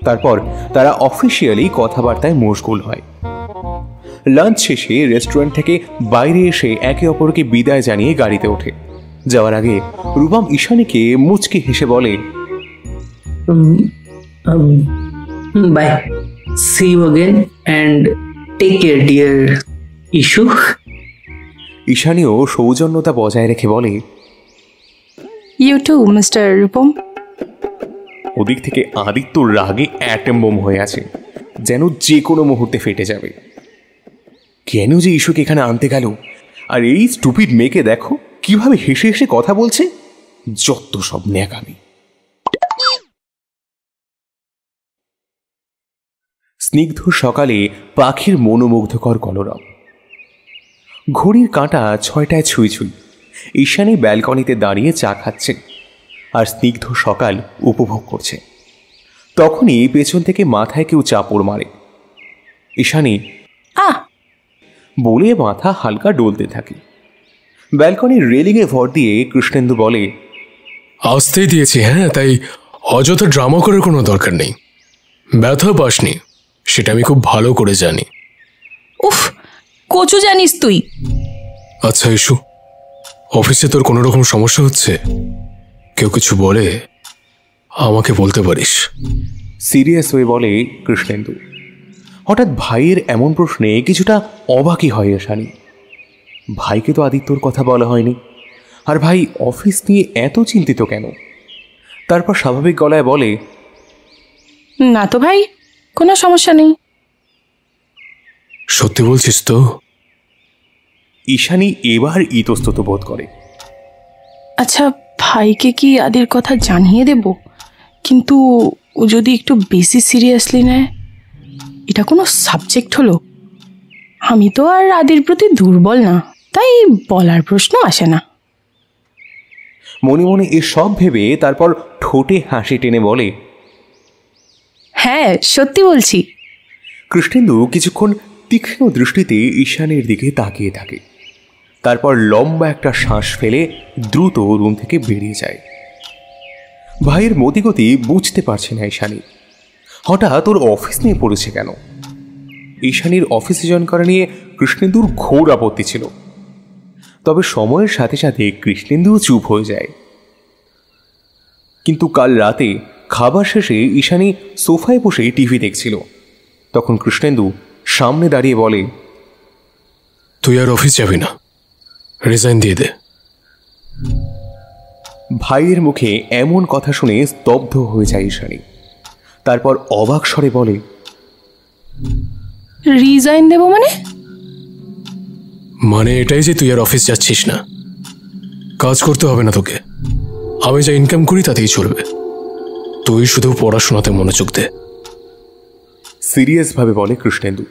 Speaker 2: তারপর তারা অফিসিয়ালি কথাবার্তায় মশগুল হয়। লাঞ্চ শেষে রেস্টুরেন্ট থেকে বাইরে এসে একে অপরকে বিদায় জানিয়ে গাড়িতে ওঠে। যাওয়ার আগে রূপম ঈশানীকে মুচকি হেসে বলে,
Speaker 15: bye, see you again and take care dear Ishu.
Speaker 2: ঈশানীও সৌজন্যতা বজায় রেখে বলে,
Speaker 8: ইউ টু মিস্টার রূপম।
Speaker 2: ওদিক থেকে আদিত্য রাগে অ্যাটম বোম হয়ে আছে, যেন যে কোনো মুহূর্তে ফেটে যাবে। কেন যে ইস্যুকে এখানে আনতে গেল, আর এই স্টুপিড মেয়েকে দেখো কিভাবে হেসে হেসে কথা বলছে, যত সব ন্যাকামি। স্নিগ্ধ সকালে পাখির মনোমুগ্ধকর কলরব। ঘড়ির কাঁটা 6টায় ছুঁই ছুঁই। ঈশানী ব্যালকনিতে দাঁড়িয়ে চা খাচ্ছে আর স্নিগ্ধ সকাল উপভোগ করছে। তখনই পেছন থেকে মাথায় কেউ চাপড় মারে। ঈশানী বলে মাথা হালকা ডলতে থাকে। ব্যালকনির রেলিংয়ে ভর দিয়ে কৃষ্ণেন্দু বলে,
Speaker 4: আসতেই দিয়েছি, হ্যাঁ, তাই অযথা ড্রামা করার কোনো দরকার নেই। ব্যথা পাসনি সেটা আমি খুব ভালো করে জানি।
Speaker 8: উফ, কচু জানিস তুই।
Speaker 4: আচ্ছা ইস্যু, অফিসে তোর কোনো রকম সমস্যা হচ্ছে? কেউ কিছু বলে আমাকে বলতে পারিস।
Speaker 2: সিরিয়াস হয়ে বলে কৃষ্ণেন্দু। হঠাৎ ভাইয়ের এমন প্রশ্নে কিছুটা অবাকই হয় ঈশানী। ভাইকে তো আদিত্যর কথা বলা হয়নি, আর ভাই অফিস নিয়ে এত চিন্তিত কেন? তারপর স্বাভাবিক গলায় বলে,
Speaker 8: না তো ভাই, কোনো সমস্যা নেই।
Speaker 4: সত্যি বলছিস তো?
Speaker 2: ঈশানী এবার ইতস্তত বোধ করে।
Speaker 8: আচ্ছা ভাইকে কি আদির কথা জানিয়ে দেব? কিন্তু ও যদি একটু বেশি সিরিয়াসলি নেয়, এটা কোনো সাবজেক্ট হলো? আমি তো আর আদির প্রতি দুর্বল না, তাই বলার প্রশ্ন আসে না।
Speaker 2: মনে মনে এসব ভেবে তারপর ঠোঁটে হাসি টেনে বলে,
Speaker 8: হ্যাঁ সত্যি বলছি।
Speaker 2: কৃষ্ণেন্দু কিছুক্ষণ তীক্ষ্ণ দৃষ্টিতে ঈশানের দিকে তাকিয়ে থাকে, তারপর লম্বা একটা শ্বাস ফেলে দ্রুত রুম থেকে বেরিয়ে যায়। ভাইয়ের মতিগতি বুঝতে পারছে না ঈশানী। হঠাৎ ওর অফিস নিয়ে পড়েছে কেন? ঈশানীর অফিসে জয়েন করা নিয়ে কৃষ্ণেন্দুর ঘোর আপত্তি ছিল, তবে সময়ের সাথে সাথে কৃষ্ণেন্দুও চুপ হয়ে যায়। কিন্তু কাল রাতে খাবার শেষে ঈশানী সোফায় বসে টিভি দেখছিল। তখন কৃষ্ণেন্দু সামনে দাঁড়িয়ে বলে,
Speaker 4: তুই আর অফিস যাবি না, রিজাইন দিয়ে দে।
Speaker 2: ভাইয়ের মুখে এমন কথা শুনে স্তব্ধ হয়ে যায় ঈশানী। তারপর অবাক স্বরে বলে,
Speaker 8: রিজাইন দেব মানে?
Speaker 4: মানে এটাই যে তুই আর অফিস যাচ্ছিস না, কাজ করতে হবে না তোকে, আমি যা ইনকাম করি তাতেই চলবে, তুই শুধু পড়াশোনাতে মনোযোগ দে।
Speaker 2: সিরিয়াস ভাবে বলে কৃষ্ণেন্দু।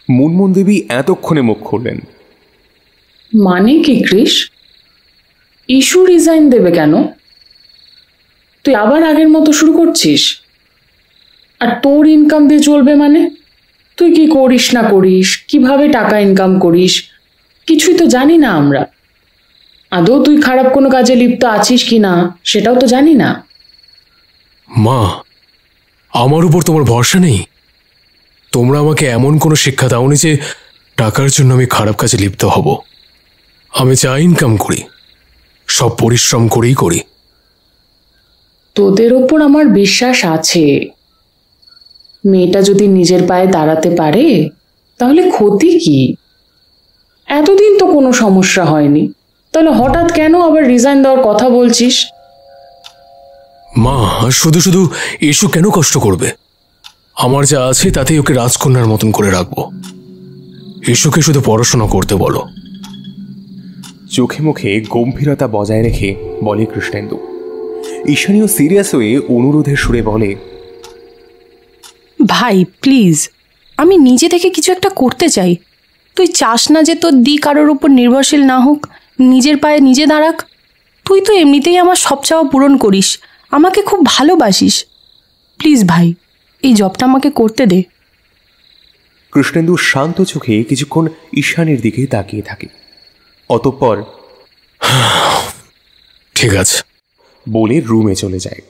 Speaker 2: মুনমুন দেবী এতক্ষণে মুখ খুললেন।
Speaker 16: মানে কি কৃষ? ইস্যু রিজাইন দেবে কেন? তুই আবার আগের মতো শুরু করছিস? আর তোর ইনকাম দিয়ে চলবে মানে? তুই কি করিস না করিস, কিভাবে টাকা ইনকাম করিস, কিছুই তো জানি না আমরা। আদৌ তুই খারাপ কোনো কাজে লিপ্ত আছিস কি না সেটাও তো জানি না।
Speaker 4: মা, আমার উপর তোমার ভরসা নেই? তোমরা আমাকে এমন কোনো শিক্ষা দাওনি যে টাকার জন্য আমি খারাপ কাজে লিপ্ত হব। আমি যা ইনকাম করি সব পরিশ্রম করেই করি।
Speaker 16: তোদের ওপর আমার বিশ্বাস আছে। মেয়েটা যদি নিজের পায়ে দাঁড়াতে পারে তাহলে ক্ষতি কি? এতদিন তো কোনো সমস্যা হয়নি, তাহলে হঠাৎ কেন আবার রিজাইন দেওয়ার কথা বলছিস?
Speaker 4: মা, শুধু শুধু ইস্যু কেন কষ্ট করবে? আমার যা আছে তাতেই ওকে রাজকন্যার মতন করে রাখবো। ইস্যুকে শুধু পড়াশোনা করতে বলো।
Speaker 2: চোখে মুখে গম্ভীরতা বজায় রেখে বলে কৃষ্ণেন্দু। ঈশানীও সিরিয়াস হয়ে অনুরোধের সুরে বলে,
Speaker 8: ভাই প্লিজ, আমি নিজে থেকে কিছু একটা করতে চাই। তুই চাস না যে তোর দি কারোর উপর নির্ভরশীল না হোক, নিজের পায়ে নিজে দাঁড়াক? তুই তো এমনিতেই আমার সব চাওয়া পূরণ করিস, আমাকে খুব ভালোবাসিস। প্লিজ ভাই, এই জবটা আমাকে করতে দে।
Speaker 2: কৃষ্ণেন্দু শান্ত চোখে কিছুক্ষণ ঈশানীর দিকে তাকিয়ে থাকে, অতঃপর
Speaker 4: ঠিক আছে
Speaker 2: বলে রুমে চলে যায়।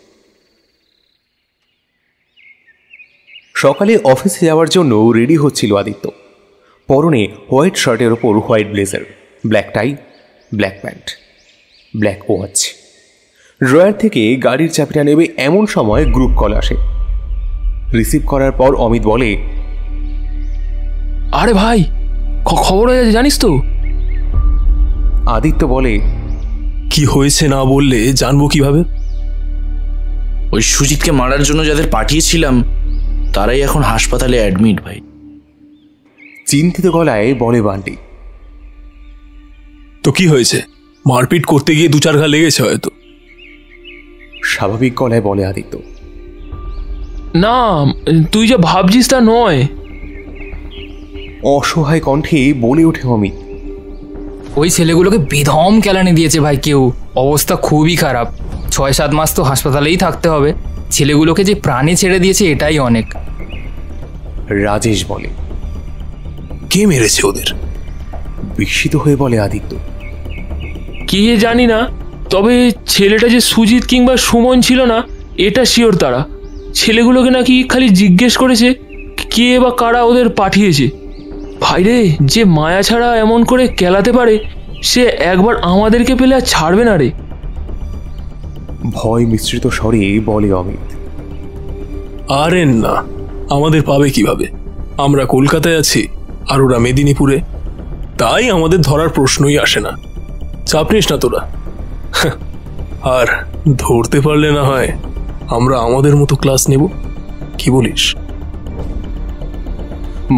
Speaker 2: সকালে অফিসে যাওয়ার জন্য রেডি হচ্ছিল আদিত্য। পরনে হোয়াইট শার্টের ওপর white blazer, black tie, black pant, black watch. Drawer থেকে গাড়ির চাবিটা নেবে এমন সময় গ্রুপ কল আসে। রিসিভ করার পর অমিত বলে,
Speaker 1: আরে ভাই, খবর হয়ে গেছে জানিস তো?
Speaker 2: আদিত্য বলে,
Speaker 3: কি হয়েছে না বললে জানবো কিভাবে?
Speaker 9: ওই সুজিতকে মারার জন্য যাদের পাঠিয়েছিলাম তারাই এখন হাসপাতালে অ্যাডমিট ভাই।
Speaker 2: চিন্তিত গলায় বলে বান্টি।
Speaker 3: তো কি হয়েছে? মারপিট করতে গিয়ে 2-4 ঘা লেগেছে হয়তো।
Speaker 2: স্বাভাবিক গলায় বলে আদিত্য।
Speaker 1: না, তুই যা ভাবছিস তা নয়।
Speaker 2: অসহায় কণ্ঠে বলে ওঠে অমিত।
Speaker 10: ওই ছেলেগুলোকে বেদম কেলানি দিয়েছে ভাই কেউ, অবস্থা খুবই খারাপ। 6-7 মাস তো হাসপাতালেই থাকতে হবে। ছেলেগুলোকে যে প্রাণে ছেড়ে দিয়েছে এটাই অনেক।
Speaker 2: রাজেশ বলে,
Speaker 3: কে মেরেছে ওদের?
Speaker 2: বিস্মিত হয়ে বলে আদিত্য।
Speaker 1: কে জানি না, তবে ছেলেটা যে সুজিত কিংবা সুমন ছিল না এটা শিওর। তারা ছেলেগুলোকে নাকি খালি জিজ্ঞেস করেছে কে বা কারা ওদের পাঠিয়েছে। ভাইরে, যে মায়া ছাড়া এমন করে কেলাতে পারে সে একবার আমাদেরকে পেলে আর ছাড়বে না রে।
Speaker 2: ভয় মিশ্রিত স্বরে বলে অমিত।
Speaker 3: আরে না, আমাদের পাবে কিভাবে? আমরা কলকাতায় আছি আর ওরা মেদিনীপুরে, তাই আমাদের ধরার প্রশ্নই আসে না। চাপ নিস না তোরা। আর ধরতে পারলে না হয় আমরা আমাদের মতো ক্লাস নেব, কি বলিস?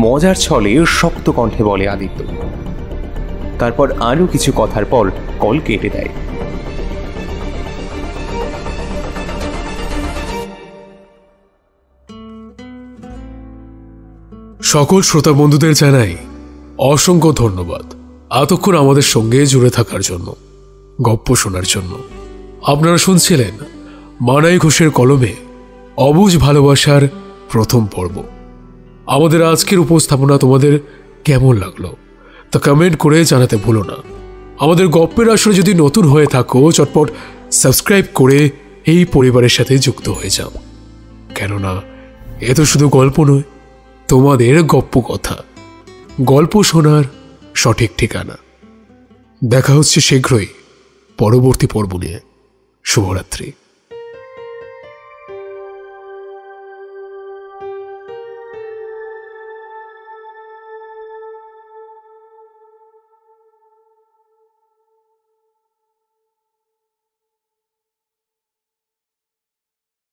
Speaker 2: মজার ছলে শক্ত কণ্ঠে বলে আদিত্য। তারপর আরো কিছু কথার পর কল কেটে দেয়।
Speaker 4: সকল শ্রোতা বন্ধুদের জানাই অসংখ্য ধন্যবাদ এতক্ষণ আমাদের সঙ্গে জুড়ে থাকার জন্য, গপ্প শোনার জন্য। আপনারা শুনছিলেন মানাই ঘোষের কলমে অবুঝ ভালোবাসার প্রথম পর্ব। আমাদের আজকের উপস্থাপনা তোমাদের কেমন লাগলো তা কমেন্ট করে জানাতে ভুলো না। আমাদের গপ্পের আসরে যদি নতুন হয়ে থাকো চটপট সাবস্ক্রাইব করে এই পরিবারের সাথে যুক্ত হয়ে যাও, কেননা এ তো শুধু গল্প নয়, তোমাদের গপ্প কথা, গল্প শোনার সঠিক ঠিকানা। দেখা হচ্ছে শীঘ্রই পরবর্তী পর্ব নিয়ে। শুভরাত্রি।